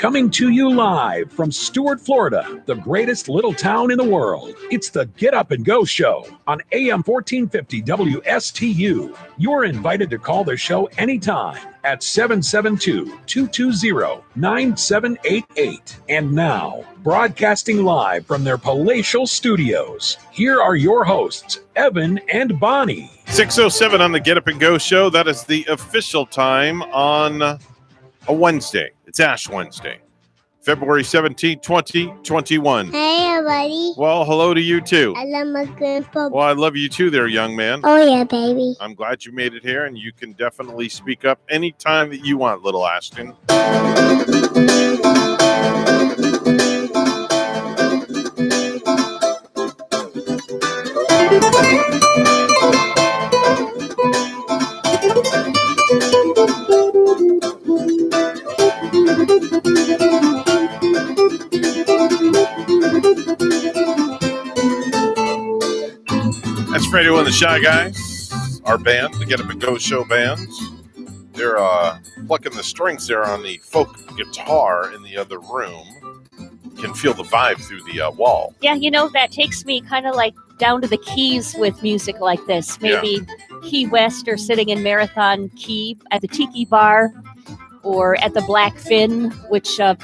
Coming to you live from Stuart, Florida, the greatest little town in the world. It's the Get Up and Go Show on AM 1450 WSTU. You're invited to call the show anytime at 772-220-9788. And now, broadcasting live from their palatial studios, here are your hosts, Evan and Bonnie. 6:07 on the Get Up and Go Show. That is the official time on a Wednesday. It's Ash Wednesday, February 17, 2021. Hey, everybody. Well, hello to you, too. I love my grandpa. Well, I love you, too, there, young man. Oh, yeah, baby. I'm glad you made it here, and you can definitely speak up anytime that you want, little Ashton. That's Fredo and the Shy Guys, our band, the Get Up and Go Show band. They're plucking the strings there on the folk guitar in the other room. You can feel the vibe through the wall. Yeah, you know, that takes me kind of like down to the Keys with music like this. Maybe Key West or sitting in Marathon Key at the Tiki Bar or at the Black Fin, which I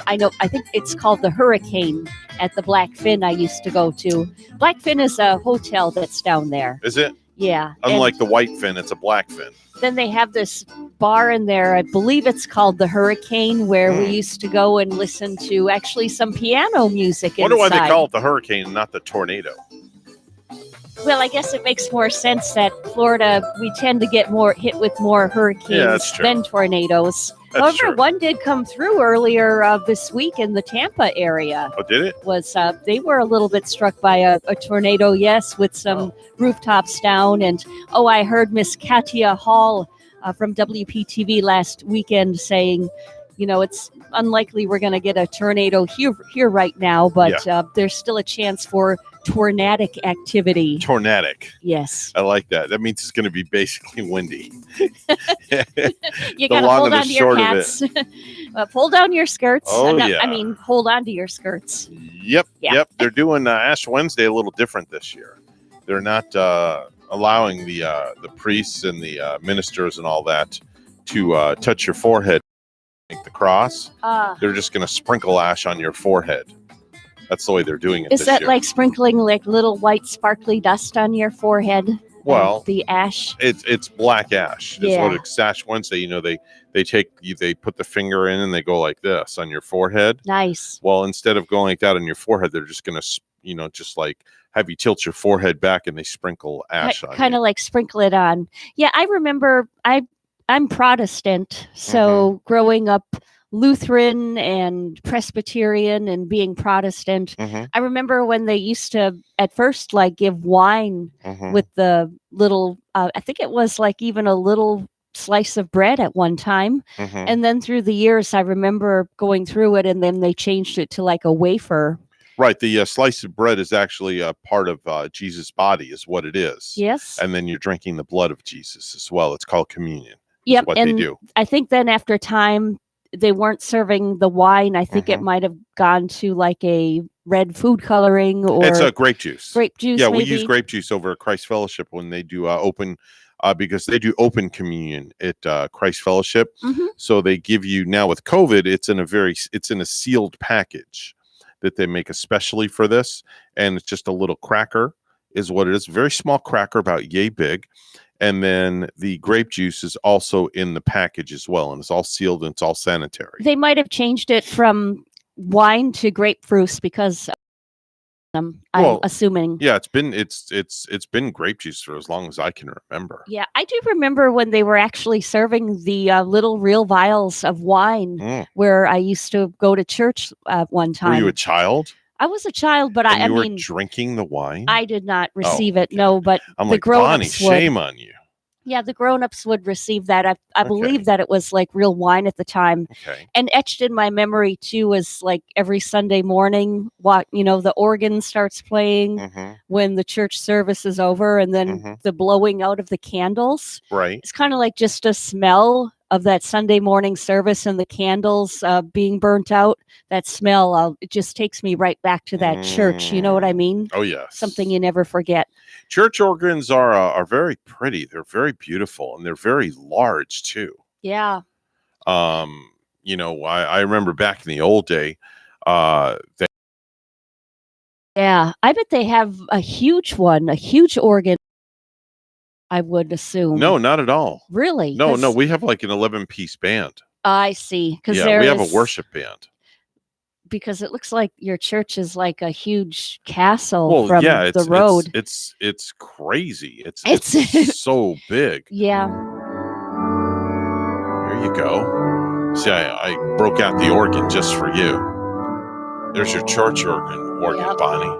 think it's called the Hurricane at the Black Fin I used to go to. Black Fin is a hotel that's down there. Is it? Yeah. Unlike the White Fin, it's a Black Fin. Then they have this bar in there, I believe it's called the Hurricane, where we used to go and listen to actually some piano music inside. I wonder why they call it the Hurricane and not the Tornado. Well, I guess it makes more sense that Florida, we tend to get more hit with more hurricanes than tornadoes. However, one did come through earlier this week in the Tampa area. Oh, did it? They were a little bit struck by a tornado, yes, with some rooftops down. And, I heard Miss Katia Hall from WPTV last weekend saying, you know, it's unlikely we're going to get a tornado here right now, but there's still a chance for tornadic activity. Tornadic. Yes. I like that. That means it's going to be basically windy. You got to hold on to your hats. Pull down your skirts. I mean, hold on to your skirts. Yep. They're doing Ash Wednesday a little different this year. They're not allowing the priests and the ministers and all that to touch your forehead, make the cross. They're just going to sprinkle ash on your forehead. That's the way they're doing it. Is this that year. Like sprinkling like little white sparkly dust on your forehead? Well, the ash. It's black ash. It's what it's Ash Wednesday. You know, they put the finger in and they go like this on your forehead. Nice. Well, instead of going like that on your forehead, they're just gonna just like have you tilt your forehead back and they sprinkle ash on. Kind of like sprinkle it on. Yeah, I remember. I'm Protestant, so growing up Lutheran and Presbyterian and being Protestant, I remember when they used to at first like give wine with the little, I think it was like even a little slice of bread at one time. And then through the years, I remember going through it and then they changed it to like a wafer. Right. The slice of bread is actually a part of Jesus' body is what it is. Yes. And then you're drinking the blood of Jesus as well. It's called communion. Yep. What and they do. I think then after time, they weren't serving the wine. I think it might have gone to like a red food coloring or it's a grape juice. Grape juice. Yeah, maybe. we use grape juice over at Christ Fellowship when they do open, because they do open communion at Christ Fellowship. So they give you now with COVID, it's in a sealed package that they make especially for this, and it's just a little cracker is what it is. Very small cracker, about yay big. And then the grape juice is also in the package as well. And it's all sealed and it's all sanitary. They might have changed it from wine to grapefruit because I'm assuming. Yeah, it's been grape juice for as long as I can remember. Yeah, I do remember when they were actually serving the little real vials of wine where I used to go to church one time. Were you a child? I was a child, but I mean, were drinking the wine? I did not receive it, no, but I'm the like, Bonnie, shame on you. Yeah, the grown-ups would receive that. I believe that it was like real wine at the time. Okay. And etched in my memory too was like every Sunday morning, the organ starts playing when the church service is over, and then the blowing out of the candles. Right. It's kind of like just a smell of that Sunday morning service and the candles being burnt out, that smell, it just takes me right back to that church. You know what I mean? Oh, yes. Something you never forget. Church organs are very pretty. They're very beautiful, and they're very large too. Yeah. I remember back in the old day, they Yeah. I bet they have a huge one, a huge organ, I would assume. No, not at all. Really? No, we have like an 11-piece band. I see. Yeah, we have a worship band. Because it looks like your church is like a huge castle from the road. It's crazy. It's so big. Yeah. There you go. See, I broke out the organ just for you. There's your church organ, Yep. Bonnie.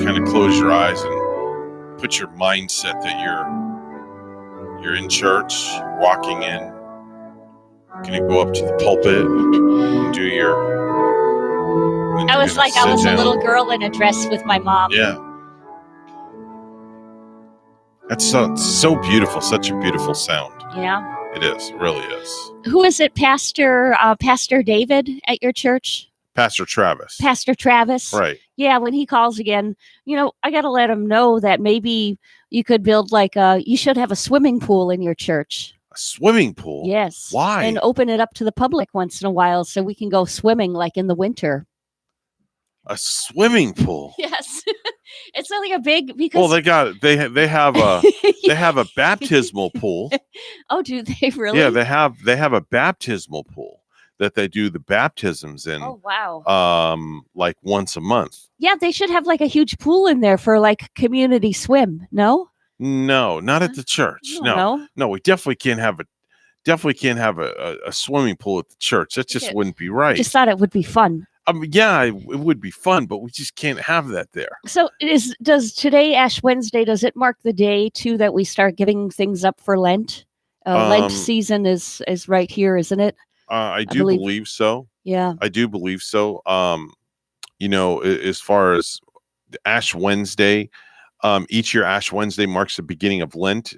Kind of close your eyes and put your mindset that you're in church, walking in. Gonna go up to the pulpit and do your. I was like, I was a little girl in a dress with my mom. Yeah. That's so beautiful. Such a beautiful sound. Yeah. It is. It really is. Who is it, Pastor David at your church? Pastor Travis. Pastor Travis. Right. Yeah, when he calls again, I got to let him know that maybe you could build you should have a swimming pool in your church. A swimming pool? Yes. Why? And open it up to the public once in a while so we can go swimming like in the winter. A swimming pool? Yes. It's only a big because Well, they have a baptismal pool. Oh, do they really? Yeah, they have a baptismal pool that they do the baptisms in. Oh, wow. Like once a month. Yeah, they should have like a huge pool in there for like community swim. No? No, not at the church. No, we definitely can't have a swimming pool at the church. That just wouldn't be right. Just thought it would be fun. Yeah, it would be fun, but we just can't have that there. So does today, Ash Wednesday, does it mark the day too that we start giving things up for Lent? Lent season is right here, isn't it? I do believe so. Yeah. I do believe so. As far as Ash Wednesday, each year Ash Wednesday marks the beginning of Lent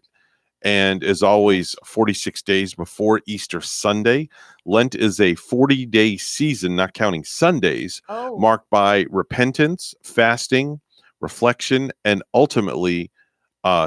and is always 46 days before Easter Sunday. Lent is a 40-day season, not counting Sundays, marked by repentance, fasting, reflection, and ultimately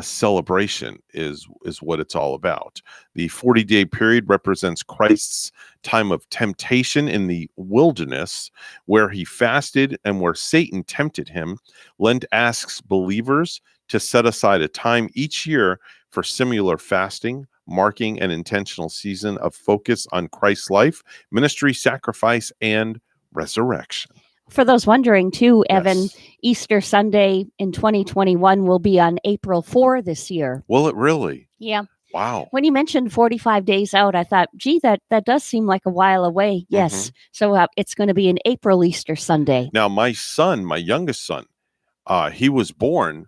celebration is what it's all about. The 40-day period represents Christ's time of temptation in the wilderness, where he fasted and where Satan tempted him. Lent asks believers to set aside a time each year for similar fasting, marking an intentional season of focus on Christ's life, ministry, sacrifice, and resurrection. For those wondering too, Evan, Yes. Easter Sunday in 2021 will be on April 4 this year. Will it really? Yeah. Wow. When you mentioned 45 days out, I thought, gee, that does seem like a while away. Yes. So it's going to be an April Easter Sunday. Now, my youngest son, he was born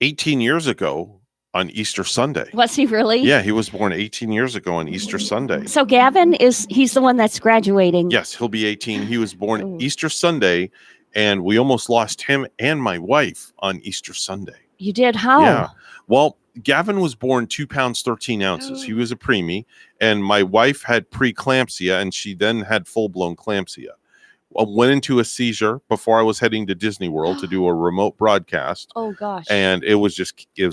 18 years ago on Easter Sunday. Was he really? Yeah, he was born 18 years ago on Easter Sunday. So Gavin he's the one that's graduating. Yes, he'll be 18. He was born Easter Sunday, and we almost lost him and my wife on Easter Sunday. You did? How? Yeah. Well, Gavin was born 2 pounds, 13 ounces. He was a preemie, and my wife had preeclampsia, and she then had full-blown clampsia. I went into a seizure before I was heading to Disney World to do a remote broadcast. Oh, gosh. And it was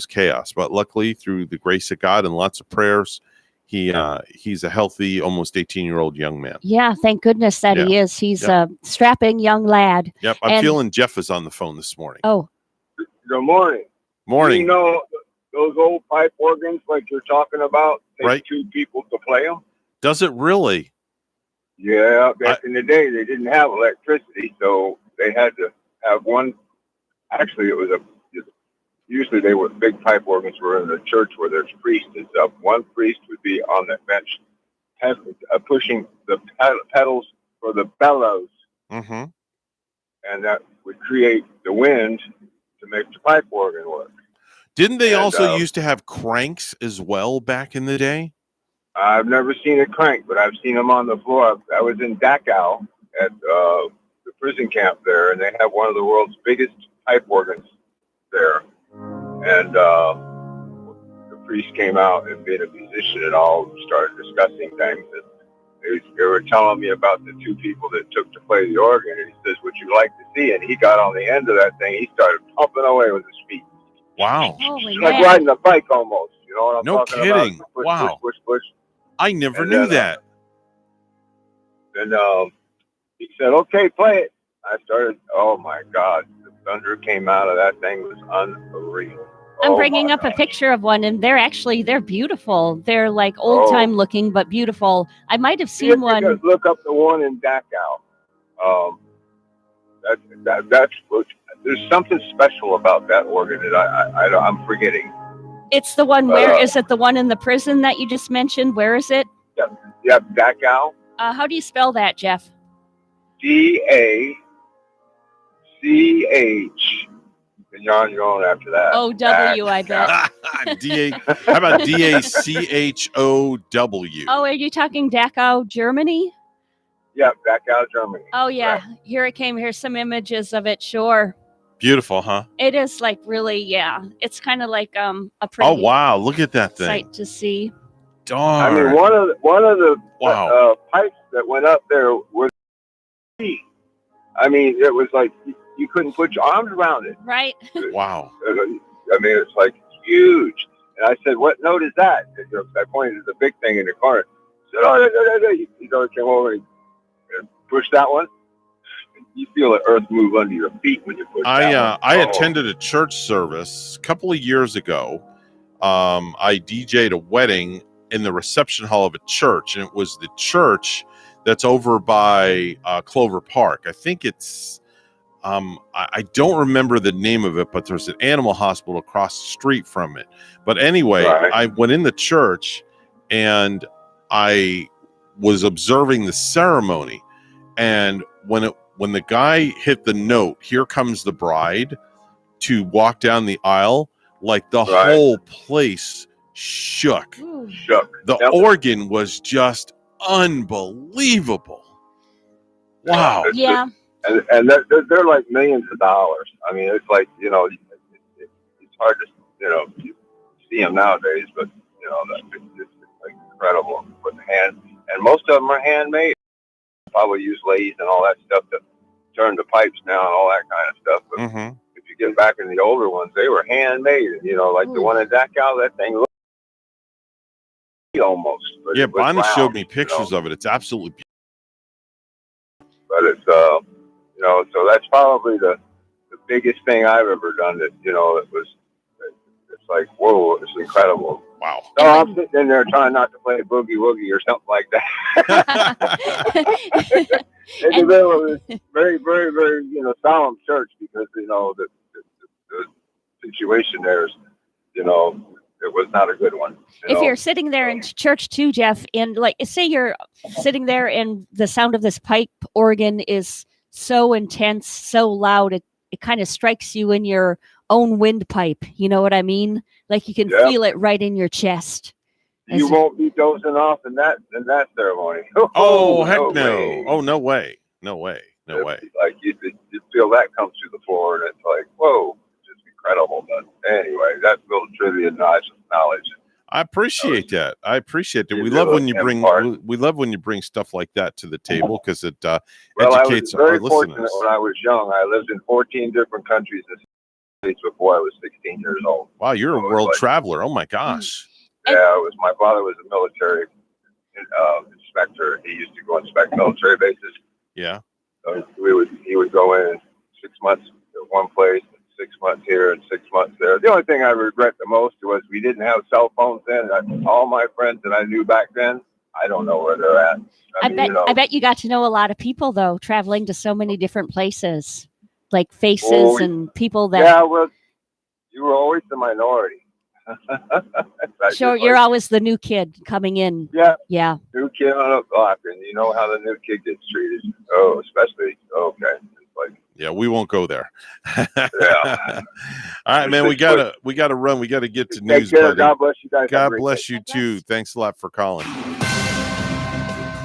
chaos. But luckily, through the grace of God and lots of prayers, he's a healthy, almost 18-year-old young man. Yeah, thank goodness that he is. He's a strapping young lad. Yep, I'm feeling Jeff is on the phone this morning. Oh. Good morning. Morning. You know, those old pipe organs like you're talking about, take Right. 2 people to play them? Does it really? Yeah, back in the day, they didn't have electricity, so they had to have one. Actually, usually they were big pipe organs were in the church where there's priests and stuff. One priest would be on the bench pushing the pedals for the bellows, Mm-hmm. and that would create the wind to make the pipe organ work. Didn't they And, also used to have cranks as well back in the day? I've never seen a crank, but I've seen them on the floor. I was in Dachau at the prison camp there, and they have one of the world's biggest pipe organs there. And priest came out and being a musician and all started discussing things. And they were telling me about the two people that took to play the organ. And he says, "Would you like to see?" And he got on the end of that thing. He started pumping away with his feet. Wow. Holy Like man. riding a bike almost. You know what I'm No talking kidding. about? Push, Wow. push, push. I never And knew then, that. And he said, "Okay, play it." I started. Oh my God, the thunder came out of that thing. It was unreal. I'm Oh, bringing my up a God. picture of one, and they're beautiful. They're like old time looking, but beautiful. I might have See if seen you one. could look up the one in Dachau. That's there's something special about that organ that I'm forgetting. It's the one. Where is it? The one in the prison that you just mentioned? Where is it? Yep, Dachau. How do you spell that, Jeff? DACH. And you're on your own after that. O-W, I bet. How about DACHOW? Oh, are you talking Dachau, Germany? Yep, Dachau, Germany. Oh, yeah. Right. Here it came. Here's some images of it. Sure. Beautiful, huh? It is like really, yeah. It's kind of like a pretty Oh, wow. Look at that thing. sight to see. Darn. I mean, one of the Wow. pipes that went up there was feet. I mean, it was like you couldn't put your arms around it. Right? Wow. I mean, it's like huge. And I said, "What note is that?" And, I pointed to the big thing in the corner. He said, "Oh, he came over and pushed that one." You feel the earth move under your feet when you push that one. I attended a church service a couple of years ago. I DJ'd a wedding in the reception hall of a church, and it was the church that's over by Clover Park. I think it's I don't remember the name of it, but there's an animal hospital across the street from it. But anyway, Right. I went in the church and I was observing the ceremony, and when the guy hit the note, "Here comes the bride," to walk down the aisle, like the Right. whole place shook. Ooh. Shook. The Yep. organ was just unbelievable. Wow. Yeah. And they're like millions of dollars. I mean, it's like, it's hard to, you see them nowadays, but, it's like incredible with hand. And most of them are handmade. Probably use lathes and all that stuff to turn the pipes now and all that kind of stuff. But Mm-hmm. if you get back in the older ones, they were handmade. Like the one in Dachau, that thing looked almost. But Yeah, it was Bonnie round, showed me pictures of it. It's absolutely beautiful. But it's so that's probably the biggest thing I've ever done. That it was. It's like, whoa, it's incredible. Wow. So I'm sitting in there trying not to play boogie woogie or something like that. In the middle of this very, very, very solemn church, because the situation there is it was not a good one. If you're sitting there in church too, Jeff, and like say you're sitting there and the sound of this pipe organ is so intense, so loud, it kind of strikes you in your own windpipe. You know what I mean? Like you can feel it right in your chest. You won't be dozing off in that ceremony. Oh, heck no. Way. Oh, no way. No way. No way. Like you feel that come through the floor, and it's like, whoa, it's just incredible. But anyway, that's little trivia knowledge. I appreciate that. I appreciate it. You We do love it when you in bring part. we love when you bring stuff like that to the table, because it Well, I was educates very our fortunate listeners. when I was young. I lived in 14 different countries and states before I was 16 years old. Wow, you're a So it was world like- traveler. Oh my gosh. Yeah, my father was a military inspector. He used to go inspect military bases. Yeah. So he would go in 6 months at one place, 6 months here, and 6 months there. The only thing I regret the most was we didn't have cell phones then. All my friends that I knew back then, I don't know where they're at. I bet you got to know a lot of people though, traveling to so many different places, like faces Oh, and people that. Yeah, well, you were always the minority. Sure, you're always the new kid coming in. Yeah, Yeah. new kid on a block, and you know how the new kid gets treated. Oh, especially okay. It's like, Yeah, we won't go there. Yeah. All right, man. We gotta run. We gotta get to take news, care. buddy. God bless you guys. Have a God great bless day. you too. Thanks a lot for calling.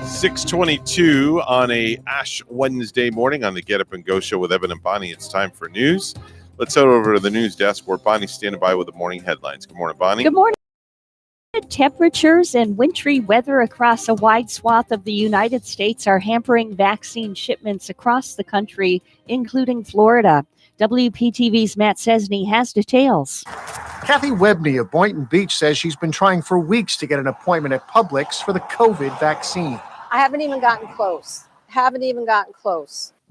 6:22 on a Ash Wednesday morning on the Get Up and Go show with Evan and Bonnie. It's time for news. Let's head over to the news desk where Bonnie's standing by with the morning headlines. Good morning, Bonnie. Good morning. Hot temperatures and wintry weather across a wide swath of the United States are hampering vaccine shipments across the country, including Florida. WPTV's Matt Cesney has details. Kathy Webney of Boynton Beach says she's been trying for weeks to get an appointment at Publix for the COVID vaccine. I haven't even gotten close.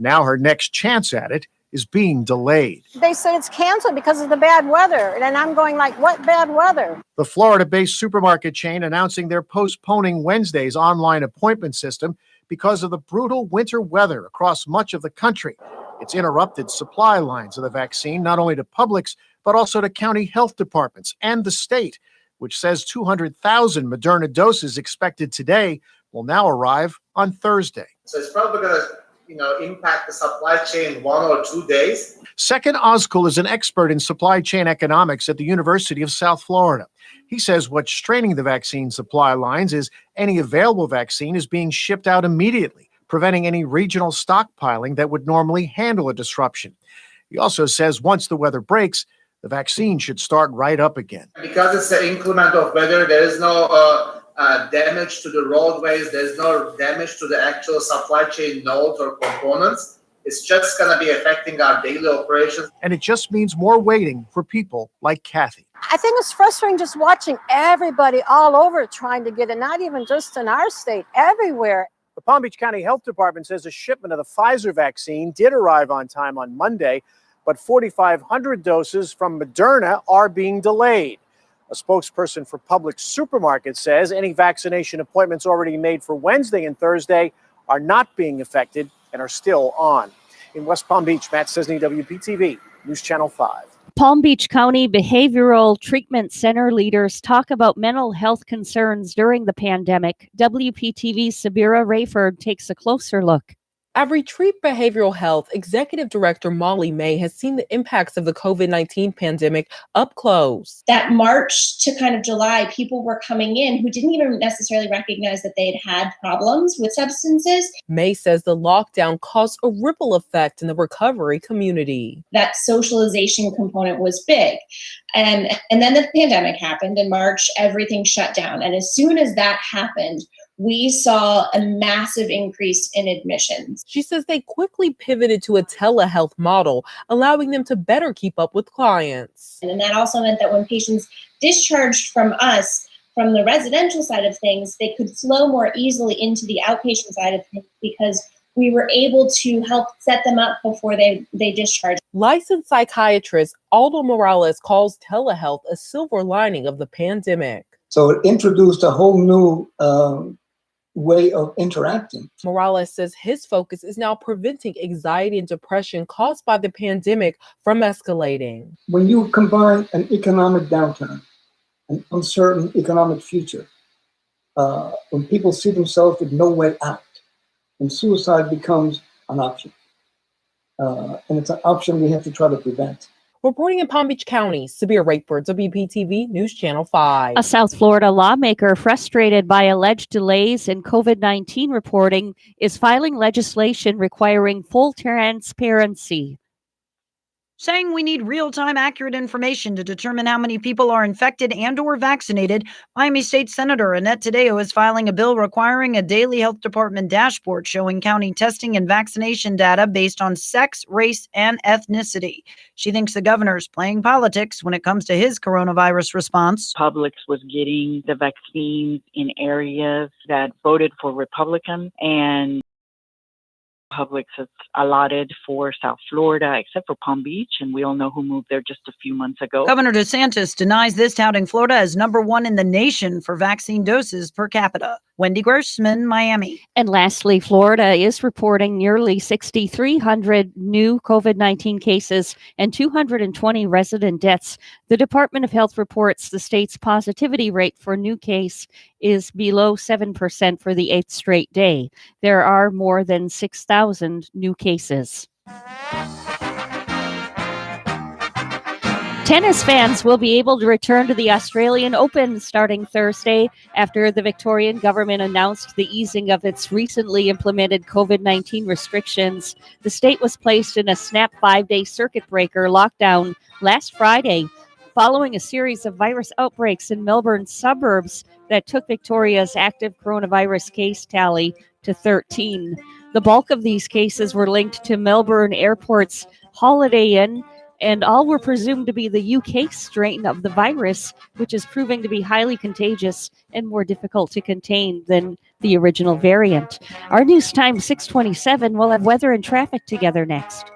Now her next chance at it is being delayed. They said it's canceled because of the bad weather. And I'm going like, what bad weather? The Florida-based supermarket chain announcing they're postponing Wednesday's online appointment system because of the brutal winter weather across much of the country. It's interrupted supply lines of the vaccine, not only to Publix, but also to county health departments and the state, which says 200,000 Moderna doses expected today will now arrive on Thursday. So it's probably going to impact the supply chain 1 or 2 days. Second Oskul is an expert in supply chain economics at the University of South Florida. He says what's straining the vaccine supply lines is any available vaccine is being shipped out immediately, preventing any regional stockpiling that would normally handle a disruption. He also says once the weather breaks, the vaccine should start right up again. Because it's the inclement of weather, there is no damage to the roadways, there's no damage to the actual supply chain nodes or components. It's just going to be affecting our daily operations. And it just means more waiting for people like Kathy. I think it's frustrating just watching everybody all over trying to get it, not even just in our state, everywhere. The Palm Beach County Health Department says a shipment of the Pfizer vaccine did arrive on time on Monday, but 4,500 doses from Moderna are being delayed. A spokesperson for Publix Supermarket says any vaccination appointments already made for Wednesday and Thursday are not being affected and are still on. In West Palm Beach, Matt Cesney, WPTV, News Channel 5. Palm Beach County Behavioral Treatment Center leaders talk about mental health concerns during the pandemic. WPTV's Sabira Rayford takes a closer look. At Retreat Behavioral Health, Executive Director Molly May has seen the impacts of the COVID-19 pandemic up close. That March to kind of July, people were coming in who didn't even necessarily recognize that they'd had problems with substances. May says the lockdown caused a ripple effect in the recovery community. That socialization component was big. And then the pandemic happened in March, everything shut down. And as soon as that happened, we saw a massive increase in admissions. She says they quickly pivoted to a telehealth model, allowing them to better keep up with clients. And that also meant that when patients discharged from us, from the residential side of things, they could flow more easily into the outpatient side of things because we were able to help set them up before they discharged. Licensed psychiatrist Aldo Morales calls telehealth a silver lining of the pandemic. So it introduced a whole new way of interacting. Morales says his focus is now preventing anxiety and depression caused by the pandemic from escalating. When you combine an economic downturn, an uncertain economic future, when people see themselves with no way out, and suicide becomes an option. And it's an option we have to try to prevent. Reporting in Palm Beach County, Sabir Rakeford, WPTV News Channel 5. A South Florida lawmaker frustrated by alleged delays in COVID-19 reporting is filing legislation requiring full transparency. Saying we need real-time accurate information to determine how many people are infected and or vaccinated, Miami State Senator Annette Taddeo is filing a bill requiring a daily health department dashboard showing county testing and vaccination data based on sex, race, and ethnicity. She thinks the governor's playing politics when it comes to his coronavirus response. Publix was getting the vaccines in areas that voted for Republican, and Publix is allotted for South Florida, except for Palm Beach, and we all know who moved there just a few months ago. Governor DeSantis denies this, touting Florida as #1 in the nation for vaccine doses per capita. Wendy Grossman, Miami. And lastly, Florida is reporting nearly 6,300 new COVID-19 cases and 220 resident deaths. The Department of Health reports the state's positivity rate for new case is below 7% for the 8th straight day. There are more than 6,000 new cases. Tennis fans will be able to return to the Australian Open starting Thursday after the Victorian government announced the easing of its recently implemented COVID-19 restrictions. The state was placed in a snap 5-day circuit breaker lockdown last Friday following a series of virus outbreaks in Melbourne suburbs that took Victoria's active coronavirus case tally to 13. The bulk of these cases were linked to Melbourne Airport's Holiday Inn, and all were presumed to be the UK strain of the virus, which is proving to be highly contagious and more difficult to contain than the original variant. Our news time 6:27. We'll have weather and traffic together next.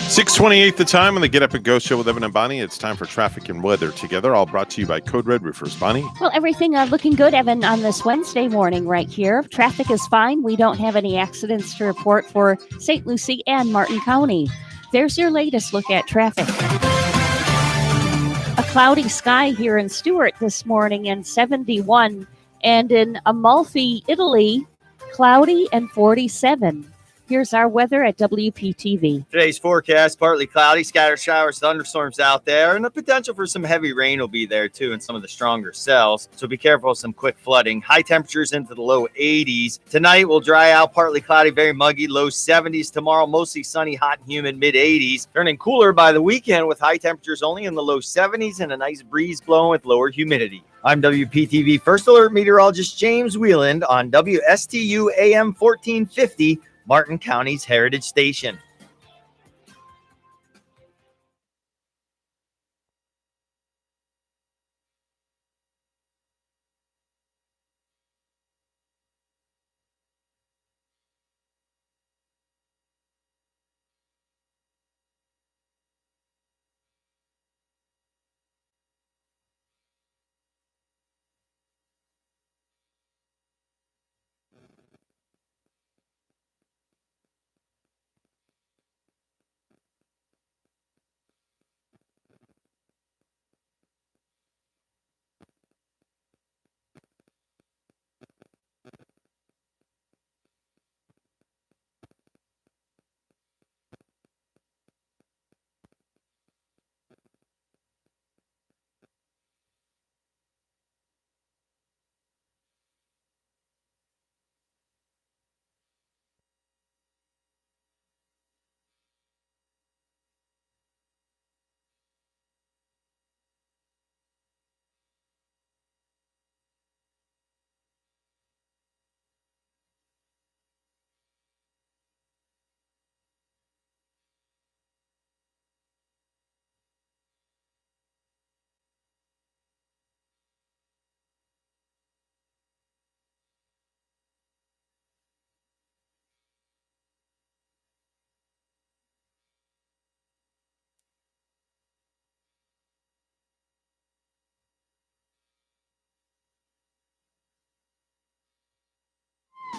.628 the time on the Get Up and Go show with Evan and Bonnie. It's time for traffic and weather together, all brought to you by Code Red Roofers. Bonnie? Well, everything looking good, Evan, on this Wednesday morning right here. Traffic is fine. We don't have any accidents to report for St. Lucie and Martin County. There's your latest look at traffic. A cloudy sky here in Stuart this morning and 71. And in Amalfi, Italy, cloudy and 47. Here's our weather at WPTV. Today's forecast, partly cloudy, scattered showers, thunderstorms out there, and the potential for some heavy rain will be there too in some of the stronger cells. So be careful of some quick flooding. High temperatures into the low 80s. Tonight will dry out, partly cloudy, very muggy, low 70s. Tomorrow, mostly sunny, hot and humid, mid 80s. Turning cooler by the weekend with high temperatures only in the low 70s and a nice breeze blowing with lower humidity. I'm WPTV First Alert Meteorologist James Wheeland on WSTU AM 1450. Martin County's Heritage Station.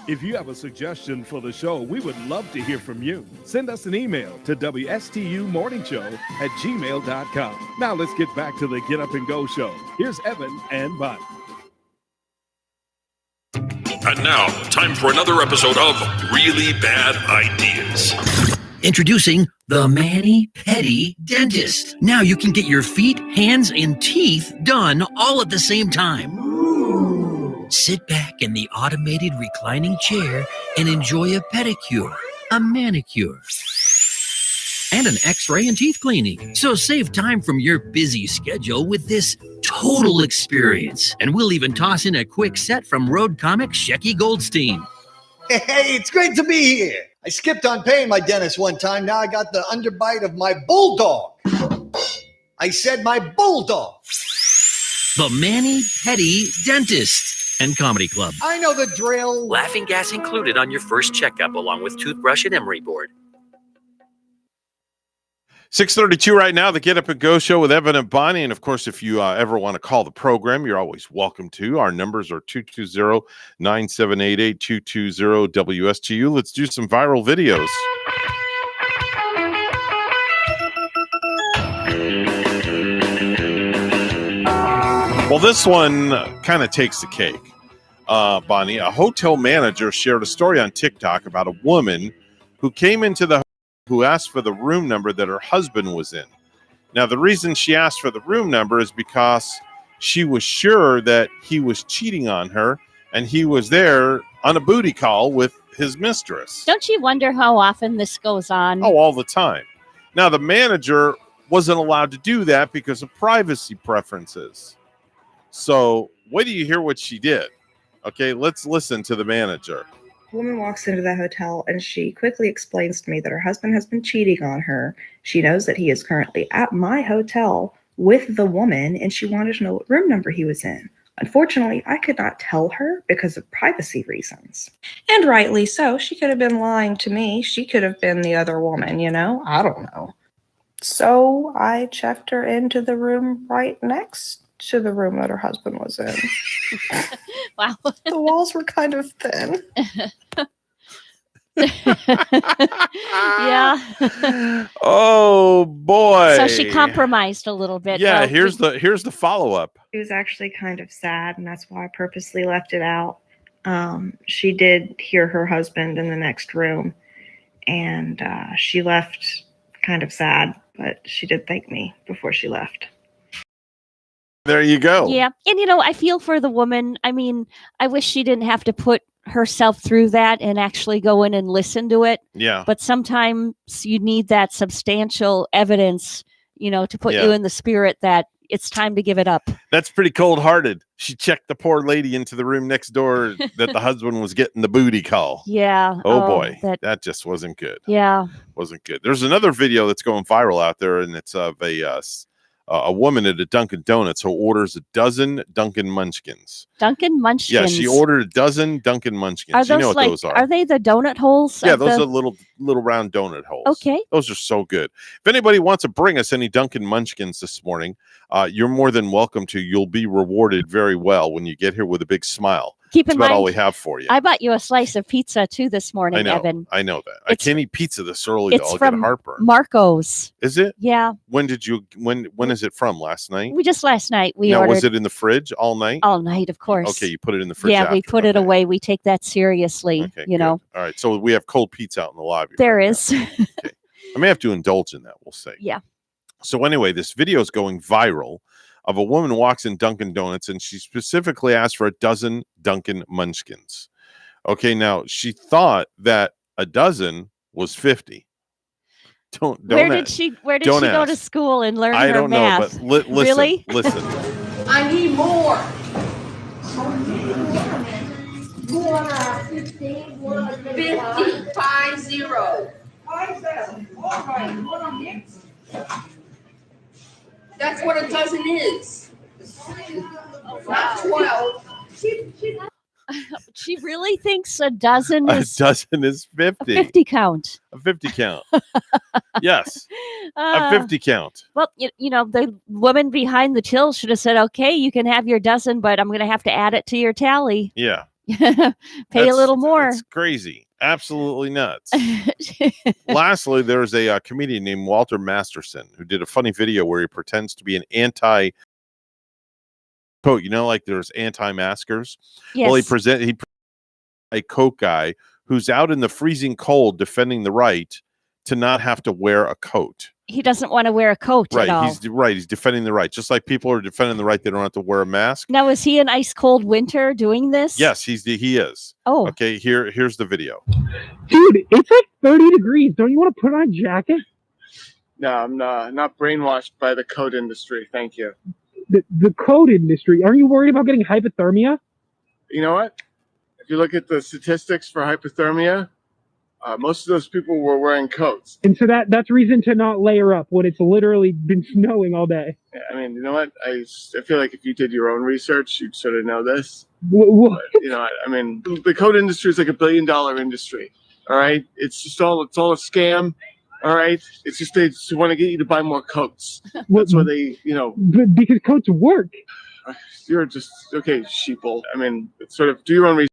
If you have a suggestion for the show, we would love to hear from you. Send us an email to WSTUmorningshow@gmail.com. Now let's get back to the Get Up and Go show. Here's Evan and Bonnie. And now, time for another episode of Really Bad Ideas. Introducing the Mani Pedi Dentist. Now you can get your feet, hands, and teeth done all at the same time. Sit back in the automated reclining chair and enjoy a pedicure, a manicure, and an x-ray and teeth cleaning. So save time from your busy schedule with this total experience. And we'll even toss in a quick set from road comic Shecky Goldstein. Hey, it's great to be here. I skipped on paying my dentist one time. Now I got the underbite of my bulldog. I said my bulldog. The Mani Pedi Dentist and Comedy Club. I know the drill. Laughing gas included on your first checkup, along with toothbrush and emery board. 6:32 right now, the Get Up and Go show with Evan and Bonnie. And of course, if you ever want to call the program, you're always welcome to. Our numbers are 220-9788, 220-WSTU. Let's do some viral videos. Well, this one kind of takes the cake, Bonnie. A hotel manager shared a story on TikTok about a woman who came into the who asked for the room number that her husband was in. Now, the reason she asked for the room number is because she was sure that he was cheating on her and he was there on a booty call with his mistress. Don't you wonder how often this goes on? Oh, all the time. Now, the manager wasn't allowed to do that because of privacy preferences. So wait till you hear what she did. Okay, let's listen to the manager. A woman walks into the hotel and she quickly explains to me that her husband has been cheating on her. She knows that he is currently at my hotel with the woman and she wanted to know what room number he was in. Unfortunately, I could not tell her because of privacy reasons. And rightly so. She could have been lying to me. She could have been the other woman, you know? I don't know. So I checked her into the room right next to the room that her husband was in. Wow. The walls were kind of thin. Yeah. Oh boy. So she compromised a little bit. Yeah, Well, here's the follow-up. It was actually kind of sad, and that's why I purposely left it out. She did hear her husband in the next room, and she left kind of sad, but she did thank me before she left. There you go. Yeah. And, I feel for the woman. I mean, I wish she didn't have to put herself through that and actually go in and listen to it. Yeah. But sometimes you need that substantial evidence, to put you in the spirit that it's time to give it up. That's pretty cold-hearted. She checked the poor lady into the room next door that the husband was getting the booty call. Yeah. Oh boy. That just wasn't good. Yeah. Wasn't good. There's another video that's going viral out there, and it's of a woman at a Dunkin' Donuts who orders a dozen Dunkin' Munchkins. Dunkin' Munchkins. Yeah, she ordered a dozen Dunkin' Munchkins. Are those you know what those are? Are they the donut holes? Yeah, those are little round donut holes. Okay. Those are so good. If anybody wants to bring us any Dunkin' Munchkins this morning, you're more than welcome to. You'll be rewarded very well when you get here with a big smile. Keep That's in about mind, all we have for you. I bought you a slice of pizza too this morning, I know. Evan. I know that. I can't eat pizza this early. It's I'll from get heartburn. Marco's. Is it? Yeah. When is it from? Last night? Last night we Now, ordered. was it in the fridge all night? All night, of course. Okay, you put it in the fridge. Yeah, we after. put it away. We take that seriously. Okay, you know. All right, so we have cold pizza out in the lobby. There is. I may have to indulge in that. We'll see. Yeah. So anyway, this video is going viral of a woman walks in Dunkin' Donuts and she specifically asked for a dozen Dunkin' Munchkins. Okay, now she thought that a dozen was 50. Don't Where did she go to school and learn I her don't math? know, but listen. Really? Listen. I need more. 50. That's what a dozen is. Not 12. She really thinks a dozen is A dozen is 50. a 50 count. A 50 count. Yes. A Uh, 50 count. Well, the woman behind the till should have said, "Okay, you can have your dozen, but I'm going to have to add it to your tally. Yeah. Pay a little more." It's crazy. Absolutely nuts. Lastly, there's a comedian named Walter Masterson who did a funny video where he pretends to be an anti Coke. Like there's anti-maskers. Yes. Well, he a Coke guy who's out in the freezing cold defending the right to not have to wear a coat. He doesn't want to wear a coat at all. He's defending the right, just like people are defending the right. They don't have to wear a mask. Now, is he in ice cold winter doing this? Yes, he is. Oh. Okay, here's the video. Dude, it's like 30 degrees. Don't you want to put on a jacket? No, I'm not brainwashed by the coat industry. Thank you. The coat industry. Aren't you worried about getting hypothermia? You know what? If you look at the statistics for hypothermia, most of those people were wearing coats. And so that's reason to not layer up when it's literally been snowing all day. Yeah, I mean, you know what? I feel like if you did your own research, you'd sort of know this. What? But, I mean, the coat industry is like $1 billion industry. All right, it's all a scam. All right. It's just they just want to get you to buy more coats. Well, That's why they, you know. But because coats work. You're just okay, sheeple. I mean, it's sort of do your own research,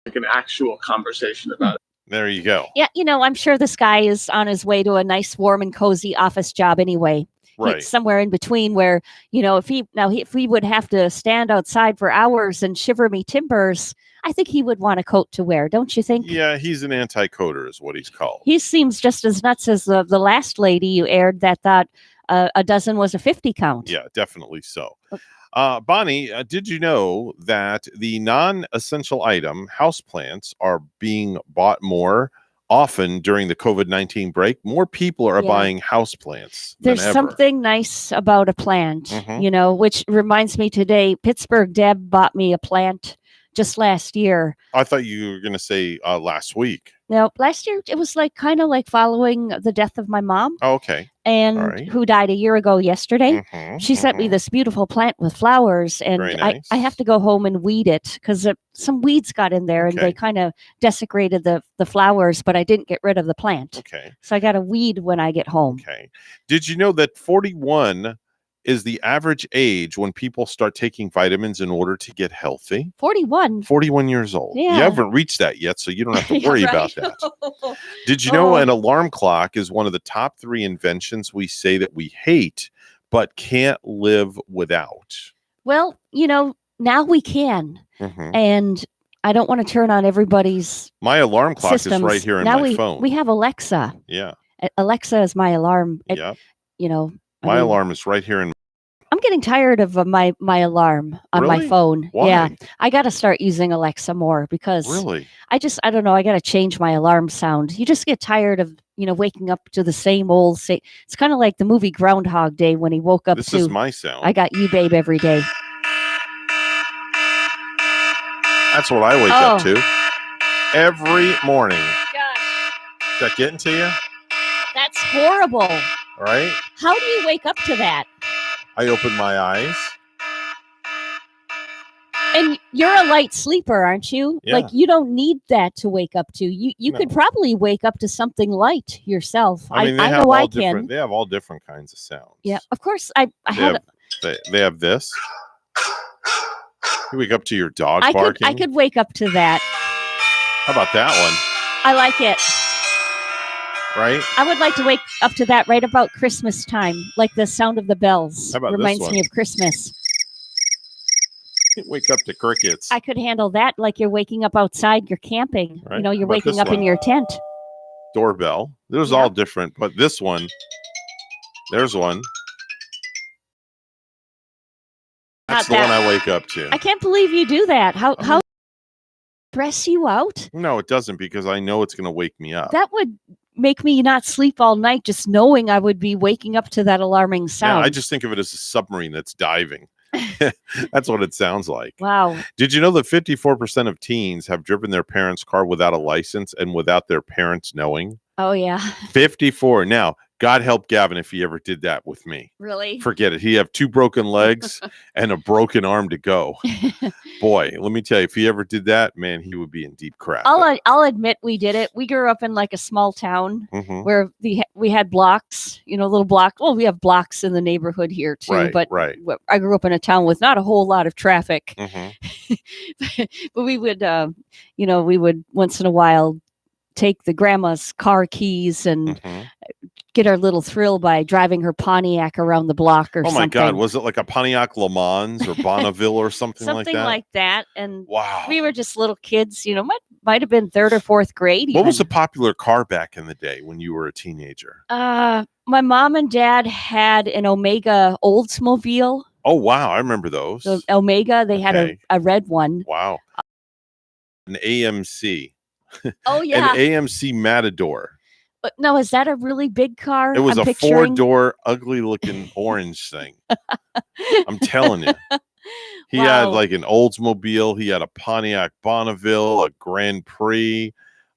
like an actual conversation about it. There you go. Yeah, I'm sure this guy is on his way to a nice, warm, and cozy office job anyway. Right. It's somewhere in between where, if he would have to stand outside for hours and shiver me timbers, I think he would want a coat to wear, don't you think? Yeah, he's an anti-coder is what he's called. He seems just as nuts as the last lady you aired that thought a dozen was a 50 count. Yeah, definitely so. Bonnie, did you know that the non-essential item houseplants are being bought more often during the COVID-19 break? More people are buying houseplants than There's ever. something nice about a plant, Mhm. which reminds me today, Pittsburgh Deb bought me a plant just last year. I thought you were going to say last week. Now, last year it was kind of like following the death of my mom. Oh, okay. And All right. who died a year ago yesterday. Mhm, She sent me this beautiful plant with flowers, and Very nice. I have to go home and weed it because some weeds got in there and Okay. they kind of desecrated the flowers, but I didn't get rid of the plant. Okay. So I got to weed when I get home. Okay. Did you know that 41 is the average age when people start taking vitamins in order to get healthy? 41. 41 years old. Yeah. You haven't reached that yet, so you don't have to Yeah, worry right. about that. Did you know Oh. an alarm clock is one of the top 3 inventions we say that we hate but can't live without? Well, now we can. Mhm. And I don't want to turn on everybody's My alarm clock systems. is right here in now my we, phone. We have Alexa. Yeah. Alexa is my alarm. Yep. I My mean, alarm is right here in I'm getting tired of my alarm on my Really? phone. Why? Yeah, I got to start using Alexa more because Really? I don't know. I got to change my alarm sound. You just get tired of waking up to the same old. It's kind of like the movie Groundhog Day when he woke up This to. is my sound. I got you, babe, every day. That's what I wake up Oh. to every morning. Is that getting to you? That's horrible. All right. How do you wake up to that? I open my eyes. And you're a light sleeper, aren't you? Yeah. Like you don't need that to wake up to. You No. could probably wake up to something light yourself. I mean, they I have know all I different. can. They have all different kinds of sounds. Yeah, of course. I They had. have, they have this. You wake up to your dog I barking. could wake up to that. How about that one? I like it. Right? I would like to wake up to that right about Christmas time, like the sound of the bells. How about this Reminds one? me of Christmas. Wake up to crickets. I could handle that like you're waking up outside, you're camping. Right. You're How about waking this up in one? your tent. Doorbell. There's all different, but this one, there's one. That's the Not one that. I wake up to. I can't believe you do that. How stress you out? No, it doesn't because I know it's going to wake me up. That would make me not sleep all night just knowing I would be waking up to that alarming Yeah, sound. I just think of it as a submarine that's diving. That's what it sounds like. Wow. Did you know that 54% of teens have driven their parents' car without a license and without their parents knowing? Oh yeah. 54. Now, God help Gavin if he ever did that with me. Really? Forget it. He'd have 2 broken legs and a broken arm to go. Boy, let me tell you, if he ever did that, man, he would be in deep crap. I'll admit we did it. We grew up in like a small town Mhm. where we had blocks, little block. Well, we have blocks in the neighborhood here too, Right, but right. I grew up in a town with not a whole lot of traffic. Mhm. But we would, we would once in a while take the grandma's car keys and Mhm. get our little thrill by driving her Pontiac around the block or Oh something. my God. Was it like a Pontiac Le Mans or Bonneville or something like Something that? like that. And Wow. we were just little kids, might have been 3rd or 4th grade. What was even. a popular car back in the day when you were a teenager? My mom and dad had an Omega Oldsmobile. Oh, wow. I remember those. The Omega, they had Okay. a red one. Wow. An AMC. Oh yeah. An AMC Matador. But no, is that a really big car? It was I'm a picturing? 4-door, ugly looking orange thing. I'm telling you. He had Wow. like an Oldsmobile. He had a Pontiac Bonneville, a Grand Prix.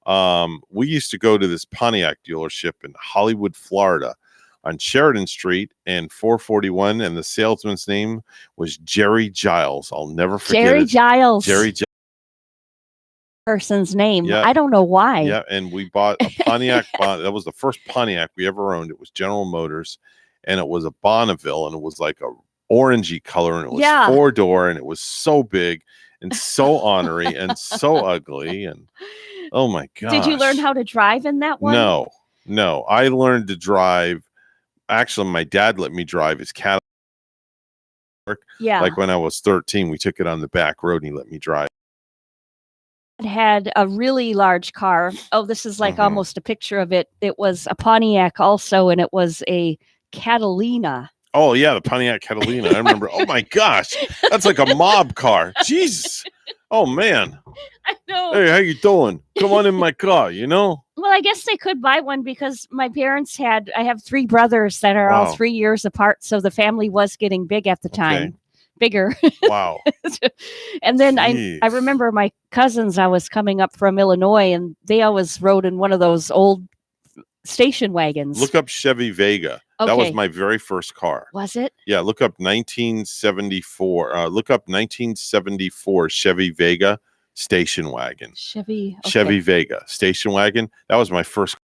We used to go to this Pontiac dealership in Hollywood, Florida, on Sheridan Street and 441, and the salesman's name was Jerry Giles. I'll never forget Jerry it. Giles. Jerry Giles. person's name. Yeah. I don't know why. Yeah, and we bought a Pontiac. That was the first Pontiac we ever owned. It was General Motors, and it was a Bonneville, and it was like a orangey color, and it was Yeah. 4-door, and it was so big and so ornery and so ugly, and oh my god! Did you learn how to drive in that one? No. I learned to drive. Actually, my dad let me drive his Cadillac. Yeah. Like when I was 13, we took it on the back road, and he let me drive. It had a really large car. Oh, this is like almost a picture of it. It was a Pontiac also, and it was a Catalina. Oh yeah, the Pontiac Catalina. I remember. Oh my gosh, that's like a mob car. Jesus. Oh man. I know. Hey, how you doing? Come on in my car. You know. Well, I guess they could buy one because my parents I have 3 brothers that are all Wow. 3 years apart. So the family was getting big at the time. Bigger. Wow. And then I Jeez. remember my cousins, I was coming up from Illinois, and they always rode in one of those old station wagons. Look up Chevy Vega. That was Okay. my very first car. Was it? Yeah, look up 1974. Look up 1974 Chevy Vega station wagon. Chevy. Okay. Chevy Vega station wagon. That was my first.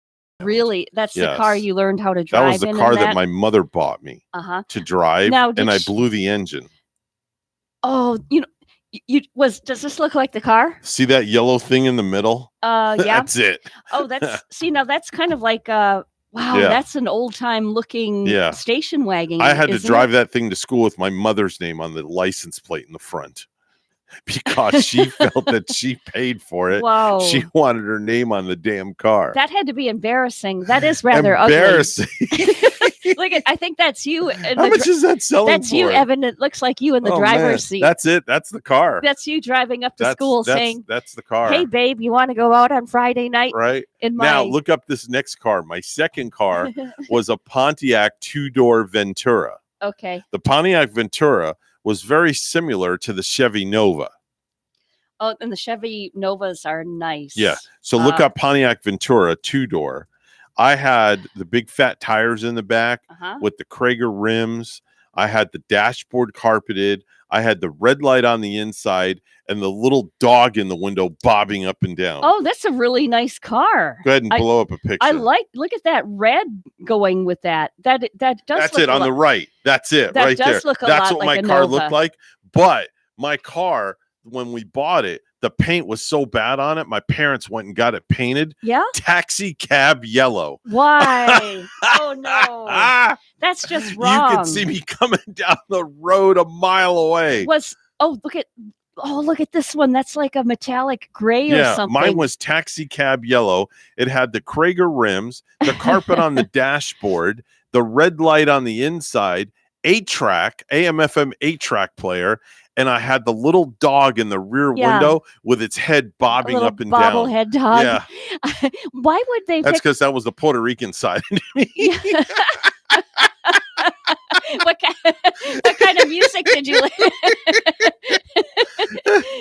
Really? That's the car Yes. you learned how to drive That was the in car and that my mother bought me Uh-huh. to drive, Now, did and I sh- blew the engine. Oh, does this look like the car? See that yellow thing in the middle? Yeah. That's it. Oh, now that's kind of like wow, Yeah. that's an old time looking Yeah. station wagon. I had to isn't drive it? that thing to school with my mother's name on the license plate in the front because she felt that she paid for it. Whoa. She wanted her name on the damn car. That had to be embarrassing. That is rather Embarrassing. ugly. Look at, I think that's you. How much is that selling That's you, for? Evan. It looks like you in the Oh, driver's man. seat. That's it. That's the car. That's you driving up to school saying, that's the car. "Hey, babe, you want to go out on Friday night?" Right In my now, look up this next car. My second car was a Pontiac 2-door Ventura. Okay. The Pontiac Ventura was very similar to the Chevy Nova. Oh, and the Chevy Novas are nice. Yeah. So look up Pontiac Ventura 2-door. I had the big fat tires in the back Uh-huh. with the Krager rims. I had the dashboard carpeted. I had the red light on the inside and the little dog in the window bobbing up and down. Oh, that's a really nice car. Go ahead and blow up a picture. I look at that red going with that. That does. That's look it a on the lot- right. That's it That right does there. look a That's lot what like my a car Nova. looked like. But my car, when we bought it, the paint was so bad on it. My parents went and got it painted. Yeah. Taxi cab yellow. Why? Oh no, that's just wrong. You could see me coming down the road a mile away. Look at this one. That's like a metallic gray or something. Mine was taxi cab yellow. It had the Krager rims, the carpet on the dashboard, the red light on the inside, 8-track, AM/FM 8-track player, and I had the little dog in the rear Yeah. window with its head bobbing little up and down. bobblehead dog. Yeah, Why would they that's pick because that was the Puerto Rican side of me. what kind of music did you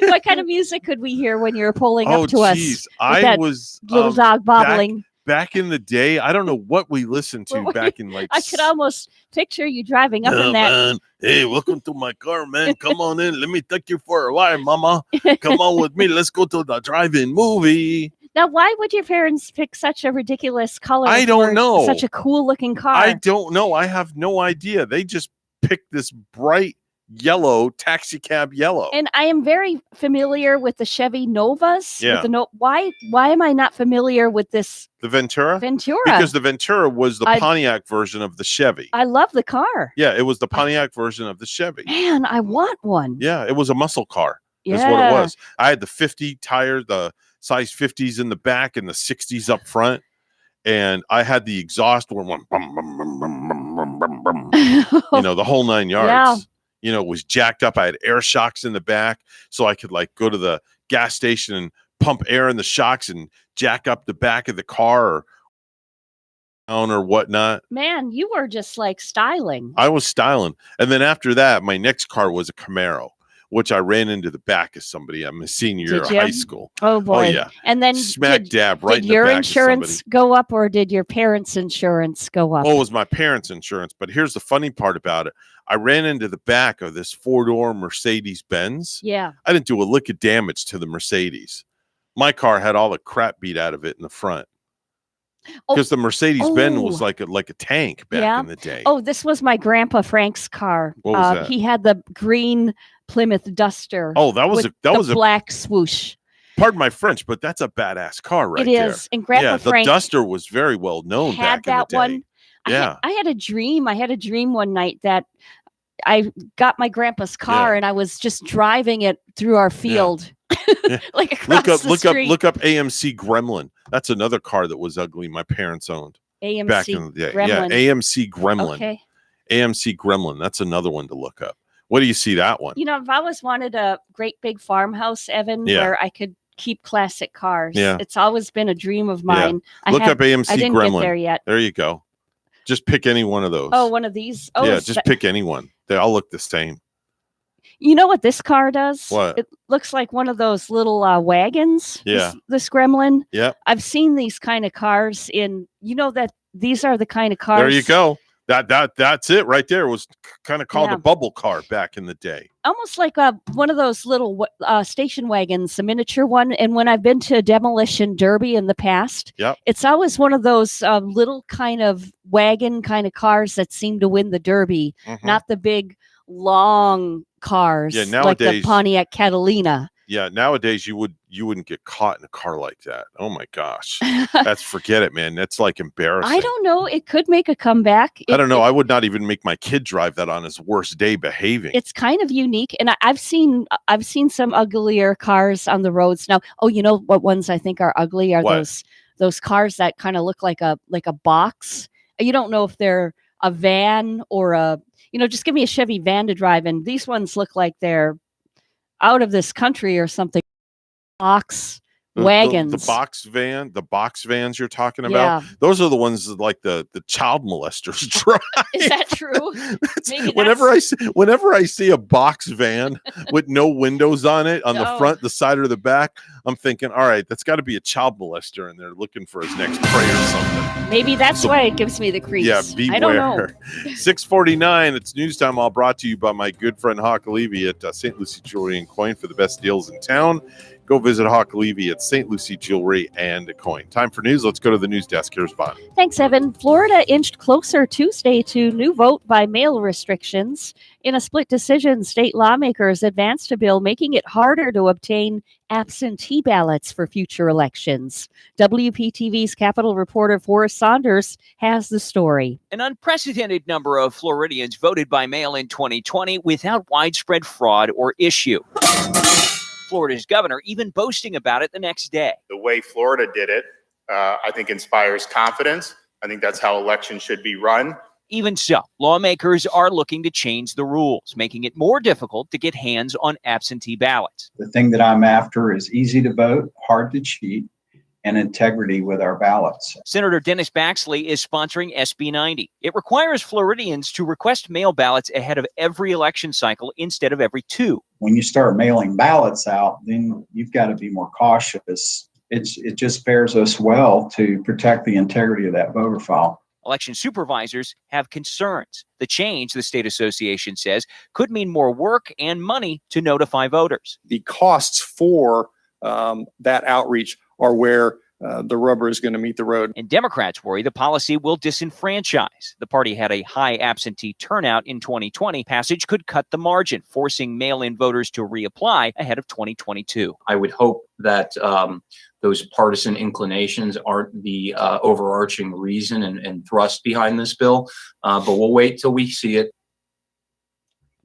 what kind of music could we hear when you were pulling up to us? Geez. with I that was little dog bobbling. Back in the day. I don't know what we listened to back in like I could almost picture you driving up in that. man. Hey, welcome to my car, man. Come on in. Let me take you for a ride, mama. Come on with me. Let's go to the drive-in movie. Now, why would your parents pick such a ridiculous color? I don't for know. Such a cool looking car. I don't know. I have no idea. They just picked this bright yellow taxi cab yellow. And I am very familiar with the Chevy Novas. Yeah. Why am I not familiar with this The Ventura? Ventura? Because the Ventura was the I- Pontiac version of the Chevy. I love the car. Yeah, it was the Pontiac version of the Chevy. Man, I want one. Yeah, it was a muscle car. Is what Yeah. it was. I had the 50 tires, the size 50s in the back and the 60s up front. And I had the exhaust one, bum, bum, bum, bum, bum, bum, bum, bum, the whole 9 yards. Yeah. It was jacked up. I had air shocks in the back, so I could like go to the gas station and pump air in the shocks and jack up the back of the car or whatnot. Man, you were just like styling. I was styling. And then after that, my next car was a Camaro, which I ran into the back of somebody. I'm a senior year Did of you? high school. Oh boy. yeah. And then Smack dab right did in the your back of insurance somebody. go up or did your parents' insurance go up? Oh, it was my parents' insurance. But here's the funny part about it. I ran into the back of this 4-door Mercedes Benz. Yeah. I didn't do a lick of damage to the Mercedes. My car had all the crap beat out of it in the front. Because the Mercedes-Benz was like a tank back in the day. Oh, this was my grandpa Frank's car. What was that? He had the green Plymouth Duster. Oh, that was a black swoosh. Pardon my French, but that's a badass car right It there. is. And Grandpa the Frank Duster was very well known had back in that the day. one. Yeah. I had a dream. I had a dream one night that I got my grandpa's car and I was just driving it through our field. Like across the street. Look up AMC Gremlin. That's another car that was ugly. My parents owned AMC back in the day. Gremlin. Yeah, AMC Gremlin. Okay. AMC Gremlin. That's another one to look up. What do you see that one? You know, I've always wanted a great big farmhouse, Evan, where I could keep classic cars. Yeah. It's always been a dream of mine. Look up AMC I didn't Gremlin. get there yet. There you go. Just pick any one of those. Oh, one of these. Oh, yeah, just pick any one. They all look the same. You know what this car does? What? It looks like one of those little wagons. Yeah. This Gremlin. Yeah. I've seen these kind of cars in. You know that these are the kind of cars. There you go. That's it right there. It was kind of called a bubble car back in the day. Almost like one of those little station wagons, a miniature one. And when I've been to Demolition Derby in the past, it's always one of those little kind of wagon kind of cars that seem to win the Derby, not the big long cars like the Pontiac Catalina. Yeah, nowadays you wouldn't get caught in a car like that. Oh my gosh, forget it, man. That's like embarrassing. I don't know. It could make a comeback. I don't know. I would not even make my kid drive that on his worst day behaving. It's kind of unique, and I've seen some uglier cars on the roads now. Oh, you know what ones I think are ugly are those cars that kind of look like a box. You don't know if they're a van or just give me a Chevy van to drive in. These ones look like they're out of this country or something. Box wagons. The box vans you're talking about. Those are the ones that, like the child molesters drive. Is that true? Whenever I see a box van with no windows on it, on the front, the side, or the back, I'm thinking, all right, that's got to be a child molester, and they're looking for his next prey or something. Maybe that's why it gives me the creeps. Yeah, beware. I don't know. 6:49. It's news time. All brought to you by my good friend Hawk Levy at St. Lucie Jewelry and Coin for the best deals in town. Go visit Hawk Levy at St. Lucie Jewelry and Coin. Time for news. Let's go to the news desk. Here's Bonnie. Thanks, Evan. Florida inched closer Tuesday to new vote by mail restrictions. In a split decision, state lawmakers advanced a bill making it harder to obtain absentee ballots for future elections. WPTV's Capitol reporter Forrest Saunders has the story. An unprecedented number of Floridians voted by mail in 2020 without widespread fraud or issue. Florida's governor even boasting about it the next day. The way Florida did it, I think inspires confidence. I think that's how elections should be run. Even so, lawmakers are looking to change the rules, making it more difficult to get hands on absentee ballots. The thing that I'm after is easy to vote, hard to cheat, and integrity with our ballots. Senator Dennis Baxley is sponsoring SB 90. It requires Floridians to request mail ballots ahead of every election cycle instead of every two. When you start mailing ballots out, then you've got to be more cautious. It just fares us well to protect the integrity of that voter file. Election supervisors have concerns. The change, the state association says, could mean more work and money to notify voters. The costs for that outreach are where the rubber is going to meet the road. And Democrats worry the policy will disenfranchise. The party had a high absentee turnout in 2020. Passage could cut the margin, forcing mail-in voters to reapply ahead of 2022. I would hope that those partisan inclinations aren't the overarching reason and thrust behind this bill, but we'll wait till we see it.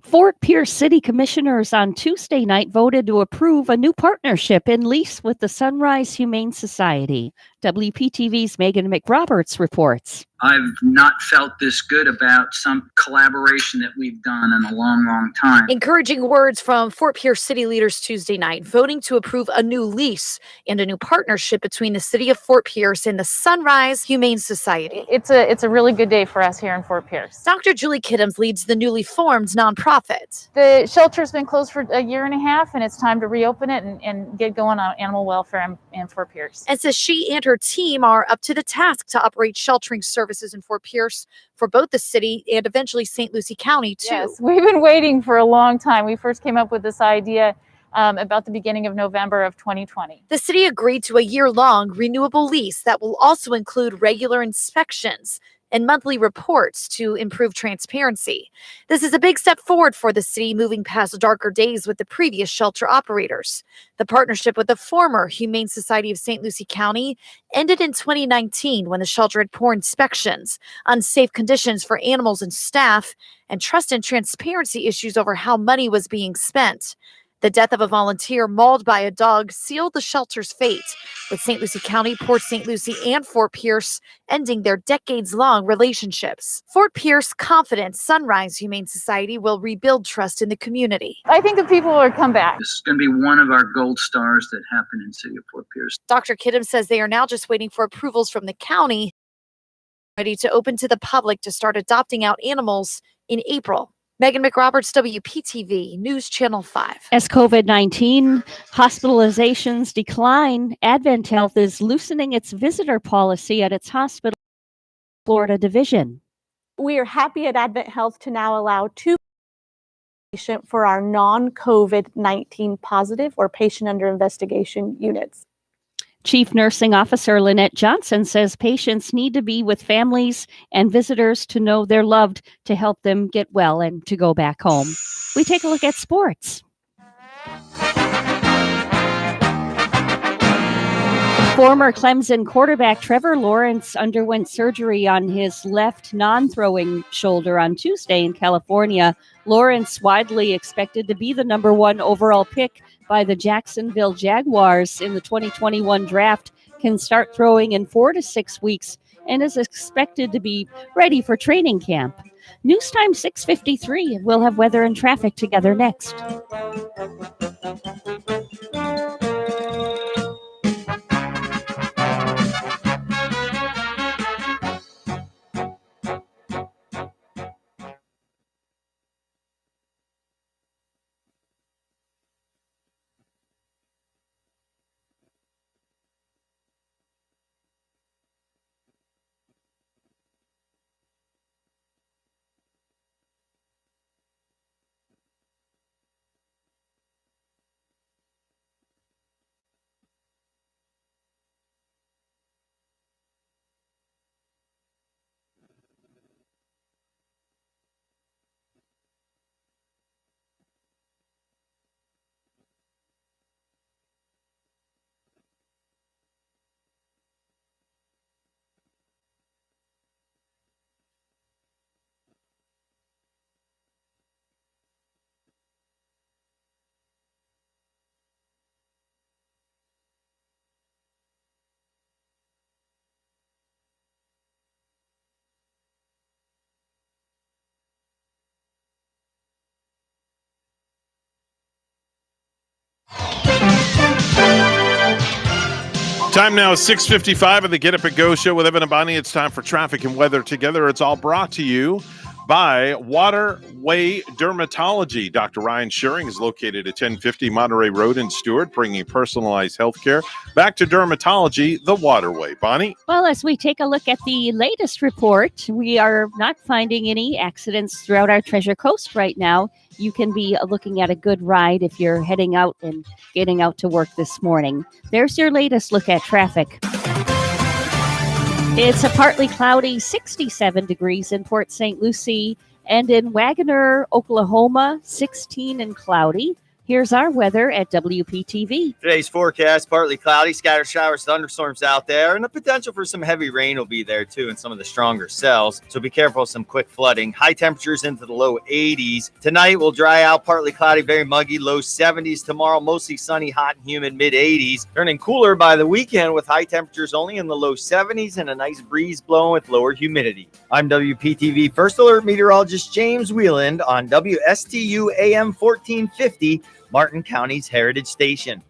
Fort Pierce City Commissioners on Tuesday night voted to approve a new partnership and lease with the Sunrise Humane Society. WPTV's Megan McRoberts reports. I've not felt this good about some collaboration that we've done in a long, long time. Encouraging words from Fort Pierce city leaders Tuesday night, voting to approve a new lease and a new partnership between the city of Fort Pierce and the Sunrise Humane Society. It's a really good day for us here in Fort Pierce. Dr. Julie Kidhams leads the newly formed nonprofit. The shelter's been closed for a year and a half, and it's time to reopen it and get going on animal welfare in Fort Pierce. And says she and her team are up to the task to operate sheltering services in Fort Pierce for both the city and eventually St. Lucie County, too. Yes, we've been waiting for a long time. We first came up with this idea about the beginning of November of 2020. The city agreed to a year-long renewable lease that will also include regular inspections and monthly reports to improve transparency. This is a big step forward for the city, moving past darker days with the previous shelter operators. The partnership with the former Humane Society of St. Lucie County ended in 2019 when the shelter had poor inspections, unsafe conditions for animals and staff, and trust and transparency issues over how money was being spent. The death of a volunteer mauled by a dog sealed the shelter's fate, with St. Lucie County, Port St. Lucie, and Fort Pierce ending their decades-long relationships. Fort Pierce confident Sunrise Humane Society will rebuild trust in the community. I think the people will come back. This is going to be one of our gold stars that happen in the city of Fort Pierce. Dr. Kidham says they are now just waiting for approvals from the county, ready to open to the public to start adopting out animals in April. Megan McRoberts, WPTV, News Channel 5. As COVID-19 hospitalizations decline, Advent Health is loosening its visitor policy at its hospital Florida division. We are happy at Advent Health to now allow 2 patients for our non-COVID-19 positive or patient under investigation units. Chief Nursing Officer Lynette Johnson says patients need to be with families and visitors to know they're loved, to help them get well and to go back home. We take a look at sports. Former Clemson quarterback Trevor Lawrence underwent surgery on his left non-throwing shoulder on Tuesday in California. Lawrence, widely expected to be the number 1 overall pick by the Jacksonville Jaguars in the 2021 draft, can start throwing in 4 to 6 weeks and is expected to be ready for training camp. News time 6:53. We'll have weather and traffic together next. Time now is 6:55 of the Get Up and Go show with Evan and Bonnie. It's time for traffic and weather together. It's all brought to you by Waterway Dermatology. Dr. Ryan Schuring is located at 1050 Monterey Road in Stewart, bringing personalized health care back to dermatology the Waterway. Bonnie? Well, as we take a look at the latest report, we are not finding any accidents throughout our Treasure Coast right now. You can be looking at a good ride if you're heading out and getting out to work this morning. There's your latest look at traffic. It's a partly cloudy 67 degrees in Port St. Lucie, and in Wagoner, Oklahoma, 16 and cloudy. Here's our weather at WPTV. Today's forecast, partly cloudy, scattered showers, thunderstorms out there, and the potential for some heavy rain will be there too in some of the stronger cells. So be careful of some quick flooding. High temperatures into the low 80s. Tonight will dry out, partly cloudy, very muggy, low 70s. Tomorrow, mostly sunny, hot and humid, mid 80s. Turning cooler by the weekend with high temperatures only in the low 70s and a nice breeze blowing with lower humidity. I'm WPTV First Alert meteorologist James Wieland on WSTU AM 1450. Martin County's Heritage Station.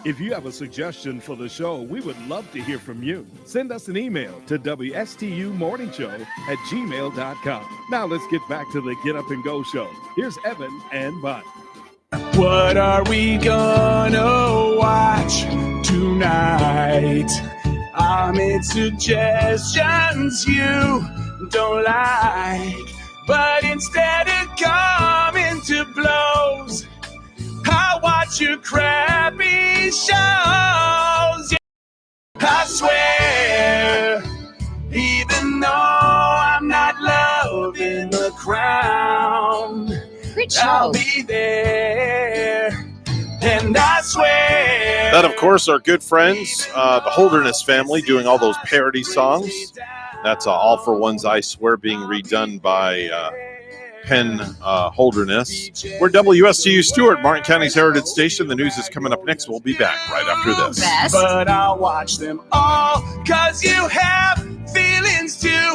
If you have a suggestion for the show, we would love to hear from you. Send us an email to WSTUmorningshow@gmail.com. Now let's get back to the Get Up and Go show. Here's Evan and Bud. What are we gonna watch tonight? I made suggestions you don't like, but instead of coming to blows, I watch your crappy shows. I swear, even though I'm not loving the crown, I'll be there, and I swear. That, of course, are good friends, the Holderness family, doing all those parody songs. That's All for One's I Swear being redone by Penn Holderness. We're WSTU Stewart, Martin County's Heritage Station. The news is coming up next. We'll be back right after this. But I'll watch them all, 'cause you have feelings too.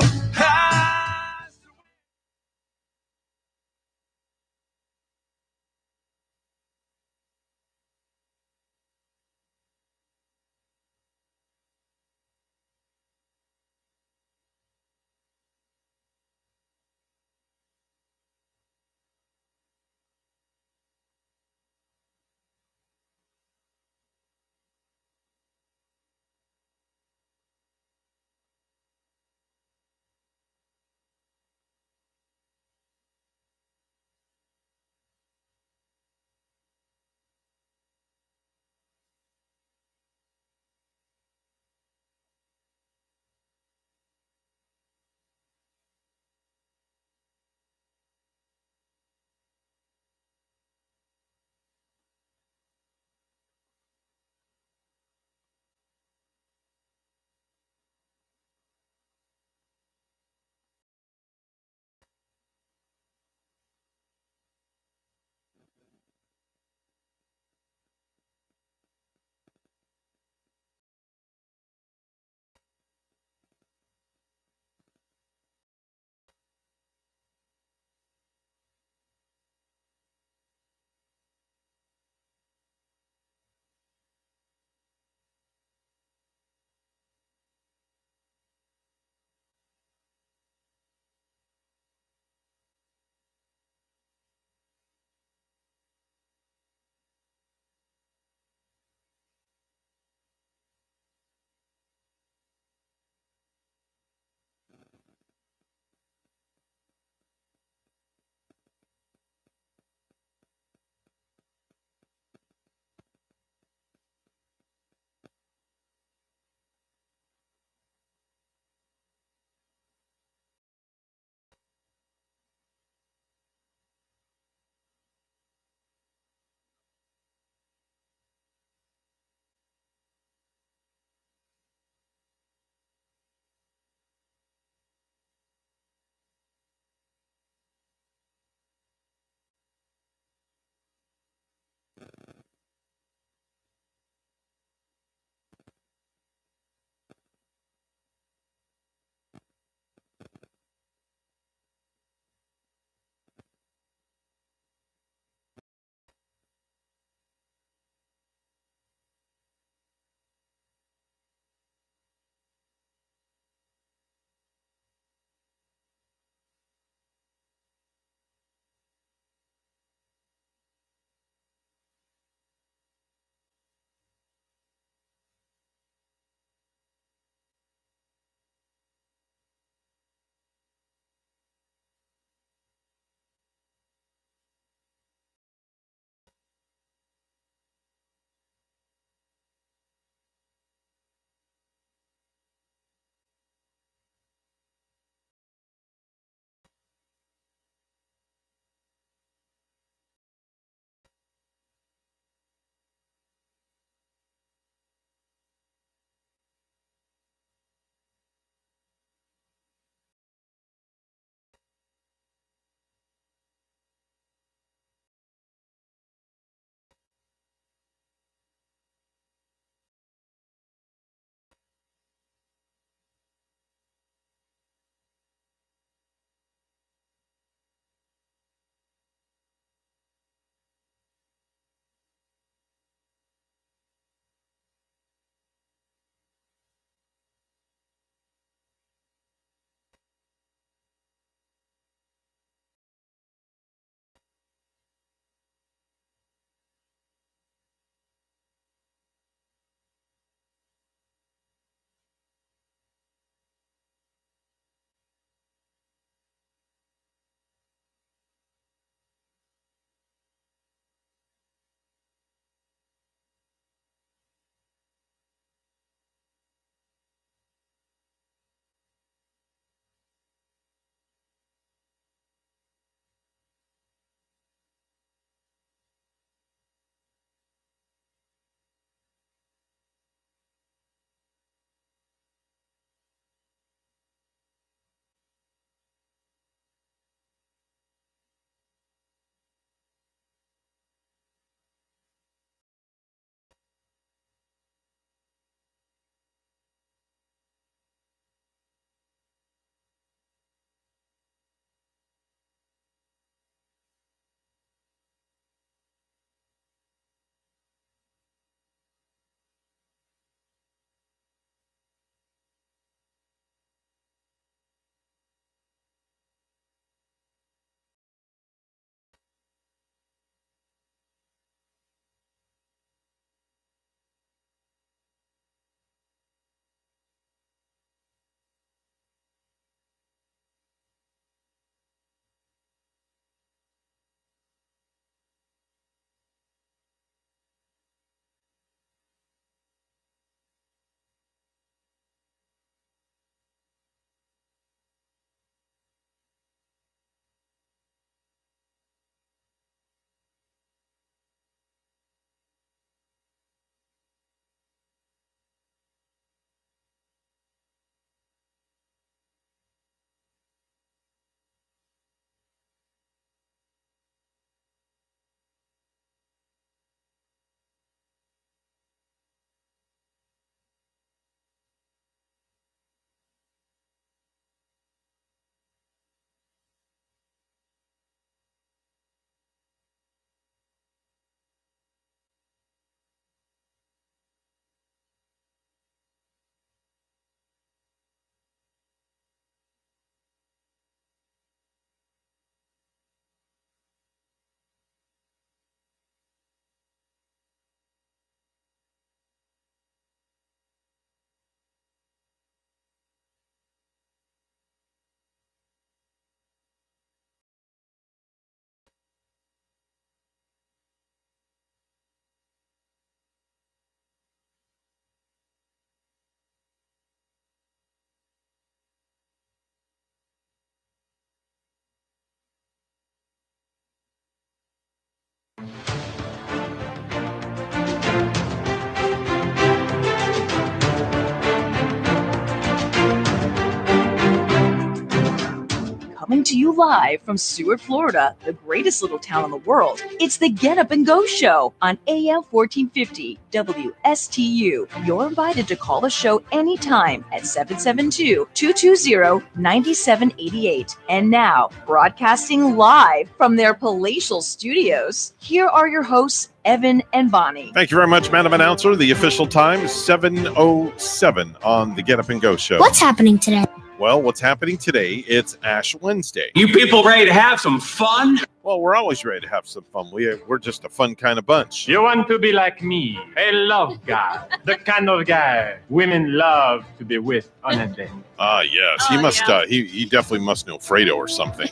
Coming to you live from Seward, Florida, the greatest little town in the world, it's the Get Up and Go Show on AM 1450 WSTU. You're invited to call the show anytime at 772-220-9788. And now, broadcasting live from their palatial studios, here are your hosts, Evan and Bonnie. Thank you very much, Madam Announcer. The official time is 7:07 on the Get Up and Go Show. What's happening today? Well, what's happening today? It's Ash Wednesday. You people ready to have some fun? Well, we're always ready to have some fun. We're just a fun kind of bunch. You want to be like me, a love guy, the kind of guy women love to be with on a date. Ah, yes. He must. He definitely must know Fredo or something.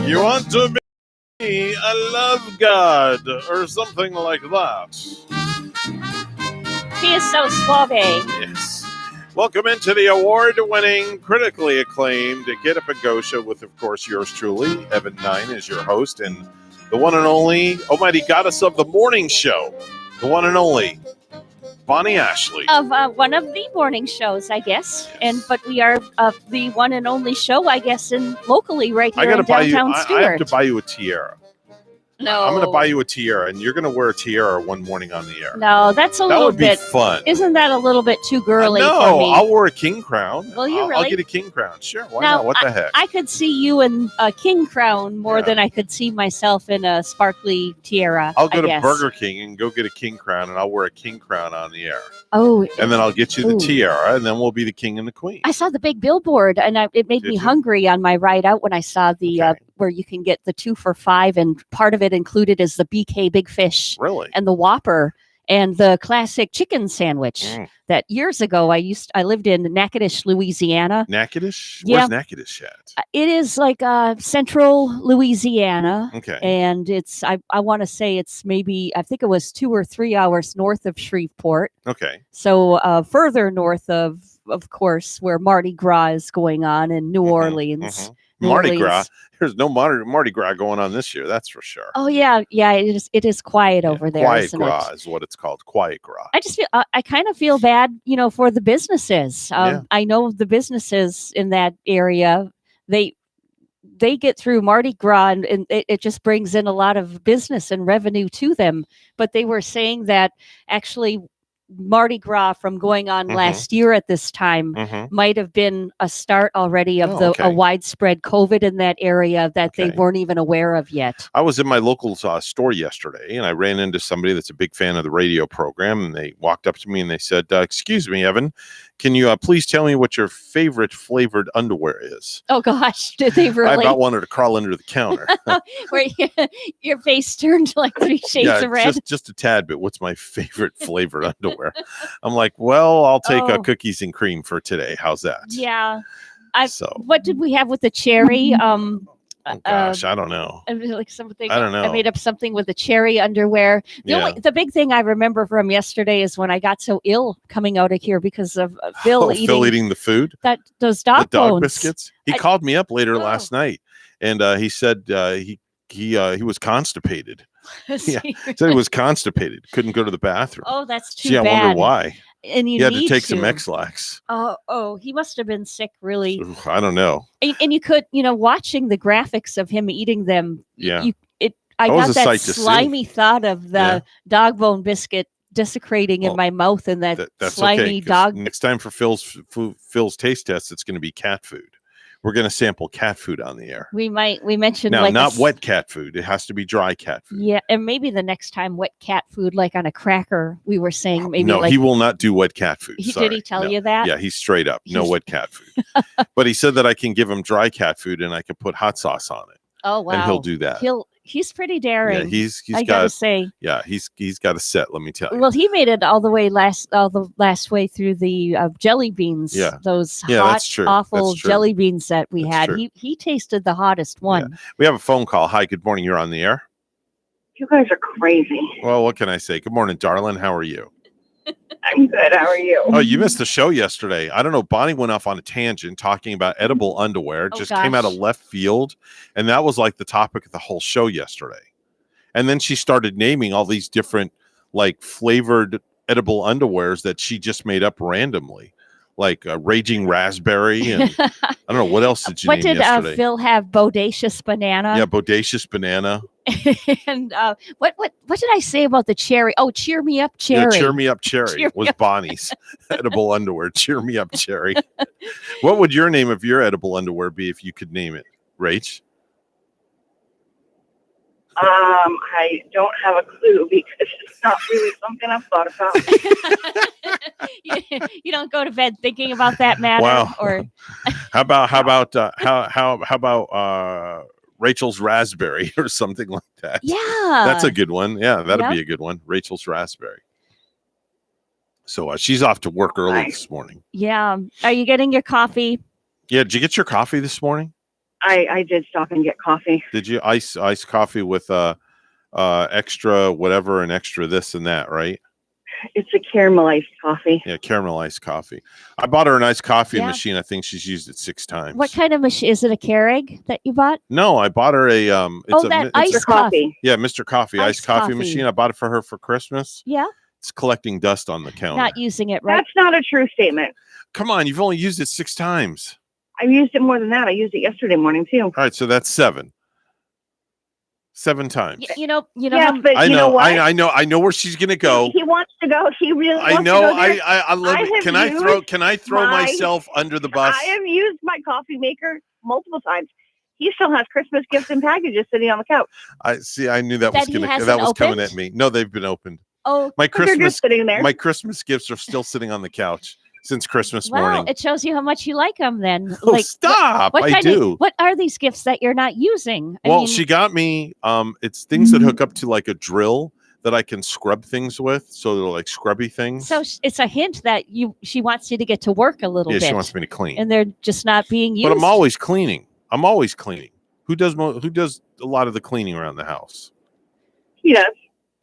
You want to be a love god or something like that. He is so suave. Yes. Welcome into the award-winning, critically acclaimed Get Up and Go Show with, of course, yours truly. Evan Nine is your host, and the one and only almighty goddess of the morning show, the one and only Bonnie Ashley. Of one of the morning shows, I guess. But we are the one and only show, I guess, locally right here in downtown Stuart. I have to buy you a tiara. No. I'm going to buy you a tiara, and you're going to wear a tiara one morning on the air. No, that's a little bit fun. Isn't that a little bit too girly for No, me? I'll wear a king crown. Will you I'll really? get a king crown. Sure, why Now, not? What the heck? I could see you in a king crown more than I could see myself in a sparkly tiara. I'll go I to guess. Burger King and go get a king crown, and I'll wear a king crown on the air. Oh. And then I'll get you the Ooh. tiara, and then we'll be the king and the queen. I saw the big billboard, and it made me hungry on my ride out when I saw the where you can get the 2 for $5, and part of it included is the BK Big Fish, really, and the Whopper, and the classic chicken sandwich. That years ago I lived in Natchitoches, Louisiana. Natchitoches? Yeah. Where's Natchitoches at? It is like central Louisiana. Okay. And it's I want to say it's maybe I think it was 2 or 3 hours north of Shreveport. Okay. So further north of course, where Mardi Gras is going on in New Orleans. New Mardi Orleans. Gras. There's no Mardi Gras going on this year. That's for sure. Oh yeah, it is quiet over there. Quiet Isn't Gras it? is what it's called. Quiet Gras. I just feel I kind of feel bad, for the businesses. I know the businesses in that area. They get through Mardi Gras and it just brings in a lot of business and revenue to them. But they were saying that actually Mardi Gras from going on last year at this time might have been a start already of a widespread COVID in that area that they weren't even aware of yet. I was in my local store yesterday, and I ran into somebody that's a big fan of the radio program, and they walked up to me and they said, "Excuse me, Evan, can you please tell me what your favorite flavored underwear is?" Oh gosh, did they really? I about wanted to crawl under the counter. Where your face turned like 3 shades of red. Just a tad bit. What's my favorite flavored underwear? I'm like, well, I'll take cookies and cream for today. How's that? Yeah. What did we have with the cherry? Oh gosh, I don't know. Like something. I don't know. I made up something with the cherry underwear. The big thing I remember from yesterday is when I got so ill coming out of here because of Phil eating the food. Those dog bones. Biscuits. He called me up later last night, and he said he was constipated. Yeah, he said he was constipated. Couldn't go to the bathroom. Oh, that's too Gee, bad. I wonder why. And he had to take some X-Lax. Oh, he must have been sick, really. I don't know. And you could, watching the graphics of him eating them. Yeah. I got was a that sight to see. slimy thought of the dog bone biscuit desecrating in my mouth and that's slimy 'cause dog. Next time for Phil's taste test, it's going to be cat food. We're going to sample cat food on the air. We mentioned Now, like not wet cat food. It has to be dry cat food. Yeah, and maybe the next time wet cat food, like on a cracker, we were saying maybe. No, like, he will not do wet cat food. Did he tell you that? Yeah, he's straight up. No wet cat food. But he said that I can give him dry cat food and I can put hot sauce on it. Oh wow! And he'll do that. He's pretty daring. Yeah, he's I got gotta say. Yeah, he's got a set. Let me tell you. Well, he made it all the last way through the jelly beans. Yeah. Those hot, that's true. awful That's true. jelly beans that we had. true. He tasted the hottest one. Yeah. We have a phone call. Hi, good morning. You're on the air. You guys are crazy. Well, what can I say? Good morning, darling. How are you? I'm good. How are you? Oh, you missed the show yesterday. I don't know. Bonnie went off on a tangent talking about edible underwear. It Oh, just came out of gosh. left field. And that was like the topic of the whole show yesterday. And then she started naming all these different like flavored edible underwears that she just made up randomly. like Raging Raspberry, and I don't know what else did you What name did yesterday. Phil have? Bodacious banana. Yeah, Bodacious Banana. And what did I say about the cherry? Oh, Cheer Me Up Cherry. Yeah, Cheer Me Up Cherry Cheer was Me Up. Bonnie's edible underwear. Cheer Me Up Cherry. What would your name of your edible underwear be if you could name it, Rach? I don't have a clue because it's not really something I've thought about. You don't go to bed thinking about that matter. Wow. Or How about Rachel's Raspberry or something like that? Yeah. That's a good one. Yeah, that'd Yep. be a good one. Rachel's Raspberry. So she's off to work early this morning. yeah. Are you getting your coffee? Yeah, did you get your coffee this morning? I did stop and get coffee. Did you ice coffee with extra whatever and extra this and that, right? It's a caramelized coffee. Yeah, caramelized coffee. I bought her a nice coffee Yeah. machine. I think she's used it 6 times. What kind of machine? Is it a Keurig that you bought? No, I bought her a That iced coffee. Yeah, Mr. Coffee iced coffee coffee. machine. I bought it for her for Christmas. Yeah. It's collecting dust on the counter. Not using it right. That's not a true statement. Come on, you've only used it 6 times. I used it more than that. I used it yesterday morning too. All right, so that's 7. 7 times. You know. Yeah, how- but I you know, know what? I know where she's gonna go. He wants to go. He really I wants know. to go there. I love it. have Can I used throw my- myself under the bus? I have used my coffee maker multiple times. He still has Christmas gifts and packages sitting on the couch. I see. I knew that That was he gonna hasn't that was coming opened? at me. No, they've been opened. Oh, My But they're just Christmas sitting there. my Christmas gifts are still sitting on the couch since Christmas well, morning. it shows you how much you like them. Then, Oh, stop. I do. What are these gifts that you're not using? I Well, mean, she got me it's things that hook up to like a drill that I can scrub things with. So they're like scrubby things. so it's a hint that she wants you to get to work a little Yeah, bit. she wants me to clean. and they're just not being used. But I'm always cleaning. Who does a lot of the cleaning around the house? He does.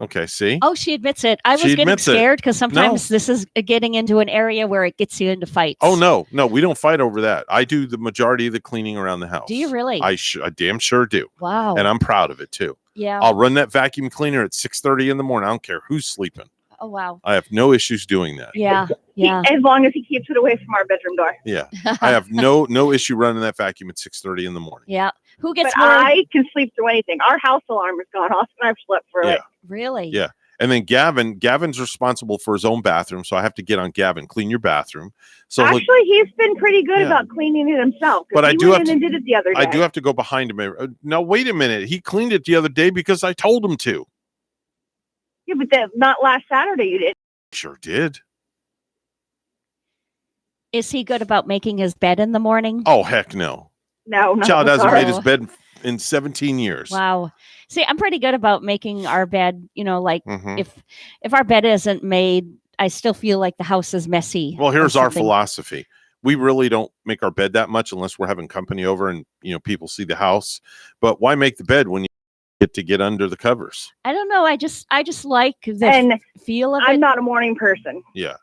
Okay, see? Oh, she admits it. I was She getting admits it. scared because sometimes No. this is getting into an area where it gets you into fights. Oh no, we don't fight over that. I do the majority of the cleaning around the house. Do you really? I damn sure do. Wow. And I'm proud of it too. Yeah. I'll run that vacuum cleaner at 6:30 in the morning. I don't care who's sleeping. Oh wow. I have no issues doing that. Yeah. Yeah. As long as he keeps it away from our bedroom door. Yeah. I have no issue running that vacuum at 6:30 in the morning. Yeah. Who gets But more? I can sleep through anything. Our house alarm has gone off and I've slept through Yeah. it. Really? Yeah. And then Gavin's responsible for his own bathroom, so I have to get on Gavin, clean your bathroom. So he'll- Actually, he's been pretty good Yeah. about cleaning it himself. 'cause But I he do went have in to- and did it the other day. I do have to go behind him. Now wait a minute. He cleaned it the other day because I told him to. Yeah, but not last Saturday you did. Sure did. Is he good about making his bed in the morning? Oh heck no. No, not Child hasn't sorry. made his bed in 17 years. Wow. See, I'm pretty good about making our bed. You know, like Mhm. if our bed isn't made, I still feel like the house is messy. Well, or here's our something. philosophy. We really don't make our bed that much unless we're having company over and people see the house. But why make the bed when you get under the covers? I don't know. I just like the And feel of I'm it. not a morning person. Yeah.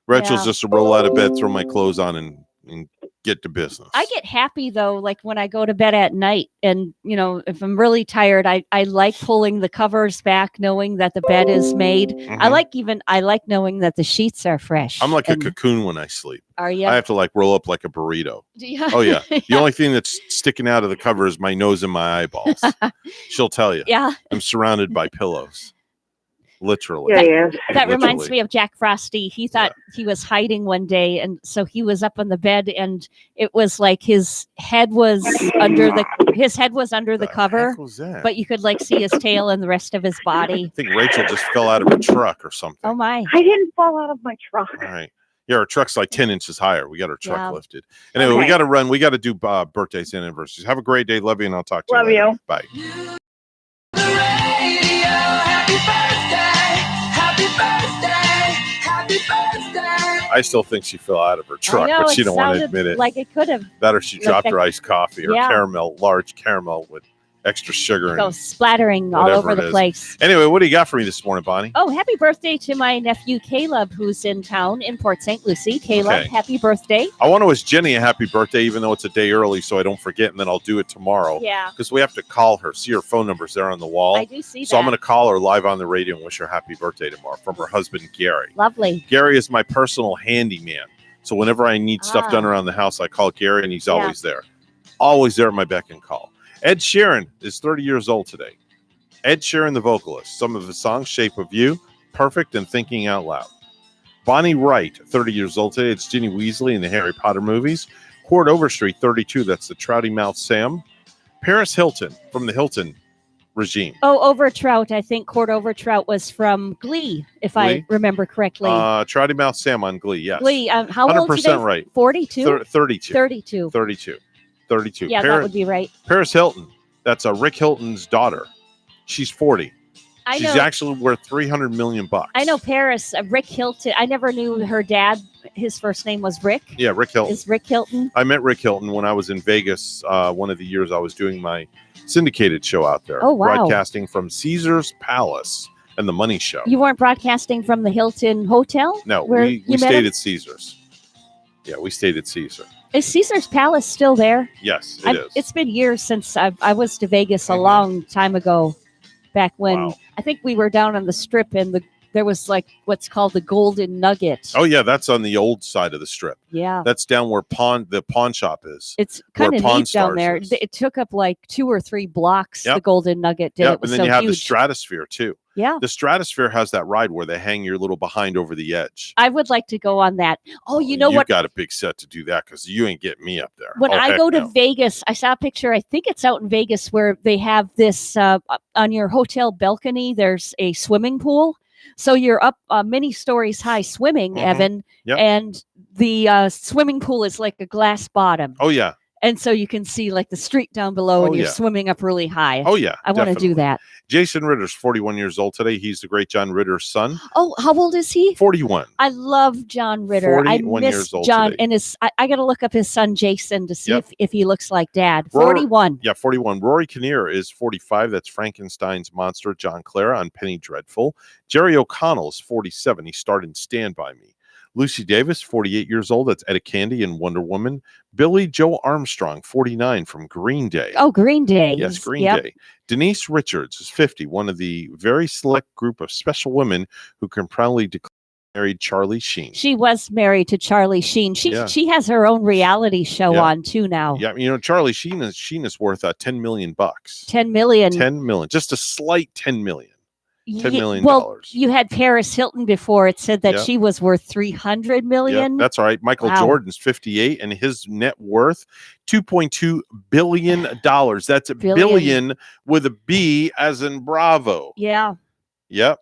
Rachel's Yeah. just to roll out of bed, throw my clothes on, and get to business. I get happy though, like when I go to bed at night, and if I'm really tired, I like pulling the covers back, knowing that the bed is made. I Mhm. like knowing that the sheets are fresh. I'm like a And- cocoon when I sleep. Are you? I have to like roll up like a burrito. Yeah. Oh yeah. The only thing that's sticking out of the cover is my nose and my eyeballs. She'll tell you. Yeah. I'm surrounded by pillows. Literally. That reminds Literally. me of Jack Frosty. He thought he was hiding one day, and so he was up on the bed, and it was like his head was under the cover, was that? but you could like see his tail and the rest of his body. I think Rachel just fell out of her truck or something. Oh my! I didn't fall out of my truck. All right. Yeah, our truck's like 10 inches higher. We got our truck Yeah. lifted. Anyway, we Okay. got to run. We got to do birthdays and anniversaries. Have a great day. Love you, and I'll talk to Love you later. you. Bye. I still think she fell out of her truck, I know, but she it don't want to sounded admit it. like it could have. That or she like dropped a- her iced coffee or Yeah. large caramel with extra sugar Go and splattering all whatever over it the is. place. Anyway, what do you got for me this morning, Bonnie? Oh, happy birthday to my nephew Caleb, who's in town in Port St. Lucie. Caleb, Okay. happy birthday! I want to wish Jenny a happy birthday, even though it's a day early, so I don't forget, and then I'll do it tomorrow. Yeah. Because we have to call her. See her phone number's there on the wall. I do see So I'm that. going to call her live on the radio and wish her happy birthday tomorrow from her husband, Gary. Lovely. Gary is my personal handyman. So whenever I need stuff done around the house, I call Gary, and he's always there. Always there at my beck and call. Ed Sheeran is 30 years old today. Ed Sheeran, the vocalist. Some of his songs, Shape of You, Perfect, and Thinking Out Loud. Bonnie Wright, 30 years old today. It's Ginny Weasley in the Harry Potter movies. Cord Overstreet, 32. That's the Trouty Mouth Sam. Paris Hilton from the Hilton regime. Oh, Overtrout. I think Cord Overtrout was from Glee, if I remember correctly. Trouty Mouth Sam on Glee, yes. Glee. How old today? 100% right. 42? 32. 32. 32. Yeah, that would be right. Paris Hilton. That's Rick Hilton's daughter. She's 40. I She's know. actually worth $300 million. I know Paris, Rick Hilton. I never knew her dad. His first name was Rick. Yeah, Rick Hilton. Is Rick Hilton? I met Rick Hilton when I was in Vegas. One of the years I was doing my syndicated show out there. Oh, wow. Broadcasting from Caesar's Palace and the Money Show. You weren't broadcasting from the Hilton Hotel? No, where we you met stayed him? at Caesar's. Yeah, we stayed at Caesar. Is Caesar's Palace still there? Yes, it is. It's been years since I was to Vegas a long time ago. Back when I think we were down on the Strip, and there was like what's called the Golden Nugget. Oh yeah, that's on the old side of the Strip. Yeah, that's down where the pawn shop is. It's kind where of Pawn neat down Stars there. is. It took up like 2 or 3 blocks. Yep. The Golden Nugget did. Yep, It was and then so you have huge. the Stratosphere too. Yeah. The Stratosphere has that ride where they hang your little behind over the edge. I would like to go on that. Oh, you know You've what? got a big set to do that because you ain't getting me up there. When Oh, I heck go to no. Vegas, I saw a picture. I think it's out in Vegas where they have this on your hotel balcony. There's a swimming pool. So you're up many stories high swimming, Evan, Yep. and the swimming pool is like a glass bottom. Oh yeah. And so you can see like the street down below, and Oh, you're yeah. swimming up really high. Oh yeah. I want to definitely. do that. Jason Ritter's 41 years old today. He's the great John Ritter's son. Oh, how old is he? 41. I love John Ritter. I 41 miss years old John, today. and I got to look up his son Jason to see Yep. if he looks like Dad. Rory- 41. Yeah, 41. Rory Kinnear is 45. That's Frankenstein's monster, John Clara on Penny Dreadful. Jerry O'Connell is 47. He starred in Stand By Me. Lucy Davis, 48 years old. That's Etta Candy in Wonder Woman. Billy Joe Armstrong, 49 from Green Day. Oh, Green Day. Yes, Green Yep. Day. Denise Richards is 50, one of the very select group of special women who can proudly declare married Charlie Sheen. She was married to Charlie Sheen. Yeah. She has her own reality show Yeah. on too now. Yeah, you know, Charlie Sheen is worth $10 million. 10 million. 10 million. Just a slight 10 million. $10 million. Well, you had Paris Hilton before. It said that Yeah. she was worth 300 million. Yeah, that's all right. Michael Wow. Jordan's 58 and his net worth $2.2 billion. That's a Billion. billion with a B as in Bravo. Yeah. Yep.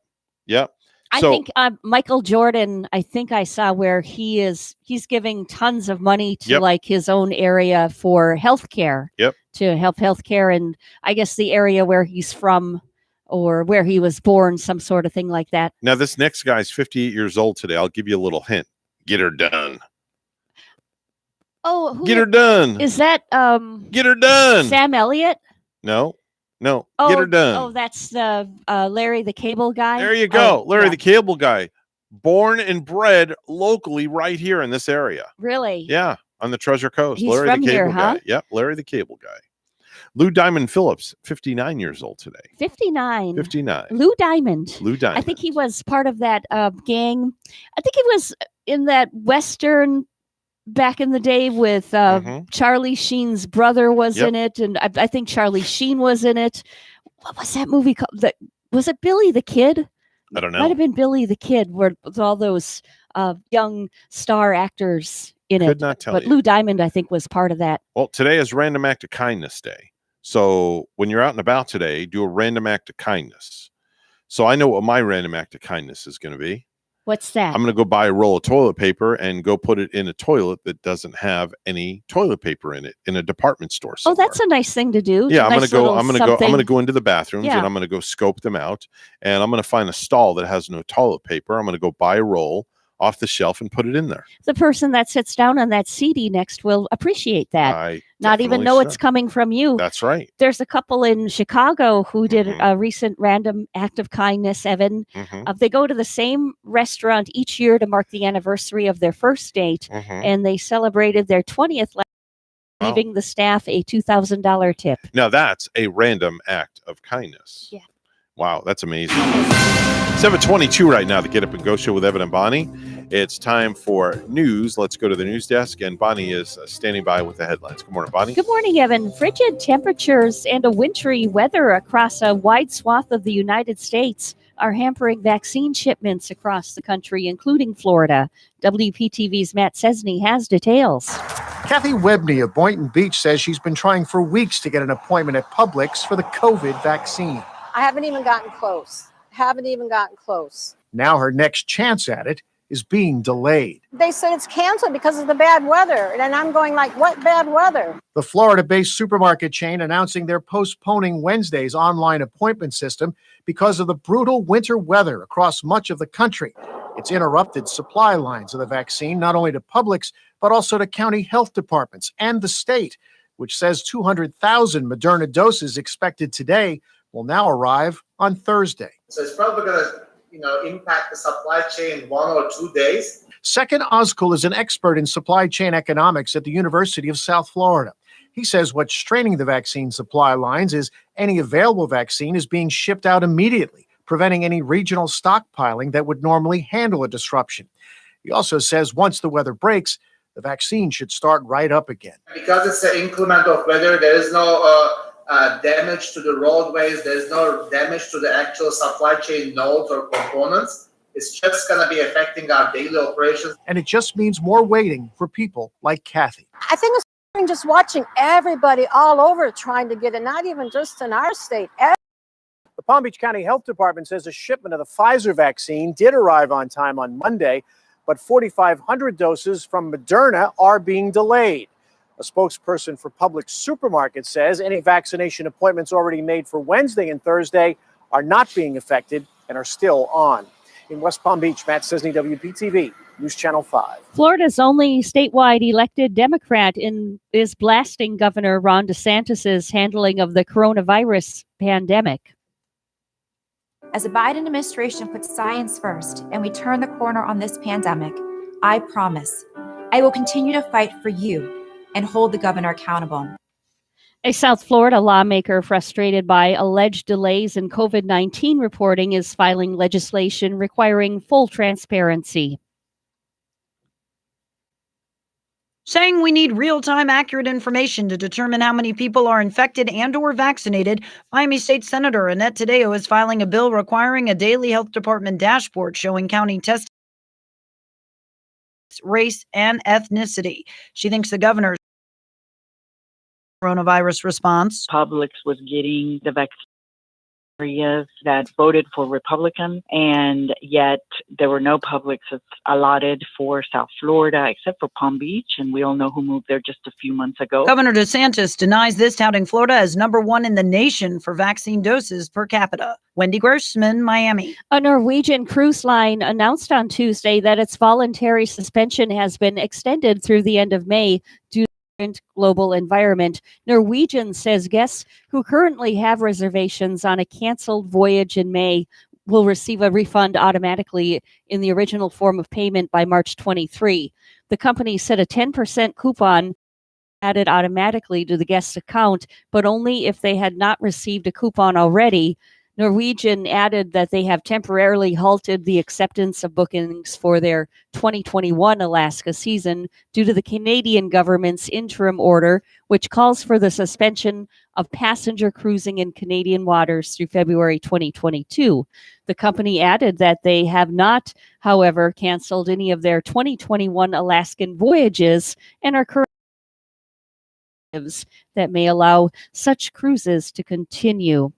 I So- think Michael Jordan, I think I saw where he's giving tons of money to Yep. like his own area for healthcare. Yep. To help healthcare, and I guess the area where he's from or where he was born, some sort of thing like that. Now this next guy's 58 years old today. I'll give you a little hint. Get her done. Oh, who Get her done. is that? Get her done. Sam Elliott. No. Oh, Get her done. Oh, that's the Larry the Cable Guy. There you go. Oh, Larry yeah. the Cable Guy. Born and bred locally right here in this area. Really? Yeah, on the Treasure Coast. He's Larry from the Cable here, huh? Guy. Yep, Larry the Cable Guy. Lou Diamond Phillips, 59 years old today. 59. 59. Lou Diamond. Lou Diamond. I think he was part of that gang. I think he was in that Western back in the day with Charlie Sheen's brother was Yep. in it. And I think Charlie Sheen was in it. What was that movie called? Was it Billy the Kid? I don't know. Might have been Billy the Kid, where with all those young star actors in it. Could not tell but you. Lou Diamond, I think, was part of that. Well, today is Random Act of Kindness Day. So when you're out and about today, do a random act of kindness. So I know what my random act of kindness is going to be. What's that? I'm going to go buy a roll of toilet paper and go put it in a toilet that doesn't have any toilet paper in it in a department store. Oh, that's a nice thing to do. Yeah, I'm Nice little I'm something. going to go into the bathrooms Yeah. and I'm going to go scope them out, and I'm going to find a stall that has no toilet paper. I'm going to go buy a roll off the shelf and put it in there. The person that sits down on that CD next will appreciate that. I Not even definitely know it's should. coming from you. That's right. There's a couple in Chicago who did Mm-hmm. a recent random act of kindness, Evan. Mhm. They go to the same restaurant each year to mark the anniversary of their first date, Mhm. and they celebrated their 20th, Oh. leaving the staff a $2,000 tip. Now that's a random act of kindness. Yeah. Wow, that's amazing. 7:22 right now, the Get Up and Go show with Evan and Bonnie. It's time for news. Let's go to the news desk, and Bonnie is standing by with the headlines. Good morning, Bonnie. Good morning, Evan. Frigid temperatures and a wintry weather across a wide swath of the United States are hampering vaccine shipments across the country, including Florida. WPTV's Matt Cesney has details. Kathy Webney of Boynton Beach says she's been trying for weeks to get an appointment at Publix for the COVID vaccine. I haven't even gotten close. Now her next chance at it is being delayed. They said it's canceled because of the bad weather. And I'm going like, what bad weather? The Florida-based supermarket chain announcing they're postponing Wednesday's online appointment system because of the brutal winter weather across much of the country. It's interrupted supply lines of the vaccine, not only to Publix, but also to county health departments and the state, which says 200,000 Moderna doses expected today will now arrive on Thursday. So it's probably going to impact the supply chain in 1 or 2 days. Second Ozkul is an expert in supply chain economics at the University of South Florida. He says what's straining the vaccine supply lines is any available vaccine is being shipped out immediately, preventing any regional stockpiling that would normally handle a disruption. He also says once the weather breaks, the vaccine should start right up again. Because it's an inclement of weather, there is no damage to the roadways, there's no damage to the actual supply chain nodes or components. It's just going to be affecting our daily operations. And it just means more waiting for people like Kathy. I think it's just watching everybody all over trying to get it, not even just in our state. The Palm Beach County Health Department says a shipment of the Pfizer vaccine did arrive on time on Monday, but 4,500 doses from Moderna are being delayed. A spokesperson for Publix Supermarket says any vaccination appointments already made for Wednesday and Thursday are not being affected and are still on. In West Palm Beach, Matt Cesney, WPTV, News Channel 5. Florida's only statewide elected Democrat is blasting Governor Ron DeSantis' handling of the coronavirus pandemic. As the Biden administration puts science first and we turn the corner on this pandemic, I promise I will continue to fight for you and hold the governor accountable. A South Florida lawmaker frustrated by alleged delays in COVID-19 reporting is filing legislation requiring full transparency. Saying we need real-time accurate information to determine how many people are infected and or vaccinated, Miami State Senator Annette Taddeo is filing a bill requiring a daily health department dashboard showing county testing, race, and ethnicity. She thinks the governor's coronavirus response. Publix was getting the vaccine areas that voted for Republican, and yet there were no Publix allotted for South Florida except for Palm Beach, and we all know who moved there just a few months ago. Governor DeSantis denies this, touting Florida as number one in the nation for vaccine doses per capita. Wendy Grossman, Miami. A Norwegian cruise line announced on Tuesday that its voluntary suspension has been extended through the end of May due to global environment. Norwegian says guests who currently have reservations on a canceled voyage in May will receive a refund automatically in the original form of payment by March 23. The company said a 10% coupon added automatically to the guest's account, but only if they had not received a coupon already. Norwegian added that they have temporarily halted the acceptance of bookings for their 2021 Alaska season due to the Canadian government's interim order, which calls for the suspension of passenger cruising in Canadian waters through February 2022. The company added that they have not, however, canceled any of their 2021 Alaskan voyages and are currently that may allow such cruises to continue.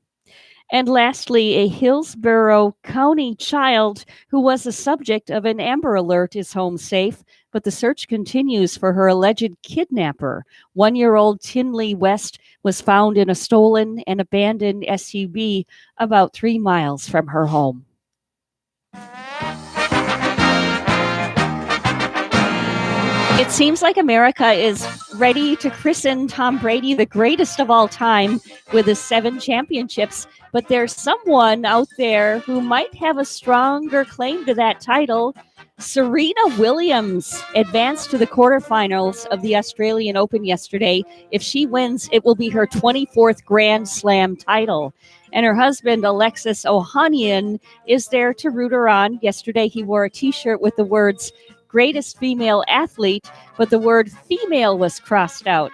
And lastly, a Hillsborough County child who was the subject of an Amber Alert is home safe, but the search continues for her alleged kidnapper. 1-year-old Tinley West was found in a stolen and abandoned SUV about 3 miles from her home. It seems like America is ready to christen Tom Brady the greatest of all time with his 7 championships. But there's someone out there who might have a stronger claim to that title. Serena Williams advanced to the quarterfinals of the Australian Open yesterday. If she wins, it will be her 24th Grand Slam title. And her husband, Alexis Ohanian, is there to root her on. Yesterday, he wore a T-shirt with the words, greatest female athlete, but the word female was crossed out.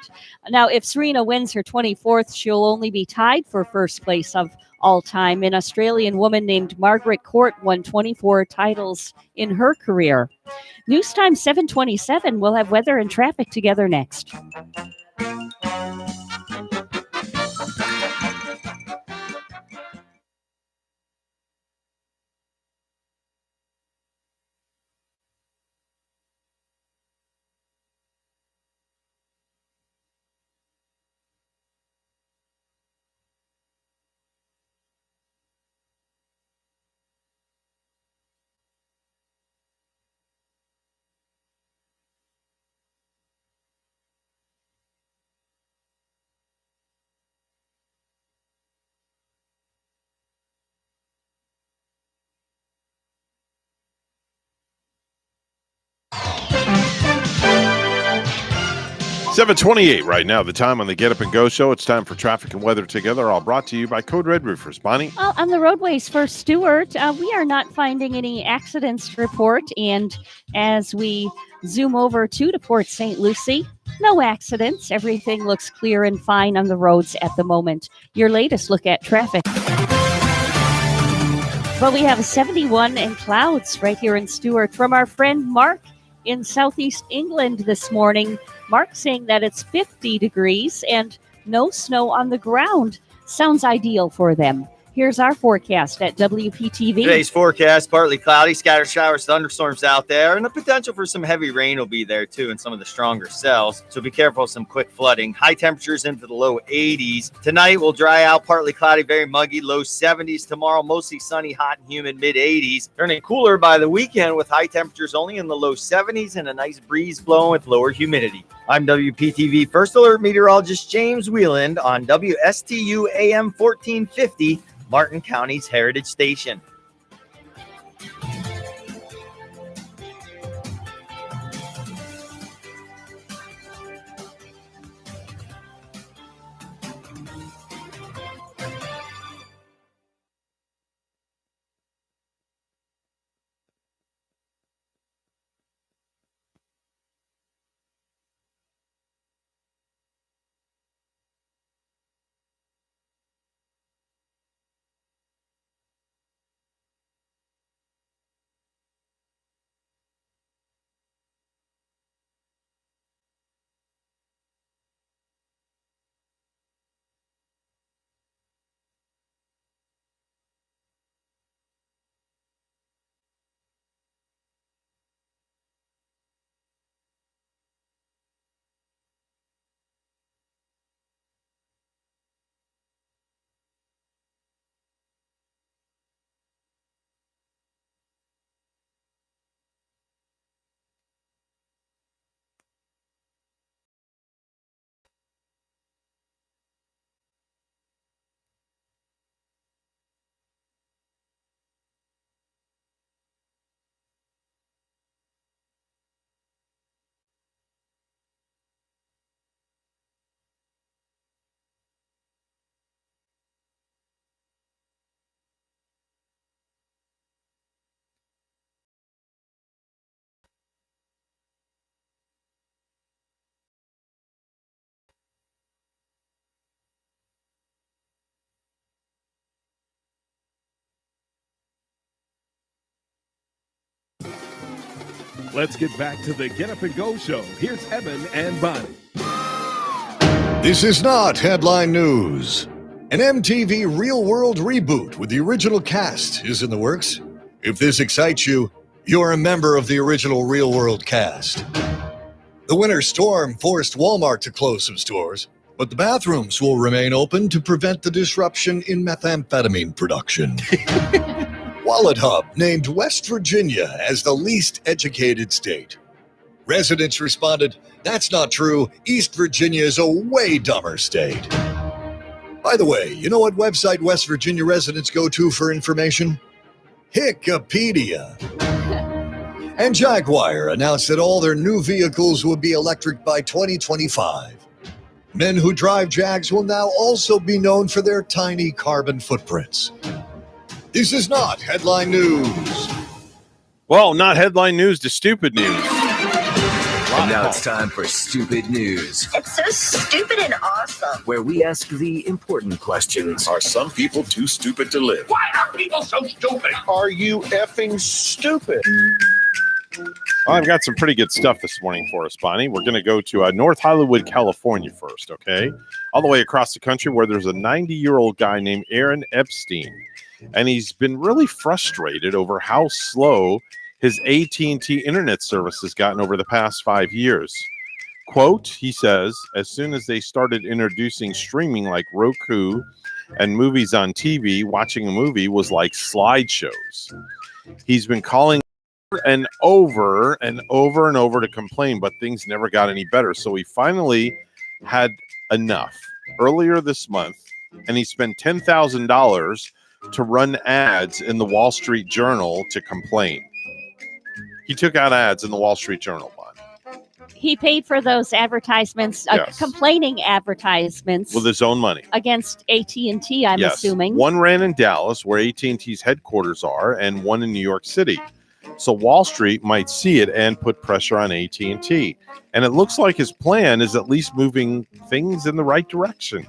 Now, if Serena wins her 24th, she'll only be tied for first place of all time. An Australian woman named Margaret Court won 24 titles in her career. News Time 7:27. We'll have weather and traffic together next. $7:28 right now, the time on the Get Up and Go show. It's time for traffic and weather together, all brought to you by Code Red Roofers. Bonnie? Well, on the roadways for Stewart, we are not finding any accidents to report. And as we zoom over to Port St. Lucie, no accidents. Everything looks clear and fine on the roads at the moment. Your latest look at traffic. Well, we have 71 and clouds right here in Stewart from our friend Mark in southeast England this morning. Mark saying that it's 50 degrees and no snow on the ground. Sounds ideal for them. Here's our forecast at WPTV. Today's forecast, partly cloudy, scattered showers, thunderstorms out there, and the potential for some heavy rain will be there too in some of the stronger cells. So be careful of some quick flooding. High temperatures into the low 80s. Tonight will dry out, partly cloudy, very muggy, low 70s. Tomorrow, mostly sunny, hot and humid, mid 80s. Turning cooler by the weekend with high temperatures only in the low 70s and a nice breeze blowing with lower humidity. I'm WPTV First Alert meteorologist James Wieland on WSTU AM 1450. Martin County's Heritage Station. Let's get back to the Get Up and Go show. Here's Evan and Bonnie. This is not headline news. An MTV Real World reboot with the original cast is in the works. If this excites you, you're a member of the original Real World cast. The winter storm forced Walmart to close some stores, but the bathrooms will remain open to prevent the disruption in methamphetamine production. Wallet Hub named West Virginia as the least educated state. Residents responded, "That's not true. East Virginia is a way dumber state." By the way, you know what website West Virginia residents go to for information? Wikipedia. And Jaguar announced that all their new vehicles will be electric by 2025. Men who drive Jags will now also be known for their tiny carbon footprints. This is not headline news. Well, not headline news to stupid news. And now it's time for Stupid News, It's so stupid and awesome. where we ask the important questions. Are some people too stupid to live? Why are people so stupid? Are you effing stupid? Well, I've got some pretty good stuff this morning for us, Bonnie. We're going to go to North Hollywood, California first, okay? All the way across the country where there's a 90-year-old guy named Aaron Epstein. And he's been really frustrated over how slow his AT&T internet service has gotten over the past 5 years. Quote, he says, as soon as they started introducing streaming like Roku and movies on TV, watching a movie was like slideshows. He's been calling and over and over and over to complain, but things never got any better. So he finally had enough earlier this month, and he spent $10,000 to run ads in the Wall Street Journal to complain. He took out ads in the Wall Street Journal. He paid for those advertisements, Yes. complaining advertisements With his own money. against AT&T, I'm Yes. assuming. One ran in Dallas, where AT&T's headquarters are, and one in New York City. So Wall Street might see it and put pressure on AT&T. And it looks like his plan is at least moving things in the right direction.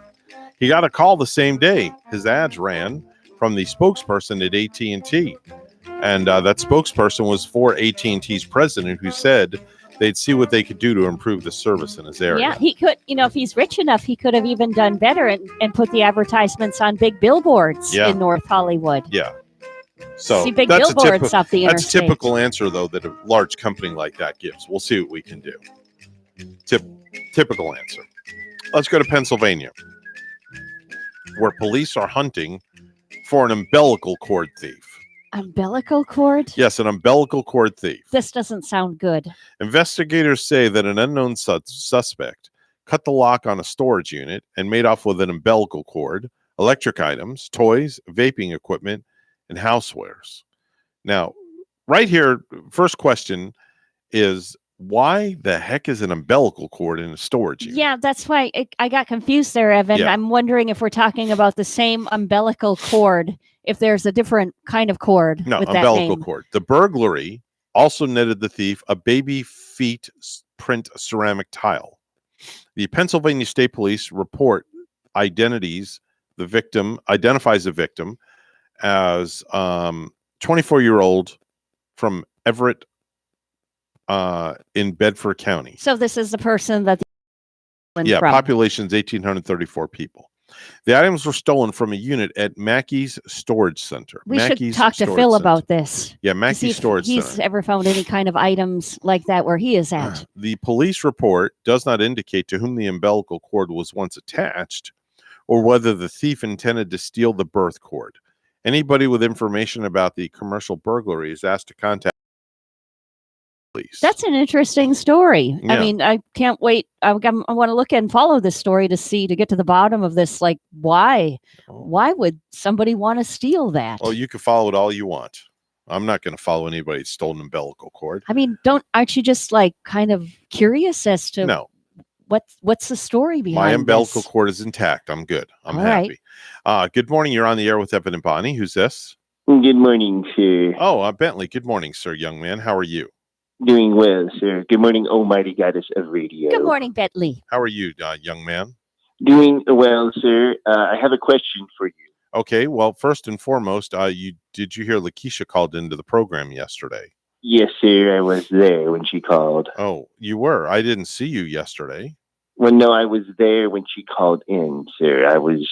He got a call the same day. His ads ran from the spokesperson at AT&T. And that spokesperson was for AT&T's president, who said they'd see what they could do to improve the service in his area. Yeah, he could, if he's rich enough, he could have even done better and put the advertisements on big billboards Yeah. in North Hollywood. Yeah. So See big that's billboards off the That's a interstate. typical answer, though, that a large company like that gives. We'll see what we can do. Typical answer. Let's go to Pennsylvania, where police are hunting for an umbilical cord thief. Umbilical cord? Yes, an umbilical cord thief. This doesn't sound good. Investigators say that an unknown suspect cut the lock on a storage unit and made off with an umbilical cord, electric items, toys, vaping equipment, and housewares. Now, right here, first question is, why the heck is an umbilical cord in a storage unit? Yeah, that's why I got confused there, Evan. Yeah. I'm wondering if we're talking about the same umbilical cord, if there's a different kind of cord No, with that umbilical name. cord. The burglary also netted the thief a baby feet print ceramic tile. The Pennsylvania State Police report identifies the victim as 24-year-old from Everett in Bedford County. So this is the person that Yeah, from. population's 1,834 people. The items were stolen from a unit at Mackey's Storage Center. We Mackey's should talk to Storage Phil Center. about this. Yeah, to see Mackey's if Storage he's Center. ever found any kind of items like that where he is at. The police report does not indicate to whom the umbilical cord was once attached or whether the thief intended to steal the birth cord. Anybody with information about the commercial burglary is asked to contact police. That's an interesting story. Yeah. I mean, I can't wait. I want to look and follow this story to get to the bottom of this. Like, why? Why would somebody want to steal that? Well, you can follow it all you want. I'm not going to follow anybody who stole an umbilical cord. I mean, aren't you just like kind of curious as to No. what's the story behind My umbilical this? cord is intact. I'm good. I'm All right. happy. Good morning. You're on the air with Evan and Bonnie. Who's this? Good morning, sir. Oh, Bentley. Good morning, sir, young man. How are you? Doing well, sir. Good morning, almighty goddess of radio. Good morning, Bentley. How are you, young man? Doing well, sir. I have a question for you. Okay. Well, first and foremost, did you hear Lakeisha called into the program yesterday? Yes, sir. I was there when she called. Oh, you were? I didn't see you yesterday. Well, no, I was there when she called in, sir. I was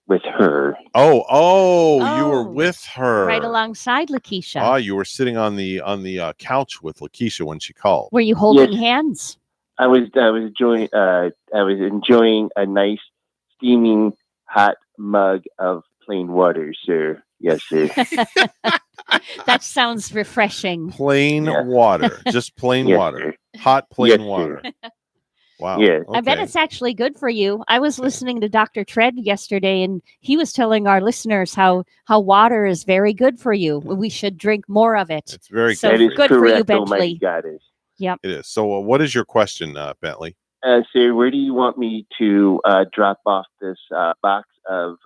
with her. Oh, you were with her. Right alongside Lakeisha. Ah, you were sitting on the couch with Lakeisha when she called. Were you holding hands? I was enjoying a nice steaming hot mug of plain water, sir. Yes, sir. That sounds refreshing. Plain water, just plain Yes, water. Hot plain Yes, water. sir. Wow. Yes. I bet okay. it's actually good for you. I was listening to Dr. Tread yesterday, and he was telling our listeners how water is very good for you. We should drink more of it. It's very So That is good for you, correct, Almighty Bentley. Goddess. Yep. It is. So, what is your question, Bentley? Sir, where do you want me to drop off this box of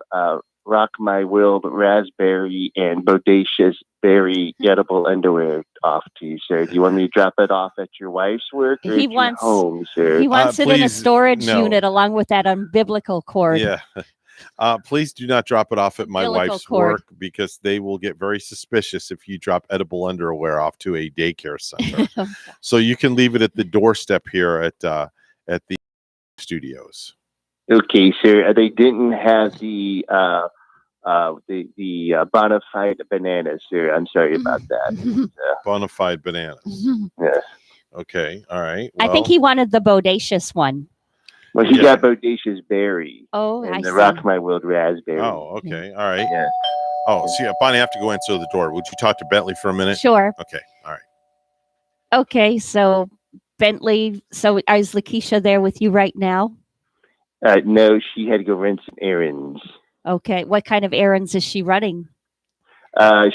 Rock My World raspberry and bodacious berry edible underwear off to, sir? Do you want me to drop it off at your wife's work or He at wants- your home, sir? He wants it in a please, storage no. unit along with that umbilical cord. Yeah. Please do not drop it off at my Umbilical wife's cord. work because they will get very suspicious if you drop edible underwear off to a daycare center. So you can leave it at the doorstep here at the studios. Okay, sir. They didn't have the bona fide bananas, sir. I'm sorry about that. Bonafide bananas. Yes. Okay. All right. I think well, he wanted the bodacious one. Well, he Yeah. got bodacious berry Oh, I and the see. Rock My World raspberry. Oh, okay. All right. Yeah. Oh, see, Bonnie, I have to go answer the door. Would you talk to Bentley for a minute? Sure. Okay. All right. Okay, so Bentley, so is Lakeisha there with you right now? No, she had to go run some errands. Okay, what kind of errands is she running?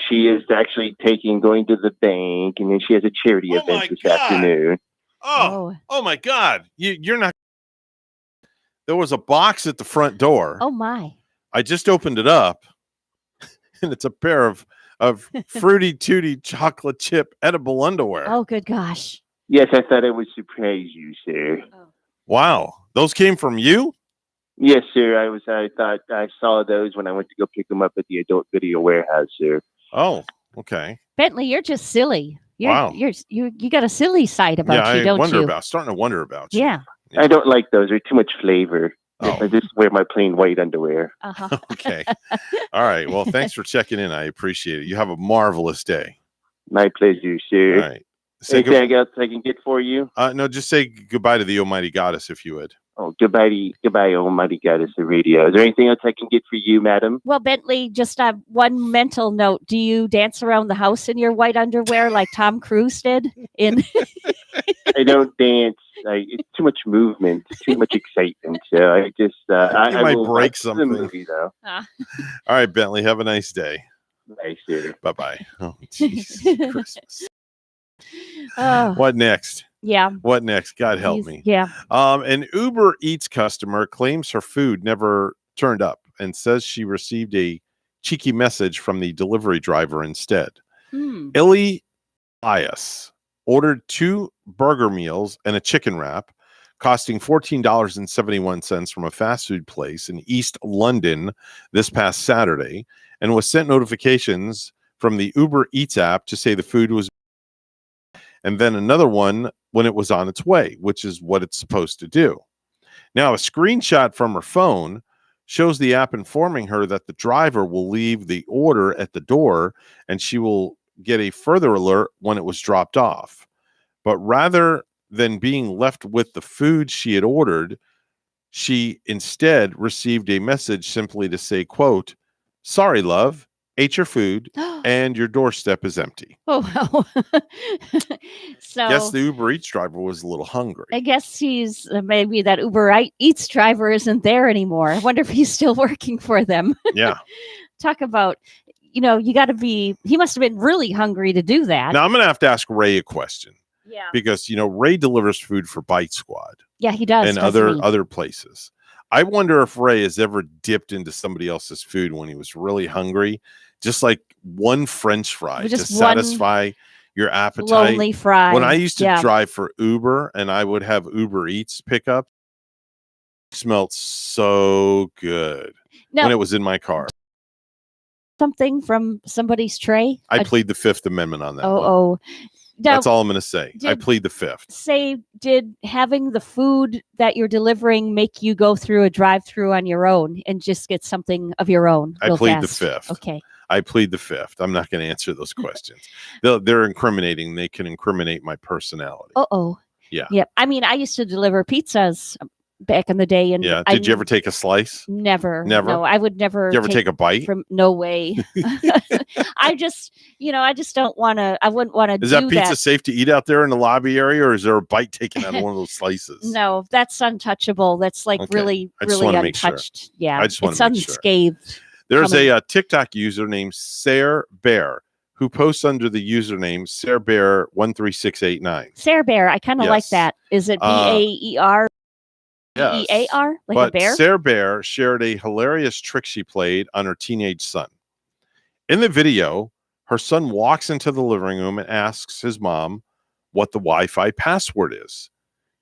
She is actually going to the bank, and then she has a charity event this afternoon. Oh my God. You're not. There was a box at the front door. Oh my. I just opened it up, and it's a pair of Fruity Tooty chocolate chip edible underwear. Oh, good gosh. Yes, I thought I would surprise you, sir. Wow. Those came from you? Yes, sir. I thought I saw those when I went to go pick them up at the adult video warehouse, sir. Oh, okay. Bentley, you're just silly. Wow. You got a silly side about Yeah, you, I don't wonder you? about. Starting to wonder about you. Yeah. I don't like those. They're too much flavor. Oh. I just wear my plain white underwear. Uh-huh. Okay. All right. Well, thanks for checking in. I appreciate it. You have a marvelous day. My pleasure, sir. All right. Say Anything else I can get for you? No, just say goodbye to the Almighty Goddess if you would. Oh, goodbye, Almighty Goddess of Radio. Is there anything else I can get for you, madam? Well, Bentley, just one mental note. Do you dance around the house in your white underwear like Tom Cruise did? I don't dance. It's too much movement, too much excitement. So I just I might will break watch something. The movie, though. All right, Bentley. Have a nice day. Nice, sir. Bye bye. Oh, Jesus Christmas. Oh, What next? yeah. What next? God help He's- me. Yeah. An Uber Eats customer claims her food never turned up and says she received a cheeky message from the delivery driver instead. Illy Elias ordered 2 burger meals and a chicken wrap costing $14.71 from a fast food place in East London this past Saturday and was sent notifications from the Uber Eats app to say the food was, and then another one when it was on its way, which is what it's supposed to do. Now, a screenshot from her phone shows the app informing her that the driver will leave the order at the door and she will get a further alert when it was dropped off. But rather than being left with the food she had ordered, she instead received a message simply to say, quote, "Sorry, love, ate your food and your doorstep is empty." Oh, wow. So Guess the Uber Eats driver was a little hungry. I guess he's maybe that Uber Eats driver isn't there anymore. I wonder if he's still working for them. Yeah. Talk about, you got to be, he must have been really hungry to do that. Now I'm going to have to ask Ray a question. Yeah. Because, Ray delivers food for Bite Squad Yeah, he does. and doesn't he? other places. I wonder if Ray has ever dipped into somebody else's food when he was really hungry, just like one French fry Just to one satisfy your appetite. lonely fry. When I used to Yeah. drive for Uber and I would have Uber Eats pickup, it smelled so good No. when it was in my car. Something from somebody's tray. I plead the Fifth Amendment on that. one. Oh. Now, That's all I'm going to say. I did- plead the Fifth. say, did having the food that you're delivering make you go through a drive-through on your own and just get something of your own? I real plead the fast? Fifth. Okay. I plead the Fifth. I'm not going to answer those questions. They're incriminating. They can incriminate my personality. Uh-oh. Yeah. Yep. I mean, I used to deliver pizzas back in the day. And Yeah. Did you ever take a slice? Never. Never? No, I would never. Did you ever take a bite? No way. I just don't want to. I wouldn't want to do Is that. that pizza safe to eat out there in the lobby area, or is there a bite taken out of one of those slices? No, that's untouchable. That's like Okay. really, I just really wanna make sure. untouched. Yeah, I just wanna it's make sure. unscathed. There's Coming- a TikTok user named Sarah Bear who posts under the username Sarah Bear 13689. Sarah Bear. I kind of like Yes. that. Is it BAER? Yes. BEAR? Like But a bear? Sarah Bear shared a hilarious trick she played on her teenage son. In the video, her son walks into the living room and asks his mom what the Wi-Fi password is,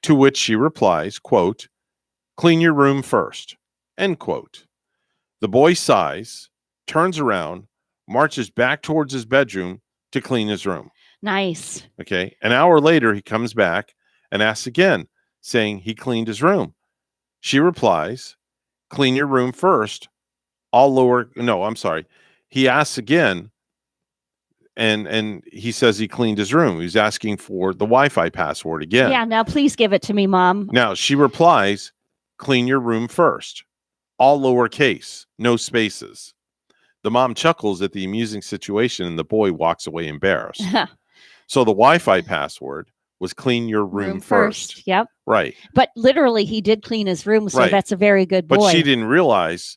to which she replies, quote, "Clean your room first," end quote. The boy sighs, turns around, marches back towards his bedroom to clean his room. Nice. Okay. An hour later, he comes back and asks again, saying he cleaned his room. She replies, "Clean your room first. He asks again, and he says he cleaned his room. He's asking for the Wi-Fi password again. Yeah. Now, please give it to me, Mom. Now she replies, "Clean your room first. All lowercase, no spaces." The mom chuckles at the amusing situation, and the boy walks away embarrassed. So the Wi-Fi password was "Clean your room first." Yep. Right. But literally, he did clean his room, so Right. that's a very good boy. But she didn't realize.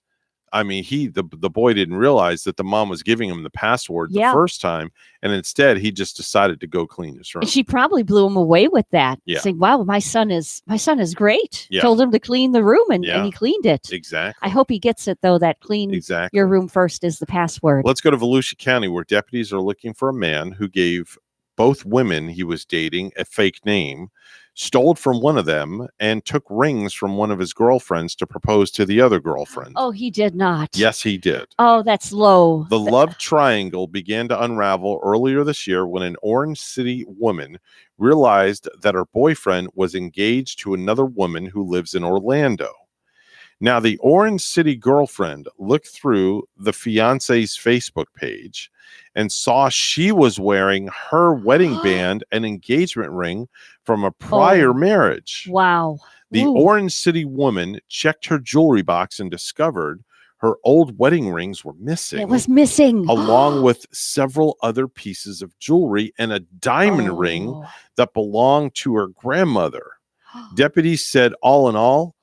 I mean, the boy didn't realize that the mom was giving him the password the Yeah. first time, and instead he just decided to go clean his room. And she probably blew him away with that. Yeah. Saying, "Wow, my son is great." Yeah. Told him to clean the room, and Yeah. he cleaned it. Exactly. I hope he gets it though. That clean Exactly. your room first is the password. Let's go to Volusia County, where deputies are looking for a man who gave both women he was dating a fake name, stole from one of them, and took rings from one of his girlfriends to propose to the other girlfriend. Oh, he did not. Yes, he did. Oh, that's low. The love triangle began to unravel earlier this year when an Orange City woman realized that her boyfriend was engaged to another woman who lives in Orlando. Now, the Orange City girlfriend looked through the fiance's Facebook page and saw she was wearing her wedding band and engagement ring from a prior marriage. Wow. The Ooh. Orange City woman checked her jewelry box and discovered her old wedding rings were missing. It was missing. Along with several other pieces of jewelry and a diamond ring that belonged to her grandmother. Deputies said all in all,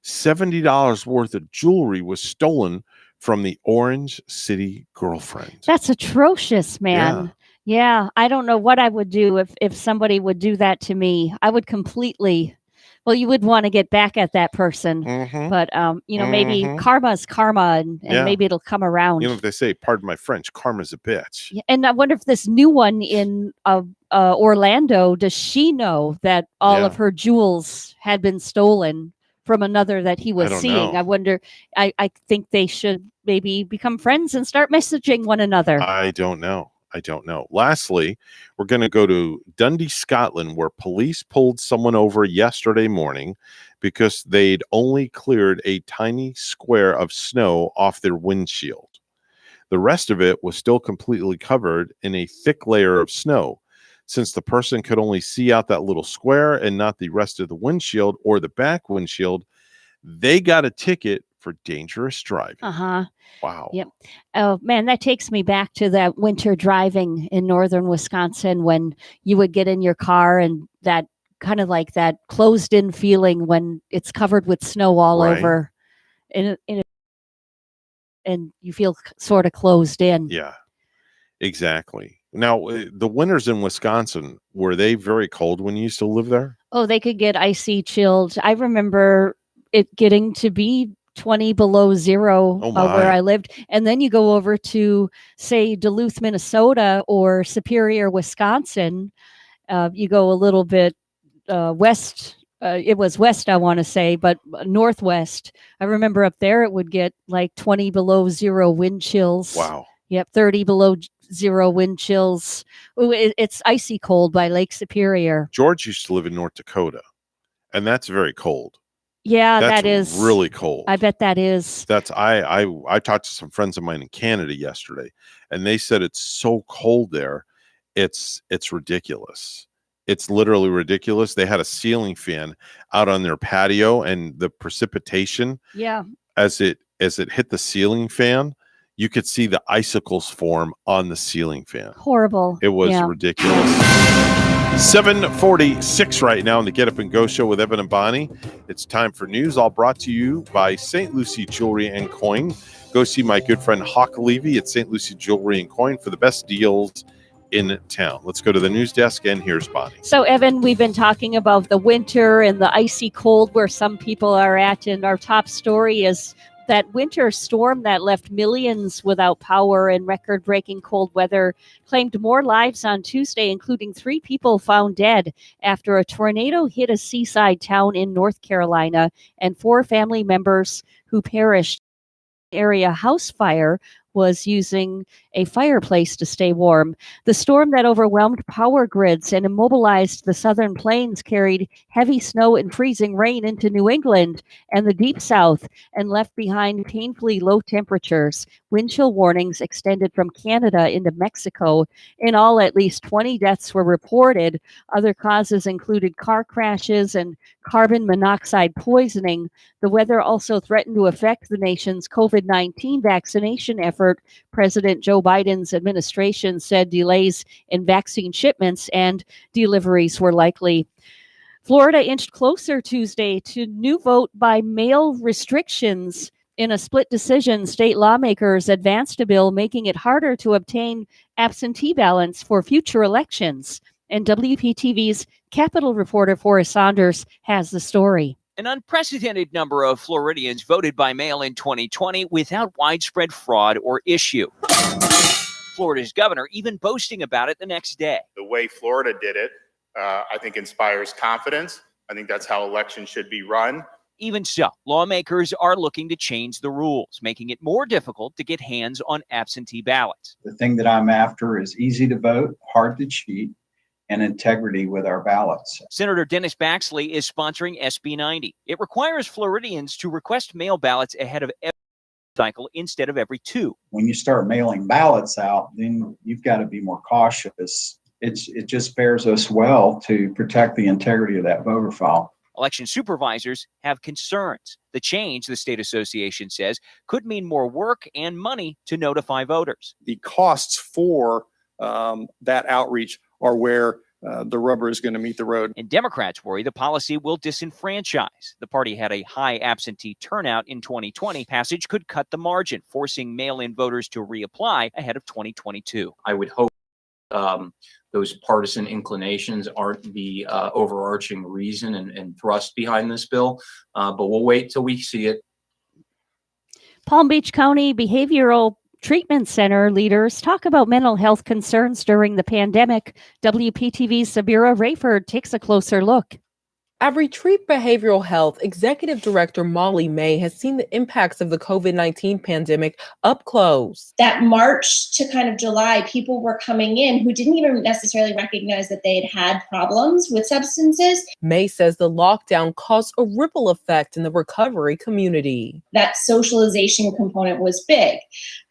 $6,270 worth of jewelry was stolen from the Orange City girlfriend. That's atrocious, man. Yeah, I don't know what I would do if somebody would do that to me. I would completely. Well, you would want to get back at that person, but maybe karma's karma, and Yeah. maybe it'll come around. You know what they say, pardon my French, karma's a bitch. Yeah, and I wonder if this new one in Orlando, does she know that all of her jewels had been stolen from another that he was don't seeing? know. I wonder. I think they should maybe become friends and start messaging one another. I don't know. Lastly, we're going to go to Dundee, Scotland, where police pulled someone over yesterday morning because they'd only cleared a tiny square of snow off their windshield. The rest of it was still completely covered in a thick layer of snow. Since the person could only see out that little square and not the rest of the windshield or the back windshield, they got a ticket for dangerous driving. Wow. Yep. Oh man, that takes me back to that winter driving in northern Wisconsin when you would get in your car and that kind of like that closed in feeling when it's covered with snow all Right. over and you feel sort of closed in. Yeah, exactly. Now, the winters in Wisconsin, were they very cold when you used to live there? Oh, they could get icy chilled. I remember it getting to be 20 below zero Oh, where my. I lived. And then you go over to, say, Duluth, Minnesota or Superior, Wisconsin. You go a little bit west. It was west, I want to say, but northwest. I remember up there it would get like 20 below zero wind chills. Wow. Yep, 30 below zero wind chills. Ooh, it's icy cold by Lake Superior. George used to live in North Dakota, and that's very cold. Yeah, That's that is really cold. I bet that is. That's I talked to some friends of mine in Canada yesterday, and they said it's so cold there, it's ridiculous. It's literally ridiculous. They had a ceiling fan out on their patio, and the precipitation, Yeah. as it hit the ceiling fan, you could see the icicles form on the ceiling fan. Horrible. It was Yeah. ridiculous. 7:46 right now on the Get Up and Go show with Evan and Bonnie. It's time for news, all brought to you by St. Lucie Jewelry and Coin. Go see my good friend Hawk Levy at St. Lucie Jewelry and Coin for the best deals in town. Let's go to the news desk, and here's Bonnie. So, Evan, we've been talking about the winter and the icy cold where some people are at, and our top story is that winter storm that left millions without power and record-breaking cold weather claimed more lives on Tuesday, including 3 people found dead after a tornado hit a seaside town in North Carolina, and 4 family members who perished. Area house fire was using a fireplace to stay warm. The storm that overwhelmed power grids and immobilized the southern plains carried heavy snow and freezing rain into New England and the deep south and left behind painfully low temperatures. Wind chill warnings extended from Canada into Mexico. In all, at least 20 deaths were reported. Other causes included car crashes and carbon monoxide poisoning. The weather also threatened to affect the nation's COVID-19 vaccination effort. President Joe Biden's administration said delays in vaccine shipments and deliveries were likely. Florida inched closer Tuesday to new vote by mail restrictions. In a split decision, state lawmakers advanced a bill making it harder to obtain absentee ballots for future elections. And WPTV's Capitol reporter Forrest Saunders has the story. An unprecedented number of Floridians voted by mail in 2020 without widespread fraud or issue. Florida's governor even boasting about it the next day. The way Florida did it, I think inspires confidence. I think that's how elections should be run. Even so, lawmakers are looking to change the rules, making it more difficult to get hands on absentee ballots. The thing that I'm after is easy to vote, hard to cheat, and integrity with our ballots. Senator Dennis Baxley is sponsoring SB 90. It requires Floridians to request mail ballots ahead of every cycle instead of every 2. When you start mailing ballots out, then you've got to be more cautious. It just bears us well to protect the integrity of that voter file. Election supervisors have concerns. The change, the state association says, could mean more work and money to notify voters. The costs for that outreach are where the rubber is going to meet the road. And Democrats worry the policy will disenfranchise. The party had a high absentee turnout in 2020. Passage could cut the margin, forcing mail-in voters to reapply ahead of 2022. I would hope those partisan inclinations aren't the overarching reason and thrust behind this bill, but we'll wait till we see it. Palm Beach County Behavioral Treatment Center leaders talk about mental health concerns during the pandemic. WPTV's Sabira Rayford takes a closer look. At Retreat Behavioral Health, Executive Director Molly May has seen the impacts of the COVID-19 pandemic up close. That March to kind of July, people were coming in who didn't even necessarily recognize that they had problems with substances. May says the lockdown caused a ripple effect in the recovery community. That socialization component was big.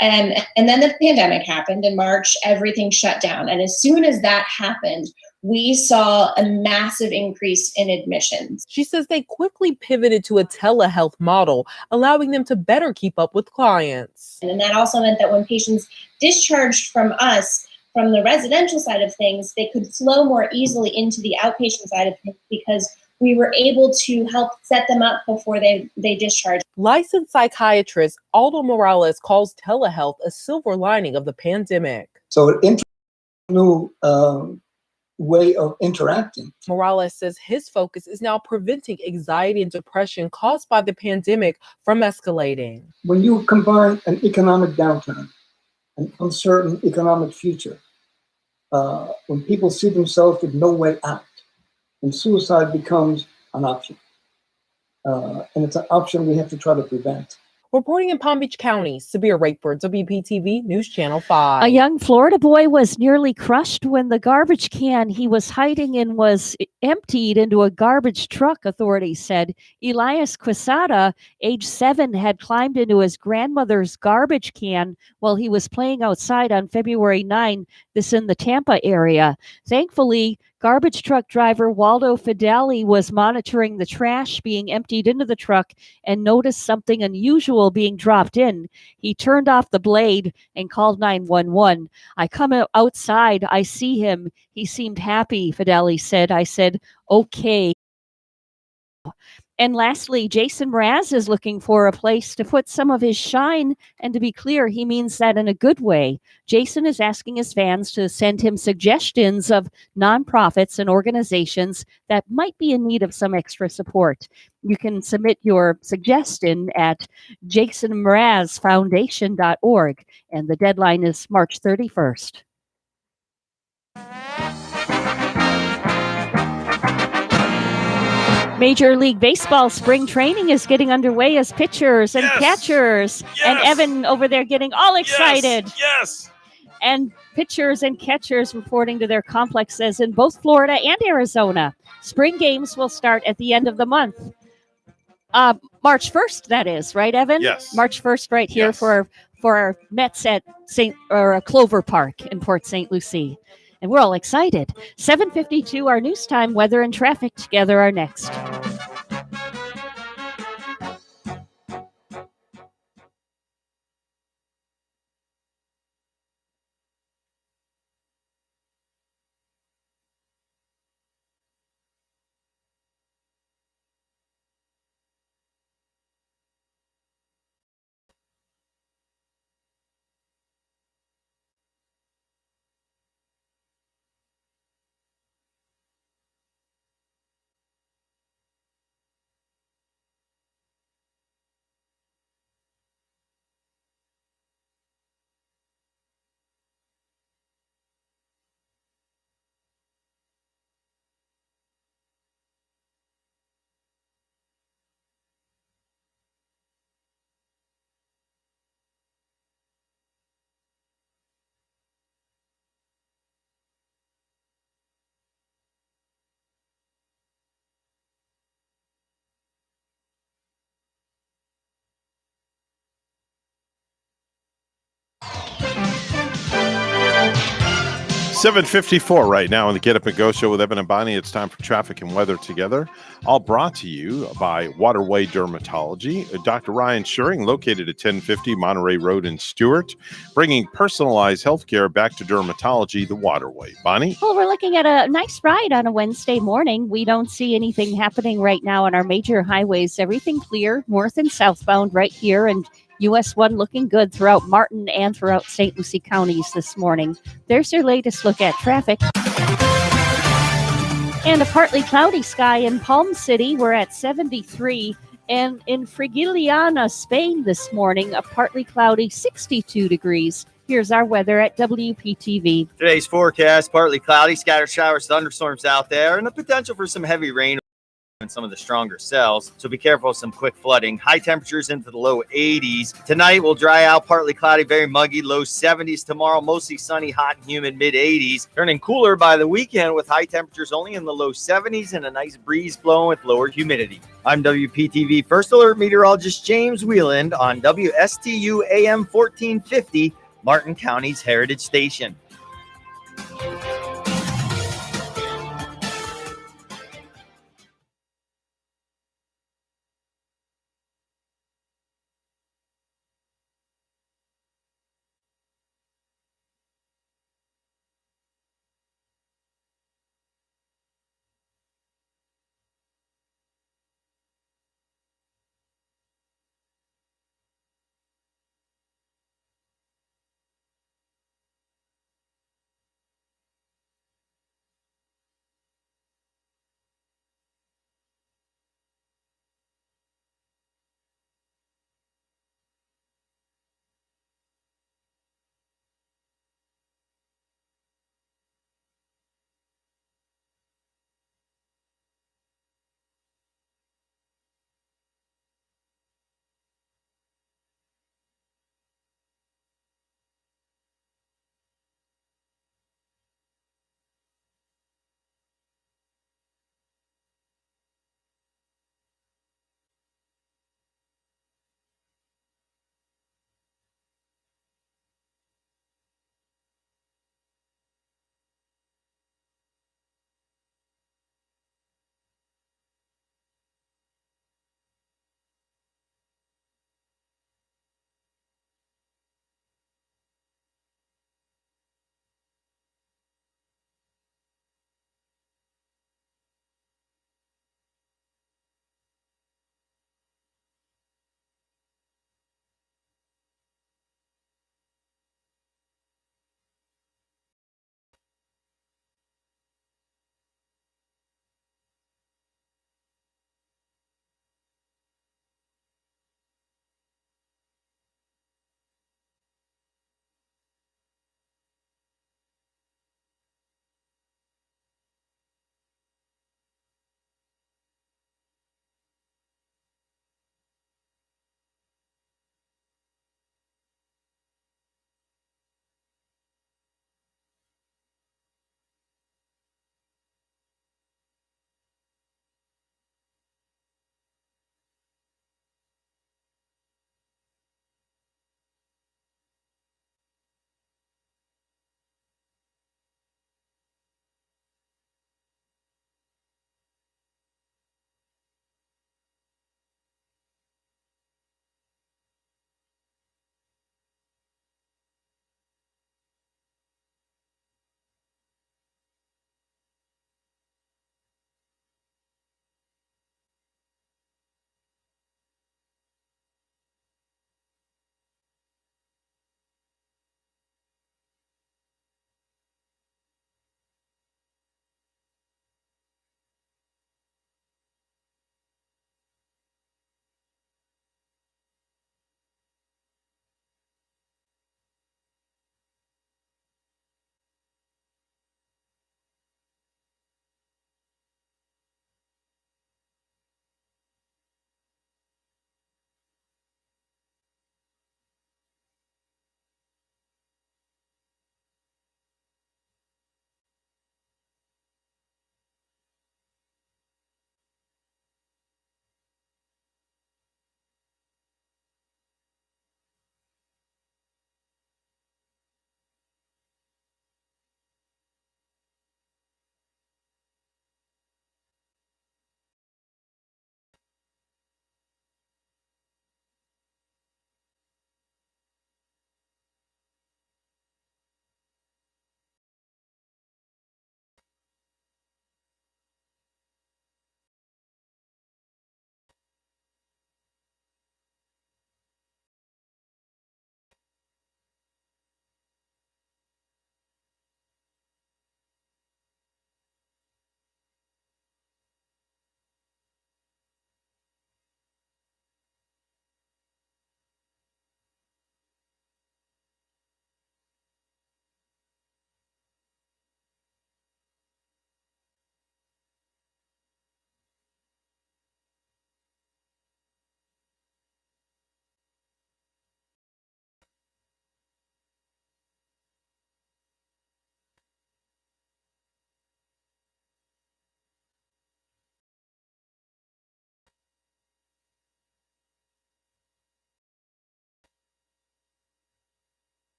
And then the pandemic happened in March, everything shut down. And as soon as that happened, we saw a massive increase in admissions. She says they quickly pivoted to a telehealth model, allowing them to better keep up with clients. And that also meant that when patients discharged from us, from the residential side of things, they could flow more easily into the outpatient side of things because we were able to help set them up before they discharged. Licensed psychiatrist Aldo Morales calls telehealth a silver lining of the pandemic. So it introduced a new way of interacting. Morales says his focus is now preventing anxiety and depression caused by the pandemic from escalating. When you combine an economic downturn, an uncertain economic future, when people see themselves with no way out, and suicide becomes an option. And it's an option we have to try to prevent. Reporting in Palm Beach County, Sabir Rakeford, WPTV News Channel 5. A young Florida boy was nearly crushed when the garbage can he was hiding in was emptied into a garbage truck, authorities said. Elias Quesada, age 7, had climbed into his grandmother's garbage can while he was playing outside on February 9, this in the Tampa area. Thankfully, Garbage truck driver Waldo Fideli was monitoring the trash being emptied into the truck and noticed something unusual being dropped in. He turned off the blade and called 911. I come outside. I see him. He seemed happy, Fideli said. I said, okay. And lastly, Jason Mraz is looking for a place to put some of his shine. And to be clear, he means that in a good way. Jason is asking his fans to send him suggestions of nonprofits and organizations that might be in need of some extra support. You can submit your suggestion at jasonmrazfoundation.org, and the deadline is March 31st. Major League Baseball spring training is getting underway as pitchers and catchers. And Evan over there getting all excited. Yes. And pitchers and catchers reporting to their complexes in both Florida and Arizona. Spring games will start at the end of the month. March 1st, that is, right, Evan? Yes. March 1st right here for our Mets at Clover Park in Port St. Lucie. And we're all excited. 7:52, our news time, weather and traffic together are next. $7:54 right now on the Get Up and Go show with Evan and Bonnie. It's time for traffic and weather together. All brought to you by Waterway Dermatology. Dr. Ryan Schuring, located at 1050 Monterey Road in Stewart, bringing personalized healthcare back to dermatology the Waterway. Bonnie? Well, we're looking at a nice ride on a Wednesday morning. We don't see anything happening right now on our major highways. Everything clear, north and southbound right here, and US 1 looking good throughout Martin and throughout St. Lucie counties this morning. There's your latest look at traffic. And a partly cloudy sky in Palm City. We're at 73. And in Frigiliana, Spain this morning, a partly cloudy 62 degrees. Here's our weather at WPTV. Today's forecast, partly cloudy, scattered showers, thunderstorms out there, and the potential for some heavy rain in some of the stronger cells. So be careful of some quick flooding. High temperatures into the low 80s. Tonight will dry out, partly cloudy, very muggy, low 70s. Tomorrow, mostly sunny, hot and humid, mid 80s. Turning cooler by the weekend with high temperatures only in the low 70s and a nice breeze blowing with lower humidity. I'm WPTV First Alert Meteorologist James Wieland on WSTU AM 1450, Martin County's Heritage Station.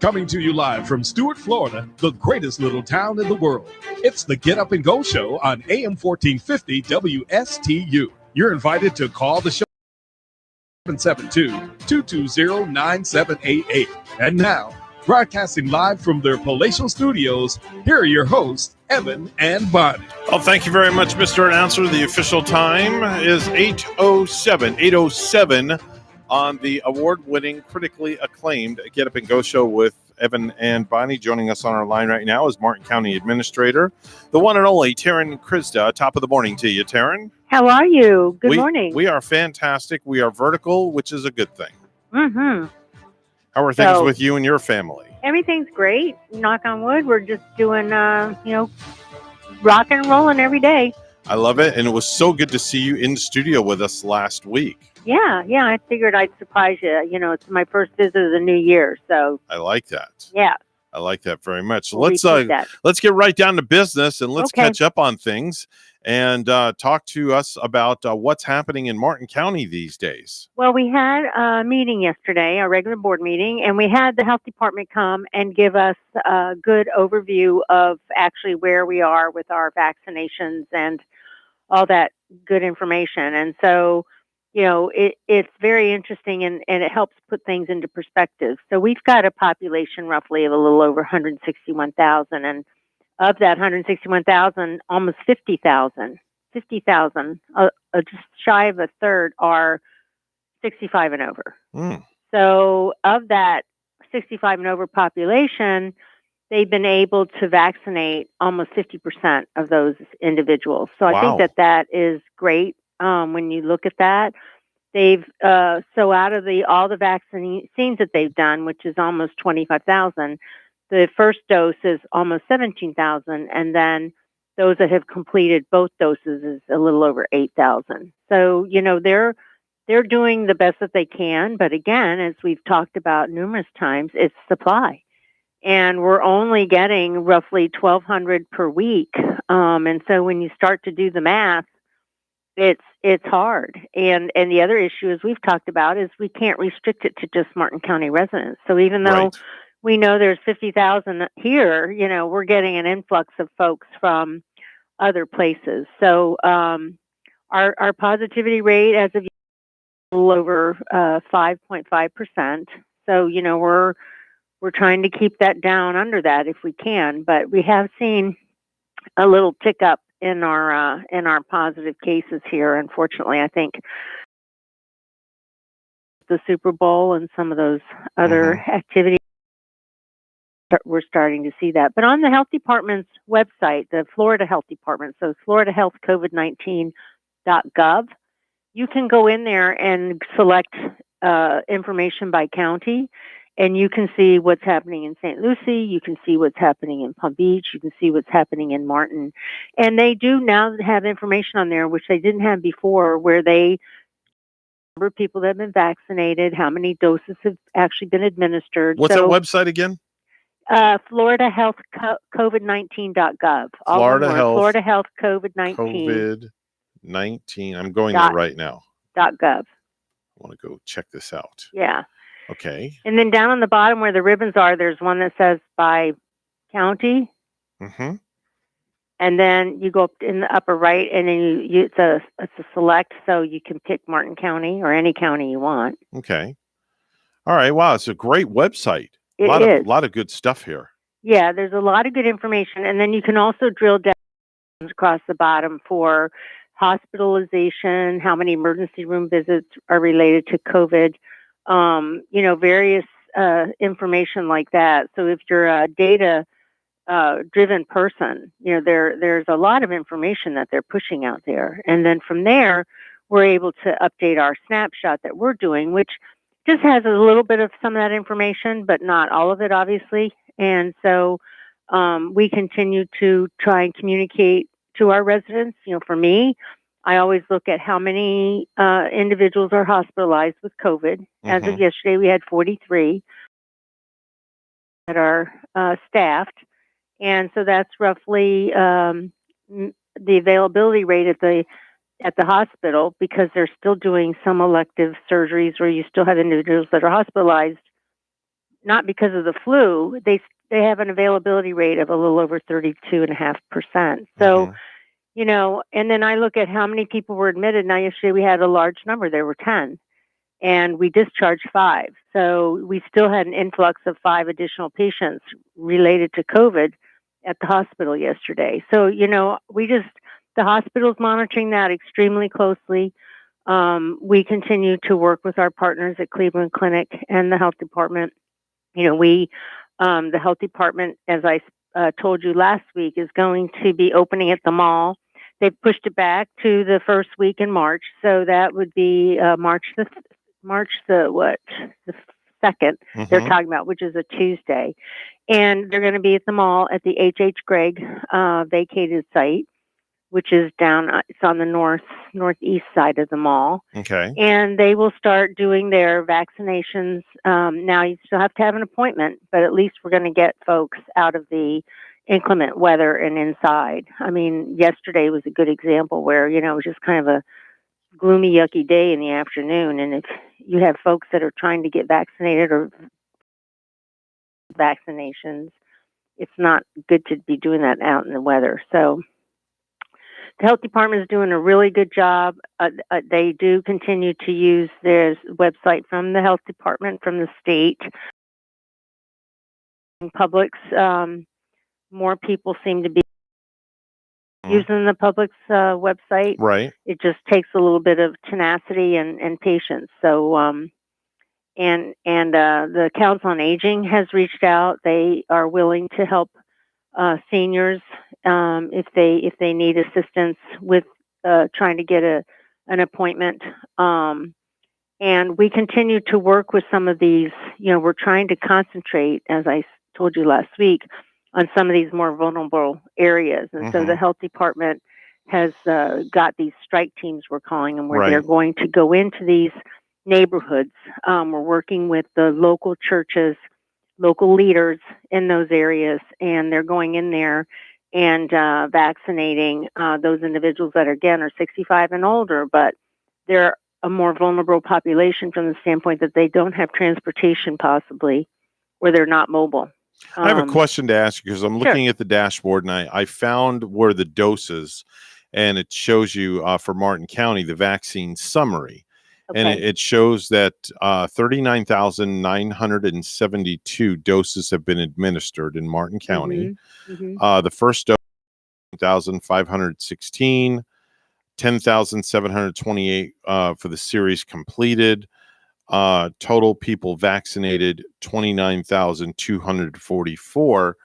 Coming to you live from Stuart, Florida, the greatest little town in the world. It's the Get Up and Go Show on AM 1450 WSTU. You're invited to call the show 772-220-9788. And now, broadcasting live from their palatial studios, here are your hosts, Evan and Bonnie. Well, thank you very much, Mr. Announcer. The official time is 8:07 on the award-winning, critically acclaimed Get Up and Go Show with Evan and Bonnie. Joining us on our line right now is Martin County Administrator, the one and only Taryn Krizda. Top of the morning to you, Taryn. How are you? Good morning. We are fantastic. We are vertical, which is a good thing. Mm-hmm. How are things with you and your family? Everything's great. Knock on wood. We're just doing, rocking and rolling every day. I love it. And it was so good to see you in the studio with us last week. Yeah. I figured I'd surprise you. It's my first visit of the new year, so. I like that. Yeah. I like that very much. So We'll let's get right down to business and let's catch up on things and talk to us about what's happening in Martin County these days. Well, we had a meeting yesterday, a regular board meeting, and we had the health department come and give us a good overview of actually where we are with our vaccinations and all that good information. And so, it's very interesting and it helps put things into perspective. So we've got a population roughly of a little over 161,000. And of that 161,000, almost 50,000, just shy of a third are 65 and over. So of that 65 and over population, they've been able to vaccinate almost 50% of those individuals. So I think that is great. When you look at that, they've so out of all the vaccines that they've done, which is almost 25,000, the first dose is almost 17,000, and then those that have completed both doses is a little over 8,000. So they're doing the best that they can, but again, as we've talked about numerous times, it's supply, and we're only getting roughly 1,200 per week, and so when you start to do the math, it's hard. And the other issue, as we've talked about, is we can't restrict it to just Martin County residents. So even though we know there's 50,000 here, we're getting an influx of folks from other places. So our positivity rate as of a little over 5.5%. So we're trying to keep that down under that if we can, but we have seen a little tick up in our positive cases here. Unfortunately, I think the Super Bowl and some of those other activities, we're starting to see that. But on the health department's website, the Florida Health Department, so Florida Health COVID-19.gov, you can go in there and select information by county. And you can see what's happening in St. Lucie. You can see what's happening in Palm Beach. You can see what's happening in Martin. And they do now have information on there, which they didn't have before, where they number of people that have been vaccinated, how many doses have actually been administered. What's that website again? Florida Health COVID-19.gov. Florida Health COVID-19. COVID-19. I'm going there right now. .gov. I want to go check this out. Yeah. Okay. And then down on the bottom where the ribbons are, there's one that says by county. Mm-hmm. And then you go up in the upper right, and then it's a select, so you can pick Martin County or any county you want. Okay. All right. Wow, it's a great website. It a is. lot of good stuff here. Yeah, there's a lot of good information, and then you can also drill down across the bottom for hospitalization, how many emergency room visits are related to COVID. Various information like that. So if you're a data driven person, there's a lot of information that they're pushing out there. And then from there, we're able to update our snapshot that we're doing, which just has a little bit of some of that information, but not all of it, obviously. And so we continue to try and communicate to our residents. For me, I always look at how many individuals are hospitalized with COVID. As of yesterday, we had 43 that are staffed. And so that's roughly the availability rate at the hospital, because they're still doing some elective surgeries where you still have individuals that are hospitalized. not because of the flu. They have an availability rate of a little over 32.5%. So, you know, and then I look at how many people were admitted. Now, yesterday we had a large number. There were 10, and we discharged 5. So we still had an influx of 5 additional patients related to COVID at the hospital yesterday. So, you know, the hospital's monitoring that extremely closely. We continue to work with our partners at Cleveland Clinic and the health department. You know, the health department, as I told you last week, is going to be opening at the mall. They've pushed it back to the first week in March. So that would be March the 2nd, they're talking about, which is a Tuesday. And they're going to be at the mall at the H.H. Gregg vacated site, which is down, it's on the northeast side of the mall. Okay. And they will start doing their vaccinations. Now, you still have to have an appointment, but at least we're going to get folks out of the inclement weather and inside. I mean, yesterday was a good example where, you know, it was just kind of a gloomy, yucky day in the afternoon. And if you have folks that are trying to get vaccinated or vaccinations, it's not good to be doing that out in the weather. So the health department is doing a really good job. They do continue to use their website from the health department, from the state. In Publix, more people seem to be using the Publix website. Right. It just takes a little bit of tenacity and patience. So, and the Council on Aging has reached out. They are willing to help seniors if they need assistance with trying to get an appointment. And we continue to work with some of these. You know, we're trying to concentrate, as I told you last week, on some of these more vulnerable areas. And so the health department has got these strike teams, we're calling them, where they're going to go into these neighborhoods. We're working with the local churches, local leaders in those areas, and they're going in there and vaccinating those individuals that, again, are 65 and older, but they're a more vulnerable population from the standpoint that they don't have transportation possibly, or they're not mobile. I have a question to ask you because I'm looking at the dashboard and I found where the doses, and it shows you for Martin County, the vaccine summary. And it shows that 39,972 doses have been administered in Martin County. The first dose, 1,516, 10,728 for the series completed. Total people vaccinated, 29,244.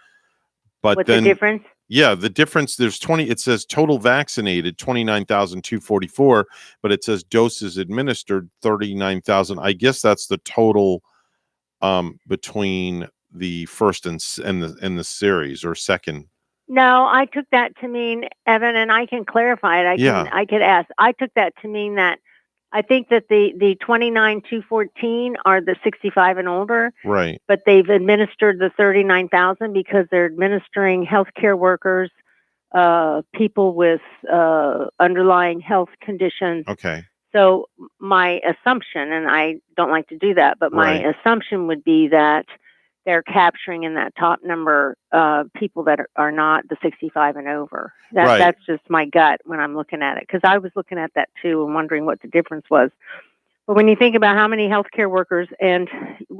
But what's then the difference? Yeah, the difference, there's 20, it says total vaccinated, 29,244, but it says doses administered, 39,000. I guess that's the total between the first and the series or second. No, I took that to mean, Evan, and I can clarify it. I could ask. I took that to mean that I think that the 29,214 are the 65 and older. Right. But they've administered the 39,000 because they're administering healthcare workers, people with underlying health conditions. Okay. So my assumption, and I don't like to do that, but my assumption would be that they're capturing in that top number people that are not the 65 and over. That's just my gut when I'm looking at it, because I was looking at that too and wondering what the difference was. But when you think about how many healthcare workers and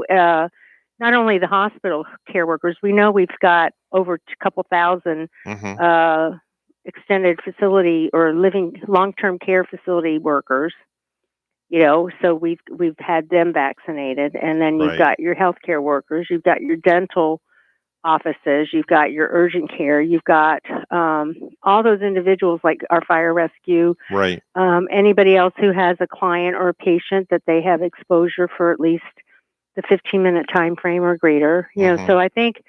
not only the hospital care workers, we know we've got over a couple thousand extended facility or living long-term care facility workers. You know, so we've had them vaccinated, and then you've got your healthcare workers, you've got your dental offices, you've got your urgent care, you've got all those individuals like our fire rescue, anybody else who has a client or a patient that they have exposure for at least the 15-minute time frame or greater. You know, so I think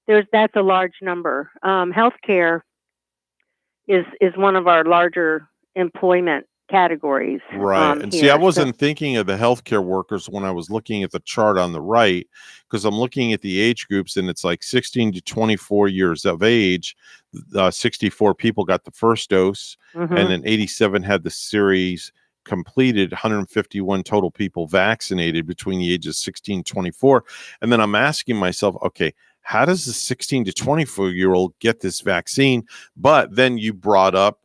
that's a large number. Healthcare is one of our larger employment categories. And see, I wasn't thinking of the healthcare workers when I was looking at the chart on the right, because I'm looking at the age groups and it's like 16 to 24 years of age. 64 people got the first dose, and then 87 had the series completed, 151 total people vaccinated between the ages 16 and 24. And then I'm asking myself, okay, how does the 16 to 24-year-old get this vaccine? But then you brought up,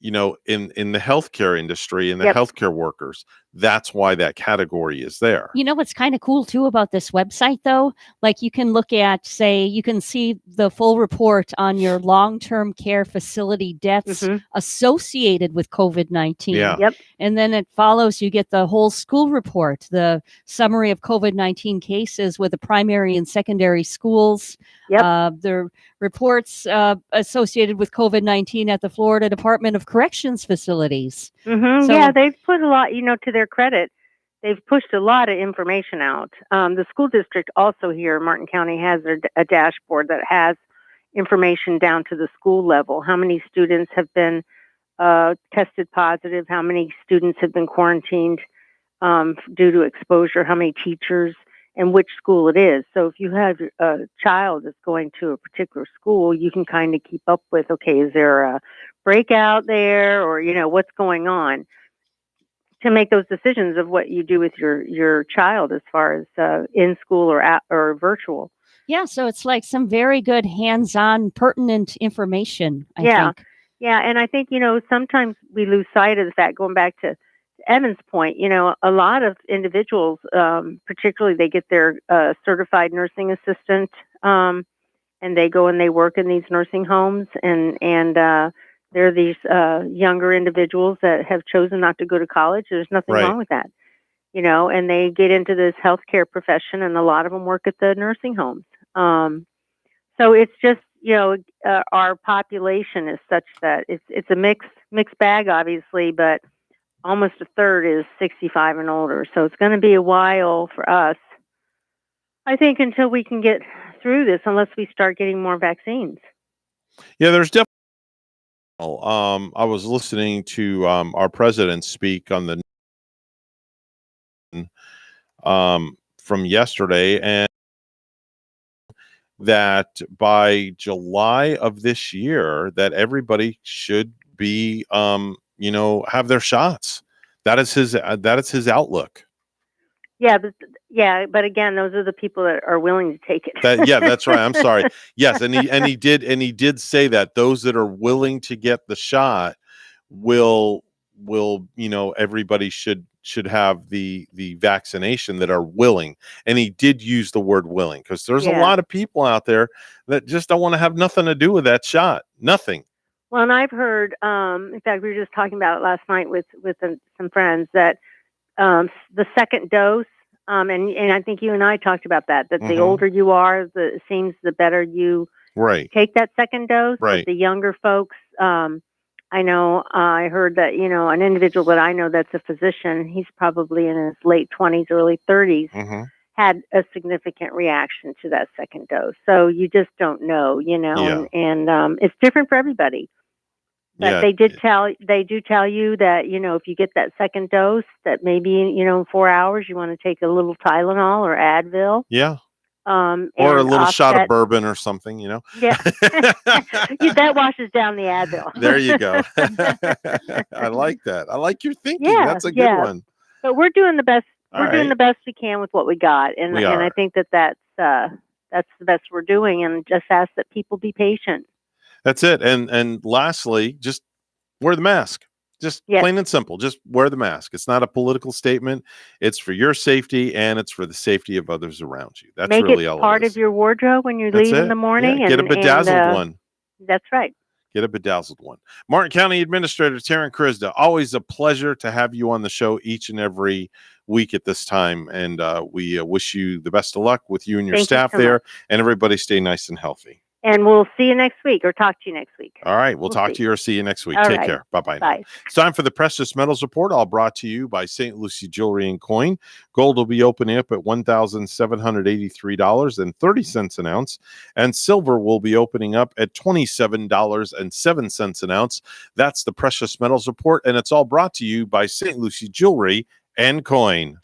in the healthcare industry and the healthcare workers, that's why that category is there. You know what's kind of cool too about this website though? Like you can look at, you can see the full report on your long-term care facility deaths associated with COVID-19. Yeah. Yep. And then it follows, you get the whole school report, the summary of COVID-19 cases with the primary and secondary schools. Yep. The reports associated with COVID-19 at the Florida Department of Corrections facilities. Mm-hmm. Yeah, they've put a lot, to their credit, they've pushed a lot of information out. The school district also here in Martin County has a dashboard that has information down to the school level. How many students have been tested positive? How many students have been quarantined due to exposure? How many teachers? And which school it is. So if you have a child that's going to a particular school, you can kind of keep up with, okay, is there a breakout there, or what's going on, to make those decisions of what you do with your child as far as in school or virtual. Yeah, so it's like some very good hands-on, pertinent information, I think. Yeah, and I think, sometimes we lose sight of the fact, going back to Evan's point, a lot of individuals, particularly they get their certified nursing assistant, and they go and they work in these nursing homes, and there are these younger individuals that have chosen not to go to college. There's nothing wrong with that, and they get into this healthcare profession, and a lot of them work at the nursing homes. So it's just, our population is such that it's a mixed bag, obviously, but almost a third is 65 and older. So it's going to be a while for us, I think, until we can get through this, unless we start getting more vaccines. Yeah, there's definitely. I was listening to our president speak on the from yesterday, and that by July of this year, that everybody should be have their shots. That is his outlook. But again, those are the people that are willing to take it. That's right. I'm sorry. Yes, and he did say that those that are willing to get the shot will everybody should have the vaccination that are willing. And he did use the word willing, because there's a lot of people out there that just don't want to have nothing to do with that shot. Nothing. Well, and I've heard, in fact, we were just talking about it last night with some friends, that the second dose, and I think you and I talked about that the older you are, it seems the better you take that second dose. Right. But the younger folks, I know I heard that, an individual that I know that's a physician, he's probably in his late 20s, early 30s, had a significant reaction to that second dose. So you just don't know, and it's different for everybody. But they do tell you that, if you get that second dose, that maybe, in 4 hours, you want to take a little Tylenol or Advil. Yeah. Or a little shot of bourbon or something, Yeah. That washes down the Advil. There you go. I like that. I like your thinking. That's a good one. But we're doing the best. We're doing the best we can with what we got. And I think that's the best we're doing, and just ask that people be patient. That's it. And lastly, just wear the mask. Just plain and simple. Just wear the mask. It's not a political statement. It's for your safety, and it's for the safety of others around you. That's really all it is. Make it part of your wardrobe when you leave in the morning. Yeah. Get a bedazzled one. That's right. Get a bedazzled one. Martin County Administrator Taryn Krista, always a pleasure to have you on the show each and every week at this time. And we wish you the best of luck with you and your staff there. And everybody stay nice and healthy. And we'll see you next week, or talk to you next week. All right. We'll talk to you or see you next week. All Take right. care. Bye-bye. Bye. It's time for the Precious Metals Report, all brought to you by St. Lucie Jewelry and Coin. Gold will be opening up at $1,783.30 an ounce, and silver will be opening up at $27.07 an ounce. That's the Precious Metals Report, and it's all brought to you by St. Lucie Jewelry and Coin.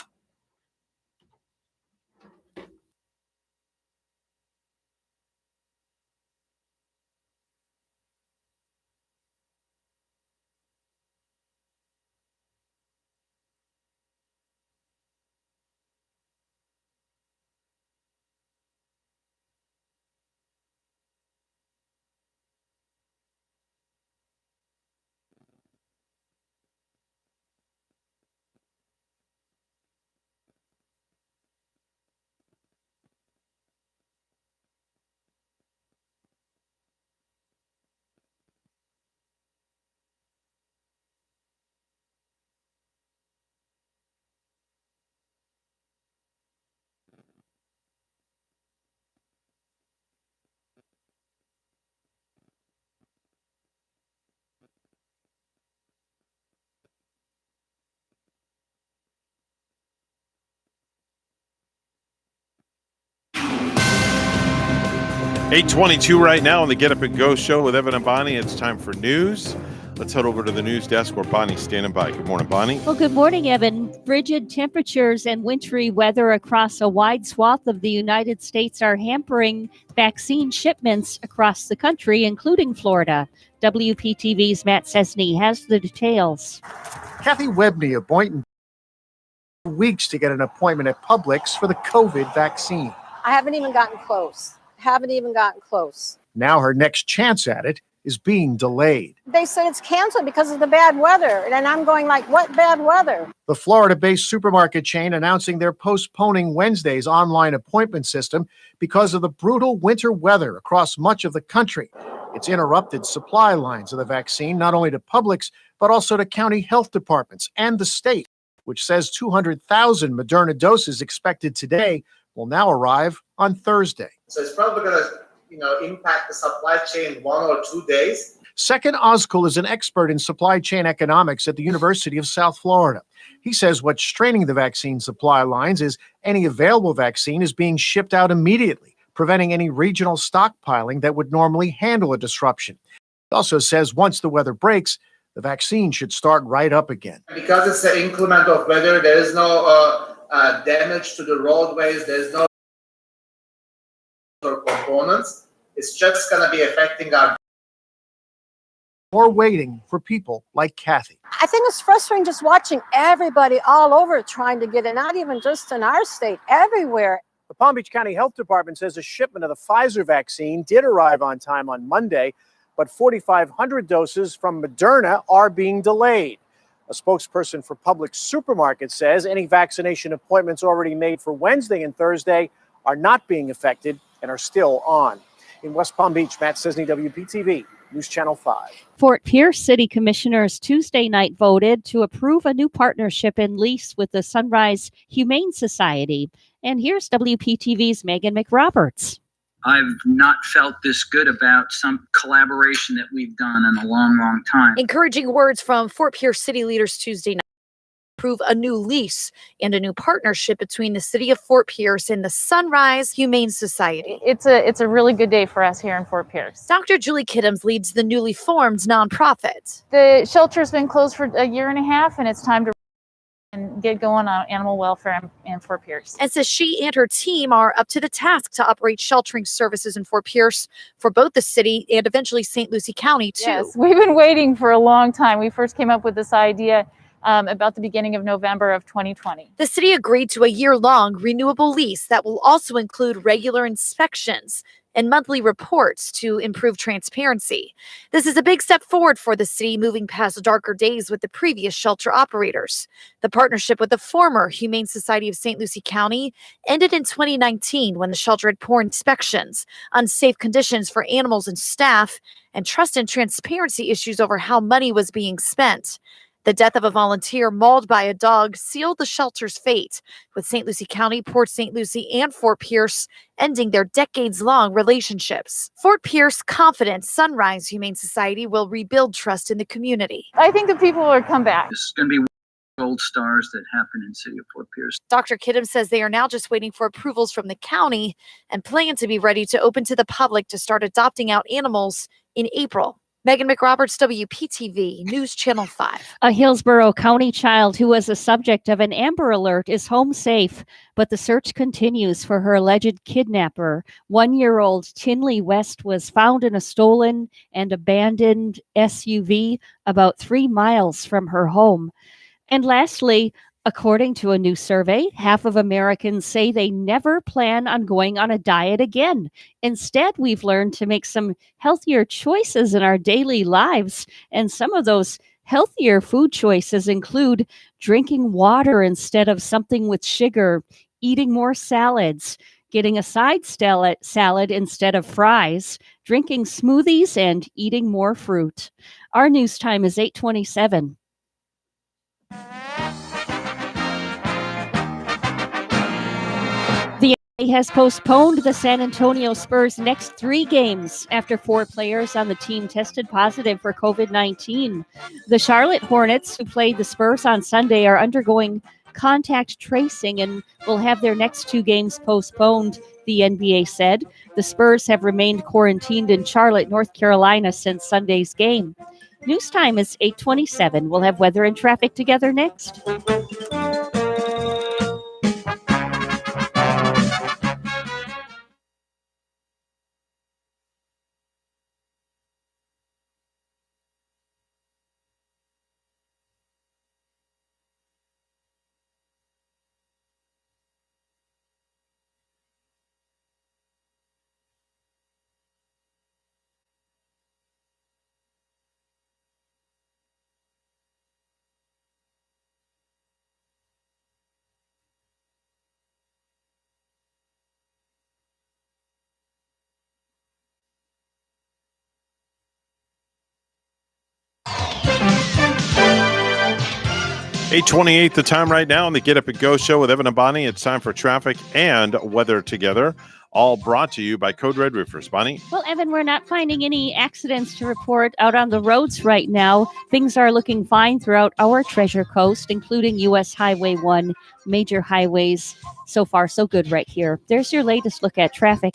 8:22 right now on the Get Up and Go show with Evan and Bonnie. It's time for news. Let's head over to the news desk where Bonnie's standing by. Good morning, Bonnie. Well, good morning, Evan. Frigid temperatures and wintry weather across a wide swath of the United States are hampering vaccine shipments across the country, including Florida. WPTV's Matt Cessny has the details. Kathy Webney of Boynton weeks to get an appointment at Publix for the COVID vaccine. I haven't even gotten close. Now her next chance at it is being delayed. They said it's canceled because of the bad weather. And I'm going like, what bad weather? The Florida-based supermarket chain announcing they're postponing Wednesday's online appointment system because of the brutal winter weather across much of the country. It's interrupted supply lines of the vaccine, not only to Publix, but also to county health departments and the state, which says 200,000 Moderna doses expected today will now arrive on Thursday. So it's probably going to, impact the supply chain 1 or 2 days. Second Oskul is an expert in supply chain economics at the University of South Florida. He says what's straining the vaccine supply lines is any available vaccine is being shipped out immediately, preventing any regional stockpiling that would normally handle a disruption. He also says once the weather breaks, the vaccine should start right up again. Because it's an inclement of weather, there is no damage to the roadways, there's no components. It's just going to be affecting our. Or waiting for people like Kathy. I think it's frustrating just watching everybody all over trying to get it, not even just in our state, everywhere. The Palm Beach County Health Department says a shipment of the Pfizer vaccine did arrive on time on Monday, but 4,500 doses from Moderna are being delayed. A spokesperson for Publix Supermarket says any vaccination appointments already made for Wednesday and Thursday are not being affected and are still on. In West Palm Beach, Matt Cessny, WPTV, News Channel 5. Fort Pierce City Commissioners Tuesday night voted to approve a new partnership and lease with the Sunrise Humane Society. And here's WPTV's Megan McRoberts. I've not felt this good about some collaboration that we've done in a long, long time. Encouraging words from Fort Pierce city leaders Tuesday night. Approve a new lease and a new partnership between the city of Fort Pierce and the Sunrise Humane Society. It's a really good day for us here in Fort Pierce. Dr. Julie Kidams leads the newly formed nonprofit. The shelter's been closed for a year and a half, and it's time to get going on animal welfare in Fort Pierce. And says she and her team are up to the task to operate sheltering services in Fort Pierce for both the city and eventually St. Lucie County, too. Yes, we've been waiting for a long time. We first came up with this idea about the beginning of November of 2020. The city agreed to a year-long renewable lease that will also include regular inspections and monthly reports to improve transparency. This is a big step forward for the city, moving past darker days with the previous shelter operators. The partnership with the former Humane Society of St. Lucie County ended in 2019 when the shelter had poor inspections, unsafe conditions for animals and staff, and trust and transparency issues over how money was being spent. The death of a volunteer mauled by a dog sealed the shelter's fate, with St. Lucie County, Port St. Lucie, and Fort Pierce ending their decades-long relationships. Fort Pierce confident Sunrise Humane Society will rebuild trust in the community. I think the people will come back. This is going to be one of the gold stars that happen in the city of Fort Pierce. Dr. Kidam says they are now just waiting for approvals from the county and plan to be ready to open to the public to start adopting out animals in April. Megan McRoberts, WPTV, News Channel 5. A Hillsborough County child who was the subject of an Amber Alert is home safe, but the search continues for her alleged kidnapper. 1-year-old Tinley West was found in a stolen and abandoned SUV about 3 miles from her home. And lastly, according to a new survey, half of Americans say they never plan on going on a diet again. Instead, we've learned to make some healthier choices in our daily lives. And some of those healthier food choices include drinking water instead of something with sugar, eating more salads, getting a side salad instead of fries, drinking smoothies, and eating more fruit. Our news time is 8:27. The NBA has postponed the San Antonio Spurs' next 3 games after 4 players on the team tested positive for COVID-19. The Charlotte Hornets, who played the Spurs on Sunday, are undergoing contact tracing and will have their next 2 games postponed. The the NBA said. The Spurs have remained quarantined in Charlotte, North Carolina since Sunday's game. News time is 8:27. We'll have weather and traffic together next. $8:28 the time right now on the Get Up and Go show with Evan and Bonnie. It's time for traffic and weather together, all brought to you by Code Red Roofers. Bonnie? Well, Evan, we're not finding any accidents to report out on the roads right now. Things are looking fine throughout our Treasure Coast, including U.S. Highway 1, major highways. So far, so good right here. There's your latest look at traffic.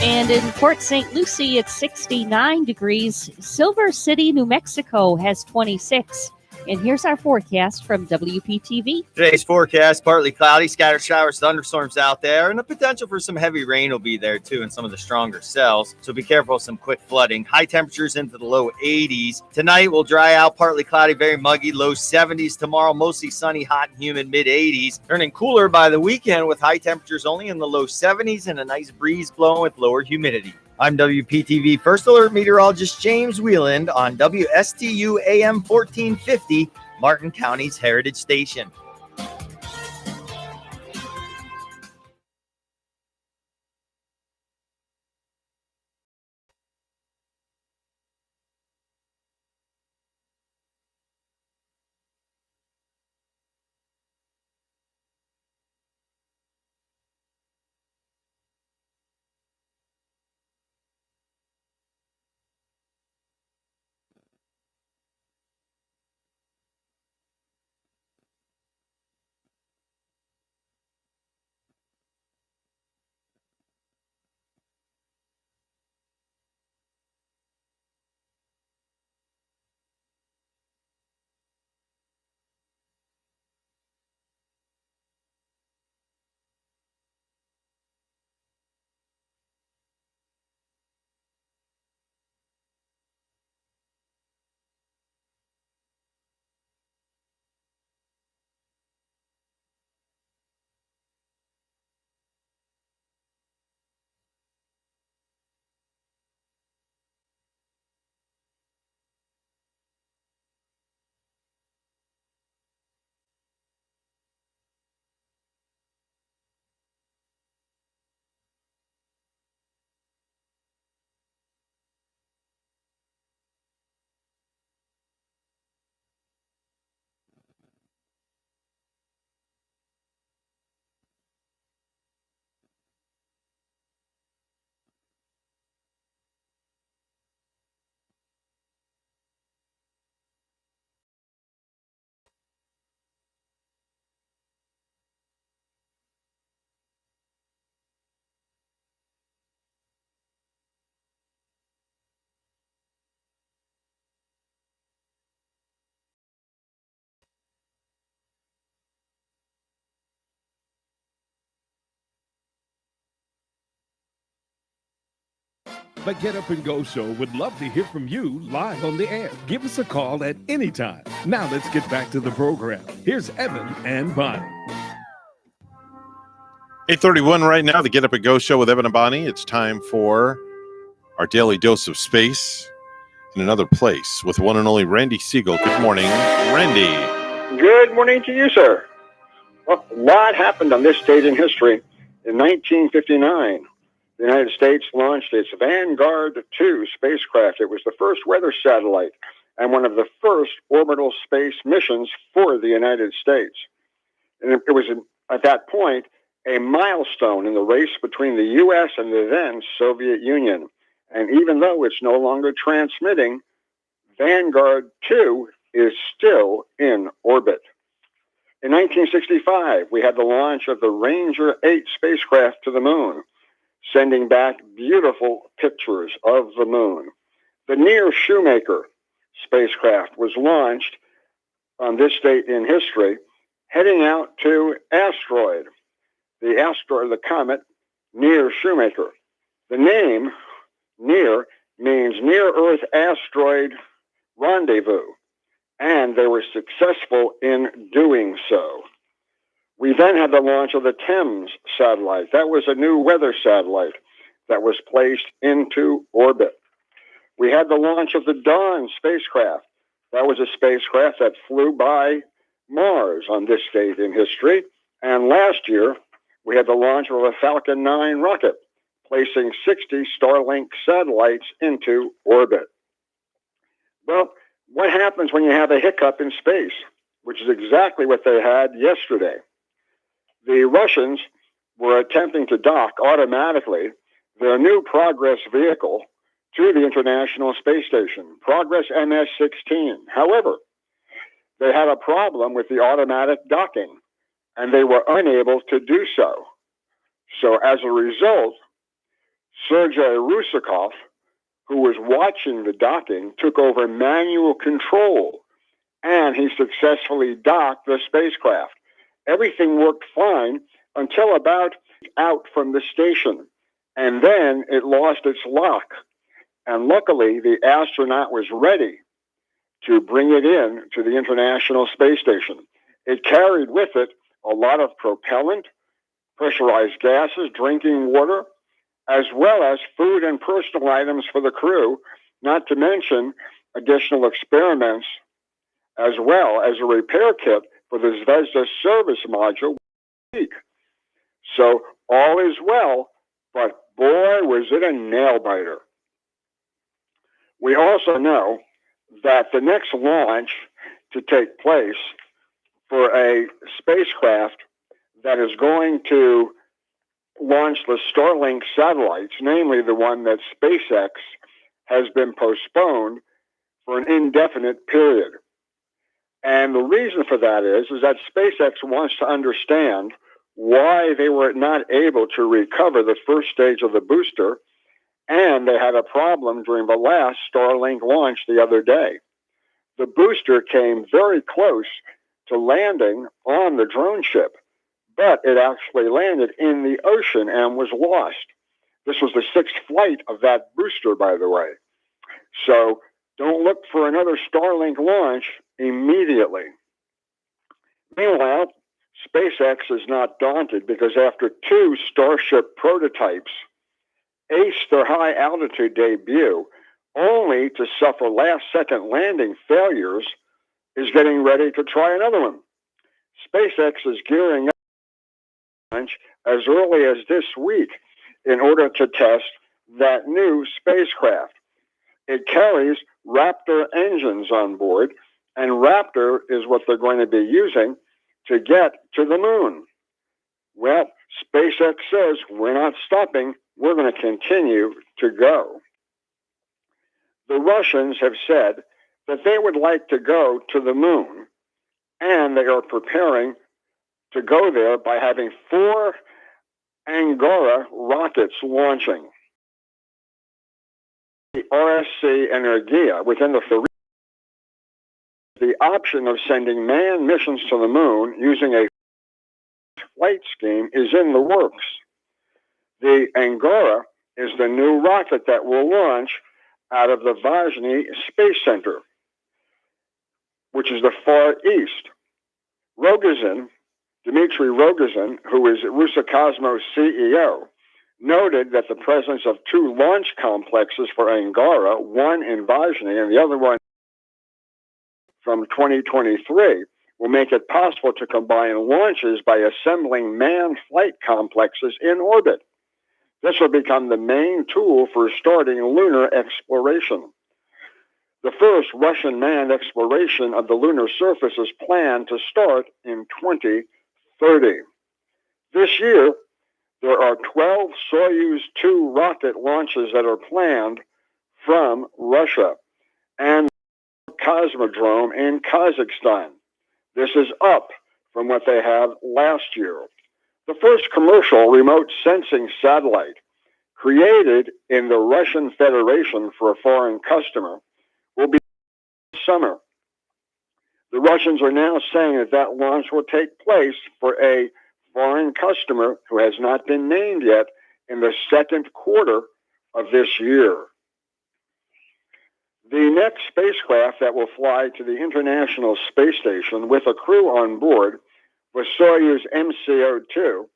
And in Port St. Lucie, it's 69 degrees. Silver City, New Mexico has 26. And here's our forecast from WPTV. Today's forecast, partly cloudy, scattered showers, thunderstorms out there, and the potential for some heavy rain will be there too in some of the stronger cells. So be careful of some quick flooding. High temperatures into the low 80s. Tonight will dry out, partly cloudy, very muggy, low 70s. Tomorrow, mostly sunny, hot and humid, mid 80s. Turning cooler by the weekend with high temperatures only in the low 70s and a nice breeze blowing with lower humidity. I'm WPTV First Alert Meteorologist James Wheeland on WSTU AM 1450, Martin County's Heritage Station. The Get Up and Go Show would love to hear from you live on the air. Give us a call at any time. Now let's get back to the program. Here's Evan and Bonnie. 8:31 right now, the Get Up and Go show with Evan and Bonnie. It's time for our daily dose of space in another place with one and only Randy Siegel. Good morning, Randy. Good morning to you, sir. Well, a lot happened on this date in history. In 1959, the United States launched its Vanguard 2 spacecraft. It was the first weather satellite and one of the first orbital space missions for the United States. And it was, at that point, a milestone in the race between the U.S. and the then Soviet Union. And even though it's no longer transmitting, Vanguard 2 is still in orbit. In 1965, we had the launch of the Ranger 8 spacecraft to the moon, sending back beautiful pictures of the moon. The Near Shoemaker spacecraft was launched on this date in history, heading out to the comet Near Shoemaker. The name Near means Near Earth Asteroid Rendezvous, and they were successful in doing so. We then had the launch of the Thames satellite. That was a new weather satellite that was placed into orbit. We had the launch of the Dawn spacecraft. That was a spacecraft that flew by Mars on this date in history. And last year, we had the launch of a Falcon 9 rocket, placing 60 Starlink satellites into orbit. Well, what happens when you have a hiccup in space, which is exactly what they had yesterday? The Russians were attempting to dock automatically their new Progress vehicle to the International Space Station, Progress MS-16. However, they had a problem with the automatic docking, and they were unable to do so. So as a result, Sergei Rusakov, who was watching the docking, took over manual control, and he successfully docked the spacecraft. Everything worked fine until about out from the station, and then it lost its lock. And luckily, the astronaut was ready to bring it in to the International Space Station. It carried with it a lot of propellant, pressurized gases, drinking water, as well as food and personal items for the crew, not to mention additional experiments, as well as a repair kit for the Zvezda service module. So all is well, but boy, was it a nail-biter. We also know that the next launch to take place for a spacecraft that is going to launch the Starlink satellites, namely the one that SpaceX has been postponed for an indefinite period. And the reason for that is that SpaceX wants to understand why they were not able to recover the first stage of the booster, and they had a problem during the last Starlink launch the other day. The booster came very close to landing on the drone ship, but it actually landed in the ocean and was lost. This was the 6th flight of that booster, by the way. So don't look for another Starlink launch immediately. Meanwhile, SpaceX is not daunted because after 2 Starship prototypes aced their high altitude debut, only to suffer last-second landing failures, is getting ready to try another one. SpaceX is gearing up as early as this week in order to test that new spacecraft. It carries Raptor engines on board, and Raptor is what they're going to be using to get to the moon. Well, SpaceX says we're not stopping. We're going to continue to go. The Russians have said that they would like to go to the moon, and they are preparing to go there by having 4 Angara rockets launching. The RSC Energia within the option of sending manned missions to the moon using a flight scheme is in the works. The Angara is the new rocket that will launch out of the Vazhny Space Center, which is the Far East. Rogozin, Dmitry Rogozin, who is Rusakosmos CEO, noted that the presence of 2 launch complexes for Angara, one in Vazhny and the other one from 2023, will make it possible to combine launches by assembling manned flight complexes in orbit. This will become the main tool for starting lunar exploration. The first Russian manned exploration of the lunar surface is planned to start in 2030. This year, there are 12 Soyuz 2 rocket launches that are planned from Russia and Cosmodrome in Kazakhstan. This is up from what they had last year. The first commercial remote sensing satellite created in the Russian Federation for a foreign customer will be this summer. The Russians are now saying that launch will take place for a foreign customer who has not been named yet in the second quarter of this year. The next spacecraft that will fly to the International Space Station with a crew on board, the Soyuz MCO-2,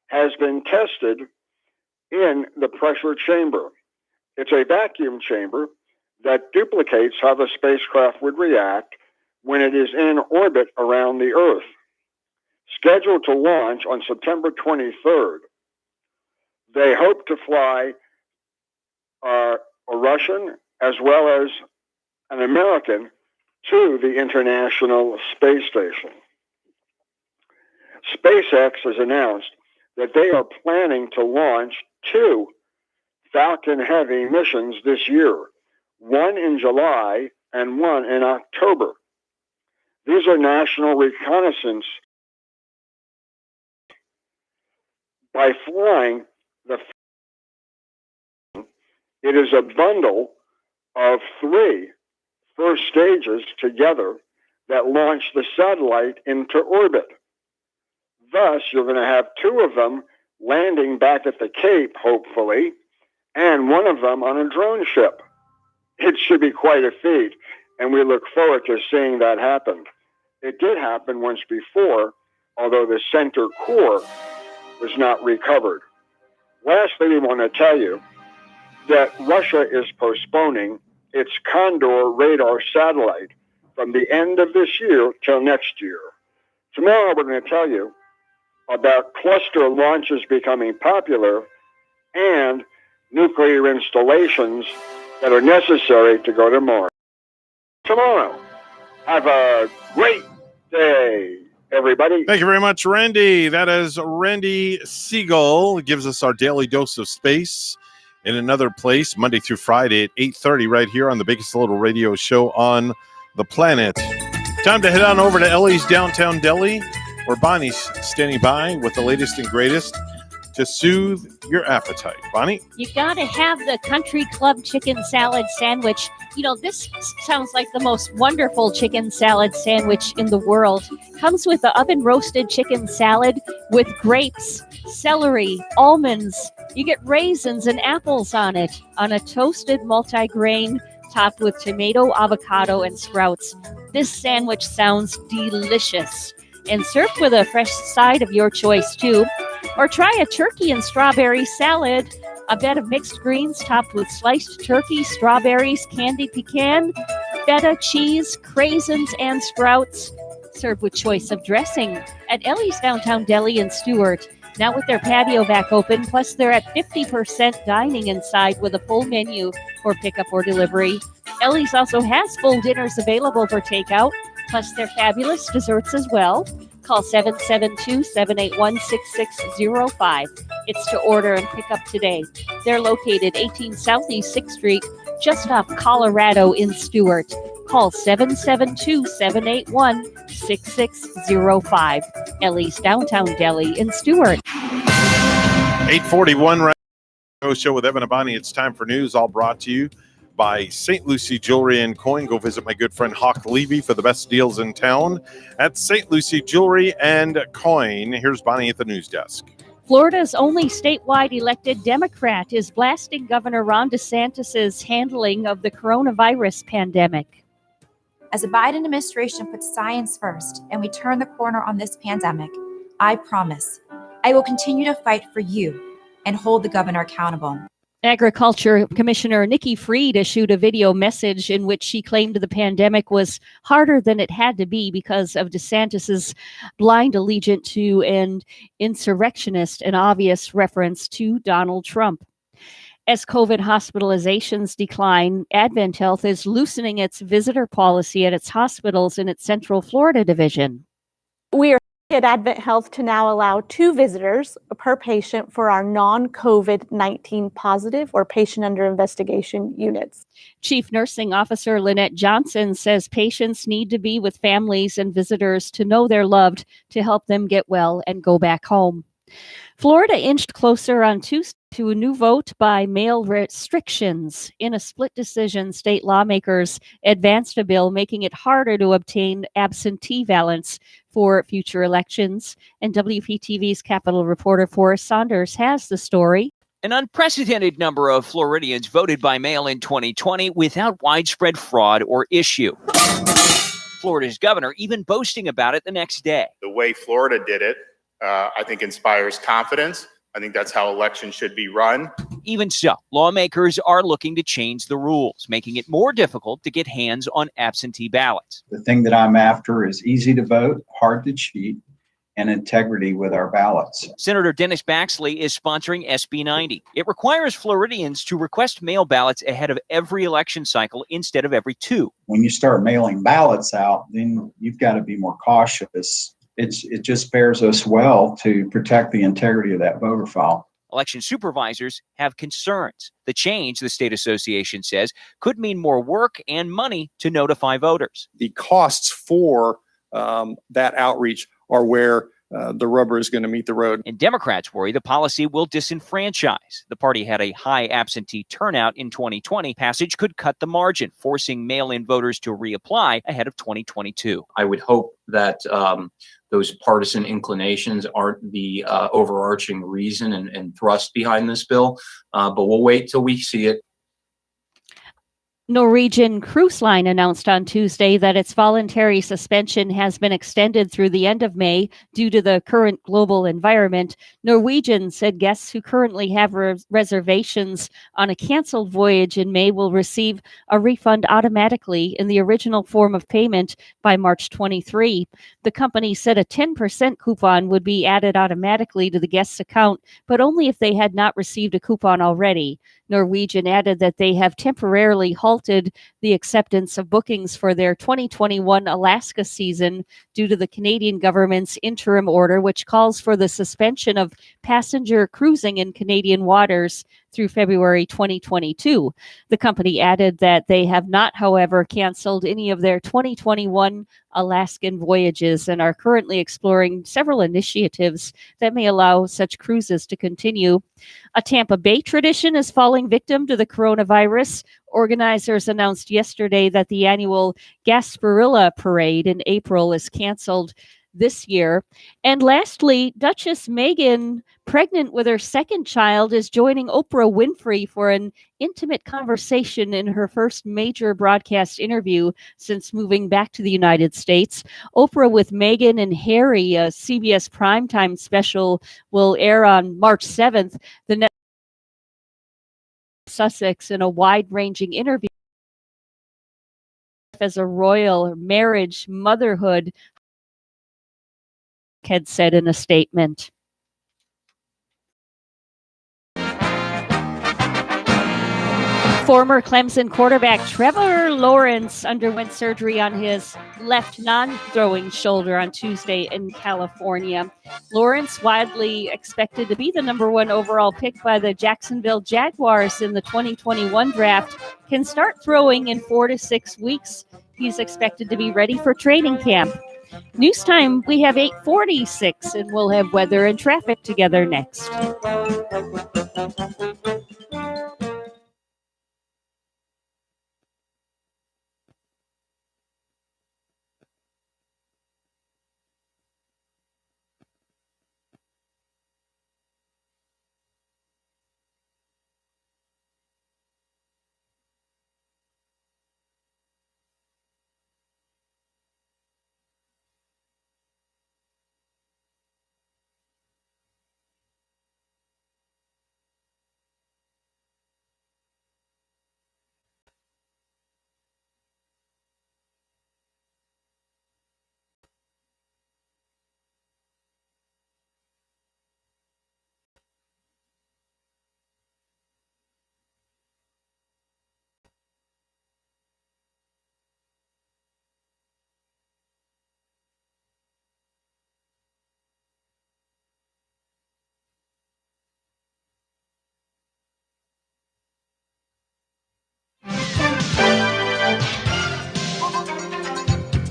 has been tested in the pressure chamber. It's a vacuum chamber that duplicates how the spacecraft would react when it is in orbit around the Earth. Scheduled to launch on September 23rd, they hope to fly a Russian as well as an American to the International Space Station. SpaceX has announced that they are planning to launch 2 Falcon Heavy missions this year, one in July and one in October. These are national reconnaissance. By flying the, it is a bundle of 3 first stages together that launch the satellite into orbit. Thus, you're going to have 2 of them landing back at the Cape, hopefully, and one of them on a drone ship. It should be quite a feat, and we look forward to seeing that happen. It did happen once before, although the center core was not recovered. Lastly, we want to tell you that Russia is postponing its Condor radar satellite from the end of this year till next year. Tomorrow, we're going to tell you about cluster launches becoming popular and nuclear installations that are necessary to go to Mars. Tomorrow, have a great day, everybody. Thank you very much, Randy. That is Randy Siegel. Gives us our daily dose of space in another place, Monday through Friday at 8:30 right here on the biggest little radio show on the planet. Time to head on over to Ellie's Downtown Deli, where Bonnie's standing by with the latest and greatest to soothe your appetite. Bonnie? You gotta have the Country Club chicken salad sandwich. You know, this sounds like the most wonderful chicken salad sandwich in the world. Comes with the oven roasted chicken salad with grapes, celery, almonds. You get raisins and apples on it, on a toasted multigrain topped with tomato, avocado, and sprouts. This sandwich sounds delicious. And served with a fresh side of your choice, too. Or try a turkey and strawberry salad, a bed of mixed greens topped with sliced turkey, strawberries, candy pecan, feta, cheese, craisins, and sprouts. Served with choice of dressing at Ellie's Downtown Deli in Stuart. Now with their patio back open, plus they're at 50% dining inside with a full menu for pickup or delivery. Ellie's also has full dinners available for takeout, plus their fabulous desserts as well. Call 772-781-6605. It's to order and pick up today. They're located 18 Southeast 6th Street, just off Colorado in Stuart. Call 772-781-6605. Ellie's Downtown Deli in Stuart. 8:41 right now. Show with Evan and Bonnie. It's time for news, all brought to you by St. Lucie Jewelry and Coin. Go visit my good friend Hawk Levy for the best deals in town at St. Lucie Jewelry and Coin. Here's Bonnie at the news desk. Florida's only statewide elected Democrat is blasting Governor Ron DeSantis' handling of the coronavirus pandemic. As the Biden administration puts science first and we turn the corner on this pandemic, I promise I will continue to fight for you and hold the governor accountable. Agriculture Commissioner Nikki Fried issued a video message in which she claimed the pandemic was harder than it had to be because of DeSantis' blind allegiance to an insurrectionist, an obvious reference to Donald Trump. As COVID hospitalizations decline, AdventHealth is loosening its visitor policy at its hospitals in its Central Florida division. We are At Advent Health to now allow 2 visitors per patient for our non-COVID-19 positive or patient under investigation units. Chief Nursing Officer Lynette Johnson says patients need to be with families and visitors to know they're loved to help them get well and go back home. Florida inched closer on Tuesday to a new vote by mail restrictions. In a split decision, state lawmakers advanced a bill making it harder to obtain absentee ballots for future elections. And WPTV's Capitol reporter Forrest Saunders has the story. An unprecedented number of Floridians voted by mail in 2020 without widespread fraud or issue. Florida's governor even boasting about it the next day. The way Florida did it, I think inspires confidence. I think that's how elections should be run. Even so, lawmakers are looking to change the rules, making it more difficult to get hands on absentee ballots. The thing that I'm after is easy to vote, hard to cheat, and integrity with our ballots. Senator Dennis Baxley is sponsoring SB 90. It requires Floridians to request mail ballots ahead of every election cycle instead of every 2. When you start mailing ballots out, then you've got to be more cautious. It just bears us well to protect the integrity of that voter file. Election supervisors have concerns. The change, the state association says, could mean more work and money to notify voters. The costs for that outreach are where the rubber is going to meet the road. And Democrats worry the policy will disenfranchise. The party had a high absentee turnout in 2020. Passage could cut the margin, forcing mail-in voters to reapply ahead of 2022. I would hope that those partisan inclinations aren't the overarching reason and thrust behind this bill, but we'll wait till we see it. Norwegian Cruise Line announced on Tuesday that its voluntary suspension has been extended through the end of May due to the current global environment. Norwegian said guests who currently have reservations on a canceled voyage in May will receive a refund automatically in the original form of payment by March 23. The company said a 10% coupon would be added automatically to the guest's account, but only if they had not received a coupon already. Norwegian added that they have temporarily halted the acceptance of bookings for their 2021 Alaska season due to the Canadian government's interim order, which calls for the suspension of passenger cruising in Canadian waters through February 2022. The company added that they have not, however, canceled any of their 2021 Alaskan voyages and are currently exploring several initiatives that may allow such cruises to continue. A Tampa Bay tradition is falling victim to the coronavirus. Organizers announced yesterday that the annual Gasparilla Parade in April is canceled this year. And lastly, Duchess Meghan, pregnant with her second child, is joining Oprah Winfrey for an intimate conversation in her first major broadcast interview since moving back to the United States. Oprah with Meghan and Harry, a CBS primetime special, will air on March 7th. The next Sussex in a wide-ranging interview as a royal marriage, motherhood, had said in a statement. Former Clemson quarterback Trevor Lawrence underwent surgery on his left non-throwing shoulder on Tuesday in California. Lawrence, widely expected to be the number 1 overall pick by the Jacksonville Jaguars in the 2021 draft, can start throwing in 4 to 6 weeks. He's expected to be ready for training camp. News time, we have 8:46, and we'll have weather and traffic together next.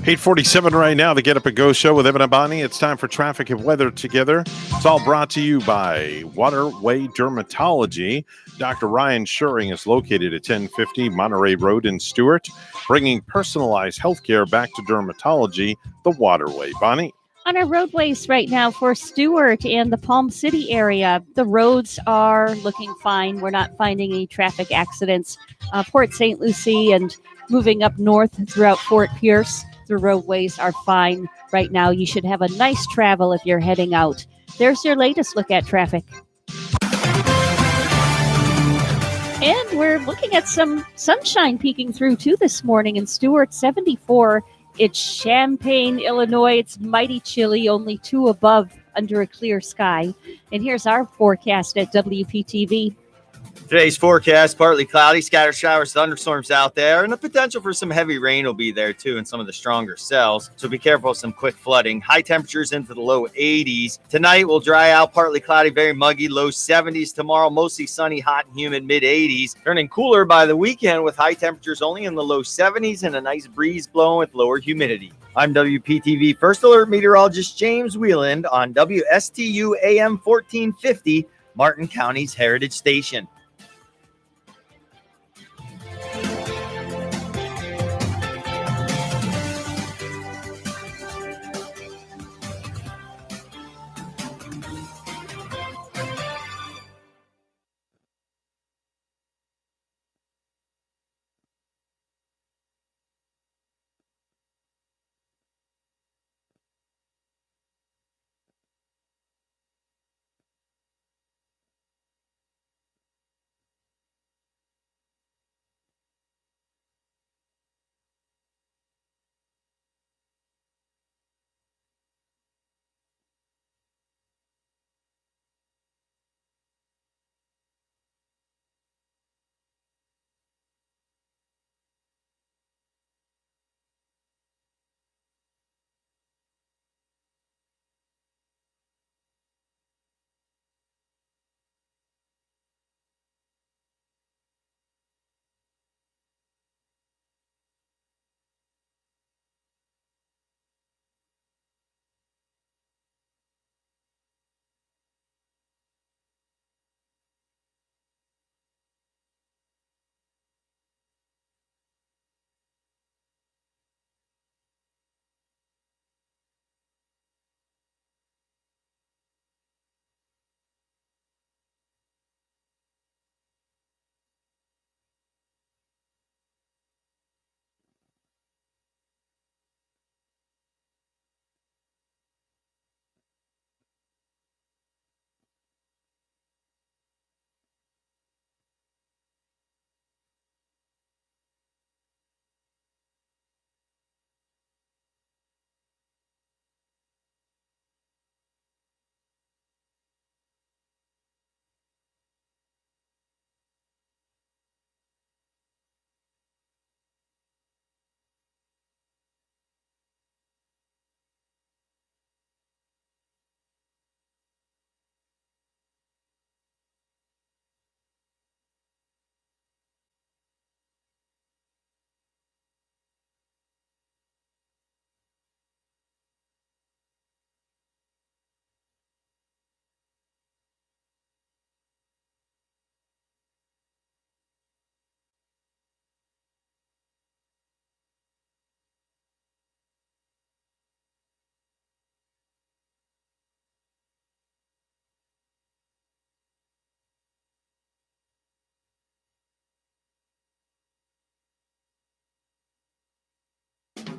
8:47 right now, the Get Up and Go show with Evan and Bonnie. It's time for traffic and weather together. It's all brought to you by Waterway Dermatology. Dr. Ryan Schuring is located at 1050 Monterey Road in Stewart, bringing personalized healthcare back to dermatology the Waterway. Bonnie? On our roadways right now for Stewart and the Palm City area, the roads are looking fine. We're not finding any traffic accidents. Port St. Lucie and moving up north throughout Fort Pierce, the roadways are fine right now. You should have a nice travel if you're heading out. There's your latest look at traffic. And we're looking at some sunshine peeking through too this morning in Stewart, 74. It's Champaign, Illinois. It's mighty chilly, only 2 above under a clear sky. And here's our forecast at WPTV. Today's forecast, partly cloudy, scattered showers, thunderstorms out there, and the potential for some heavy rain will be there too in some of the stronger cells. So be careful of some quick flooding. High temperatures into the low 80s. Tonight will dry out, partly cloudy, very muggy, low 70s. Tomorrow, mostly sunny, hot and humid, mid 80s. Turning cooler by the weekend with high temperatures only in the low 70s and a nice breeze blowing with lower humidity. I'm WPTV First Alert meteorologist James Wieland on WSTU AM 1450, Martin County's Heritage Station.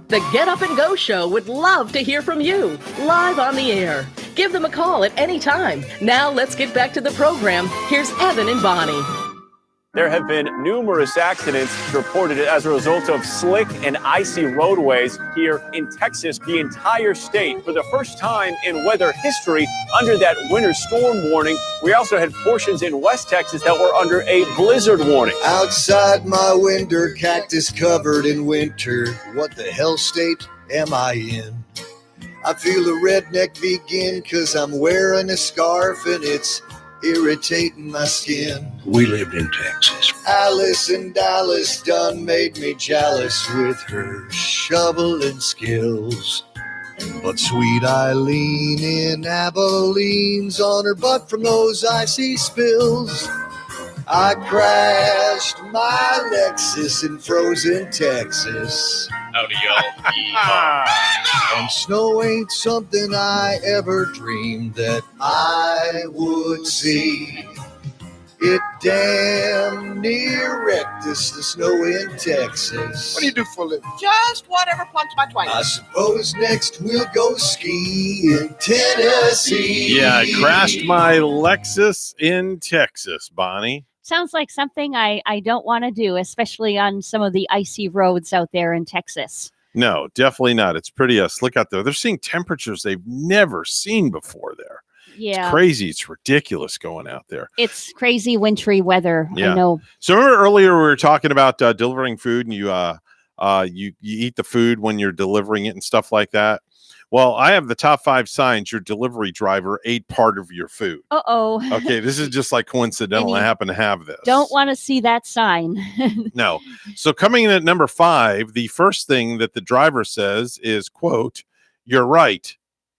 The Get Up and Go Show would love to hear from you, live on the air. Give them a call at any time. Now let's get back to the program. Here's Evan and Bonnie. There have been numerous accidents reported as a result of slick and icy roadways here in Texas, the entire state. For the first time in weather history, under that winter storm warning, we also had portions in West Texas that were under a blizzard warning. Outside my window, cactus covered in winter. What the hell state am I in? I feel a redneck begin 'cause I'm wearing a scarf and it's irritating my skin. We lived in Texas. Alice in Dallas done made me jealous with her shoveling skills. But sweet Eileen in Abilene's on her butt from those icy spills. I crashed my Lexus in frozen Texas. Howdy, y'all. And snow ain't something I ever dreamed that I would see. It damn near wrecked us, the snow in Texas. What do you do for a living? Just whatever floats my twice. I suppose next we'll go ski in Tennessee. Yeah, I crashed my Lexus in Texas, Bonnie. Sounds like something I don't want to do, especially on some of the icy roads out there in Texas. No, definitely not. It's pretty slick out there. They're seeing temperatures they've never seen before there. Yeah. It's crazy. It's ridiculous going out there. It's crazy wintry weather. Yeah. I know. So remember earlier we were talking about delivering food, and you eat the food when you're delivering it and stuff like that. Well, I have the top 5 signs your delivery driver ate part of your food. Uh-oh. Okay, this is just like coincidental. I happen to have this. Don't want to see that sign. No. So coming in at number 5, the first thing that the driver says is, quote, "You're right,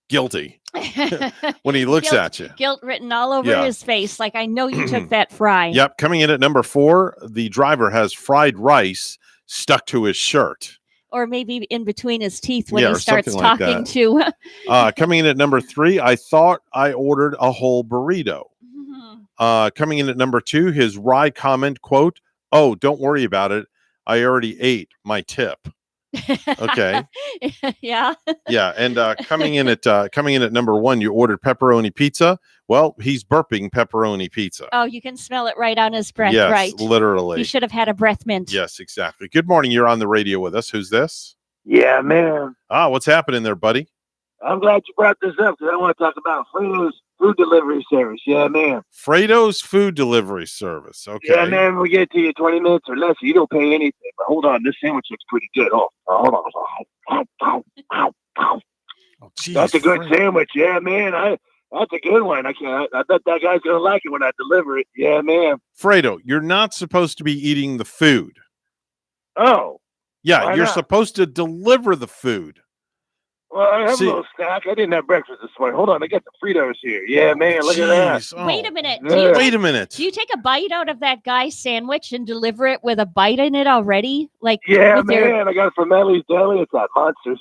guilty." When he looks at you. Guilt written all over Yeah. his face. Like, I know you took that fry. Yep. Coming in at number 4, the driver has fried rice stuck to his shirt. Or maybe in between his teeth when Yeah, he or starts something like talking that. to. Coming in at number 3, I thought I ordered a whole burrito. Coming in at number 2, his wry comment, quote, "Oh, don't worry about it. I already ate my tip." Okay. Yeah. Yeah, and coming in at number 1, you ordered pepperoni pizza. Well, he's burping pepperoni pizza. Oh, you can smell it right on his breath, Yes, right? literally. He should have had a breath mint. Yes, exactly. Good morning. You're on the radio with us. Who's this? Yeah, man. What's happening there, buddy? I'm glad you brought this up because I want to talk about Fredo's food delivery service. Yeah, man. Fredo's food delivery service. Okay. Yeah, man. We get to you 20 minutes or less. You don't pay anything. But hold on. This sandwich looks pretty good. Oh, hold on. Geez, That's a good sandwich. Yeah, man. That's a good one. I bet that guy's going to like it when I deliver it. Yeah, man. Fredo, you're not supposed to be eating the food. Oh. Yeah, Why you're not? supposed to deliver the food. Well, I have See- a little snack. I didn't have breakfast this morning. Hold on. I got the Fritos here. Yeah, man. Look at that. Jeez, oh. Wait a minute. Yeah. Wait a minute. Do you take a bite out of that guy's sandwich and deliver it with a bite in it already? Like, Yeah, with man. your- I got it from Ellie's Deli. It's that monster.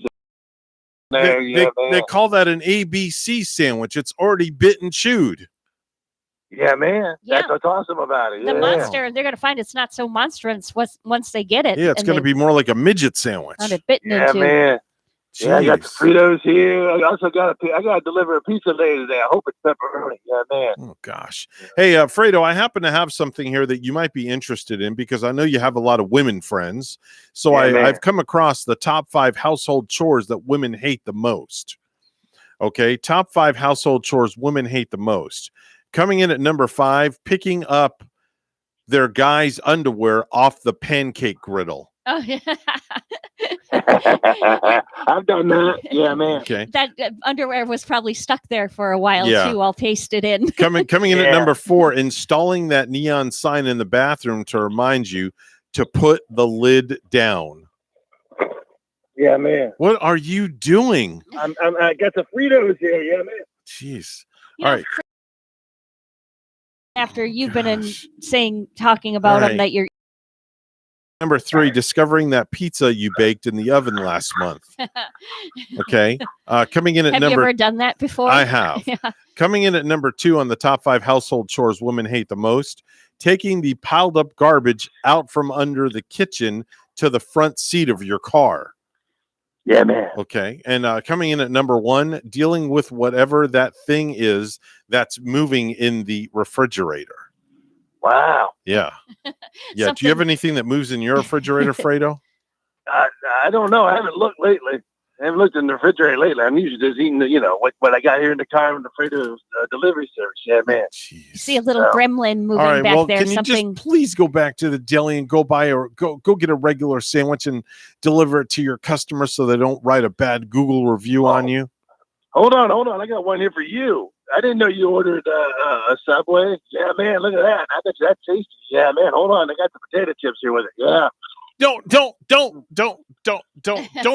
There, yeah, man. They call that an ABC sandwich. It's already bit and chewed. Yeah, man. Yeah. That's what's awesome about it. The Yeah. monster, they're going to find it's not so monstrous once they get it. Yeah, it's and going to they be more like a midget sandwich. found it bitten Yeah, into. man. Yeah, I got the Jeez. Fritos here. I also got I got to deliver a pizza later today. I hope it's pepperoni. Yeah, man. Oh, gosh. Hey, Fredo, I happen to have something here that you might be interested in because I know you have a lot of women friends. So Yeah, man. I've come across the top 5 household chores that women hate the most. Okay, top 5 household chores women hate the most. Coming in at number 5, picking up their guy's underwear off the pancake griddle. Oh, yeah. I've done that. Yeah, man. Okay. That underwear was probably stuck there for a while Yeah. too, all pasted in. Coming in at Yeah. number 4, installing that neon sign in the bathroom to remind you to put the lid down. Yeah, man. What are you doing? I got the Fritos here. Yeah, man. Jeez. You All know, right. After you've been talking about All them right. that you're Number 3, discovering that pizza you baked in the oven last month. Okay. Coming in at Have you number ever done that before? I have. Yeah. Coming in at number 2 on the top 5 household chores women hate the most, taking the piled up garbage out from under the kitchen to the front seat of your car. Yeah, man. Okay. And coming in at number 1, dealing with whatever that thing is that's moving in the refrigerator. Wow. Yeah. Yeah. Do you have anything that moves in your refrigerator, Fredo? I don't know. I haven't looked lately. I haven't looked in the refrigerator lately. I'm usually just eating, what I got here in the car from the Fritos delivery service. Yeah, man. You see a little gremlin moving All right. back Well, there. can you Something. just please go back to the deli and go get a regular sandwich and deliver it to your customers so they don't write a bad Google review on you? Hold on. I got one here for you. I didn't know you ordered a Subway. Yeah, man, look at that. I bet you that's tasty. Yeah, man, hold on. I got the potato chips here with it. Yeah. Don't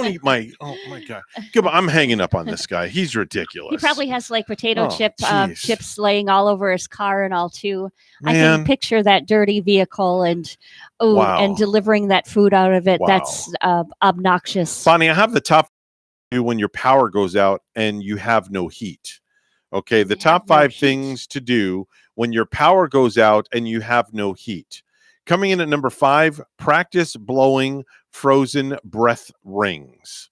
eat my. Oh my God. Goodbye. I'm hanging up on this guy. He's ridiculous. He probably has like potato Oh, jeez. chips laying all over his car and all too. I Man. can picture that dirty vehicle and Wow. and delivering that food out of it. Wow. That's obnoxious. Bonnie, I have the top when your power goes out and you have no heat. Okay, the top 5 things to do when your power goes out and you have no heat. Coming in at number 5, practice blowing frozen breath rings.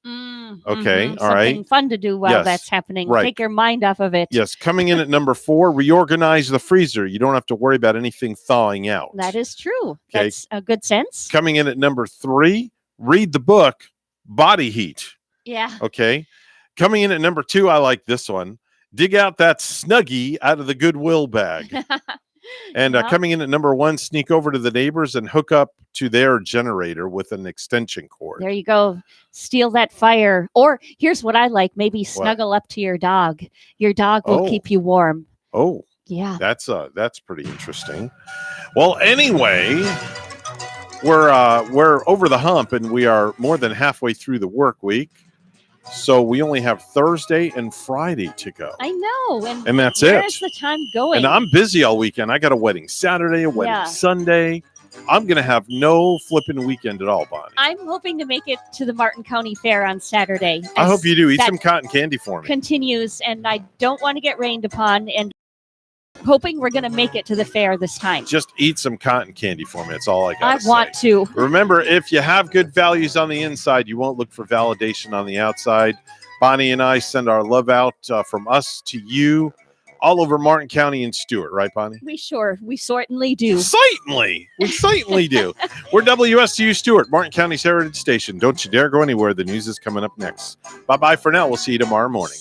Okay, all right. Something fun to do while Yes, that's happening. right. Take your mind off of it. Yes, coming in at number 4, reorganize the freezer. You don't have to worry about anything thawing out. That is true. Okay. That's a good sense. Coming in at number 3, read the book Body Heat. Yeah. Okay. Coming in at number 2, I like this one. Dig out that Snuggie out of the Goodwill bag. And coming in at number 1, sneak over to the neighbors and hook up to their generator with an extension cord. There you go. Steal that fire. Or here's what I like. Maybe snuggle up to your dog. Your dog will Oh. keep you warm. Oh, Yeah. that's pretty interesting. Well, anyway, we're over the hump and we are more than halfway through the work week. So we only have Thursday and Friday to go. I know. And that's where it. is the time going? And I'm busy all weekend. I got a wedding Saturday, a wedding Yeah. Sunday. I'm going to have no flipping weekend at all, Bonnie. I'm hoping to make it to the Martin County Fair on Saturday. I hope you do. Eat that some cotton candy for me. continues, and I don't want to get rained upon, and hoping we're going to make it to the fair this time. Just eat some cotton candy for me. That's all I got. I want to. Remember, if you have good values on the inside, you won't look for validation on the outside. Bonnie and I send our love out from us to you all over Martin County and Stewart. Right, Bonnie? We certainly do. We certainly do. We're WSTU Stewart, Martin County's Heritage Station. Don't you dare go anywhere. The news is coming up next. Bye-bye for now. We'll see you tomorrow morning.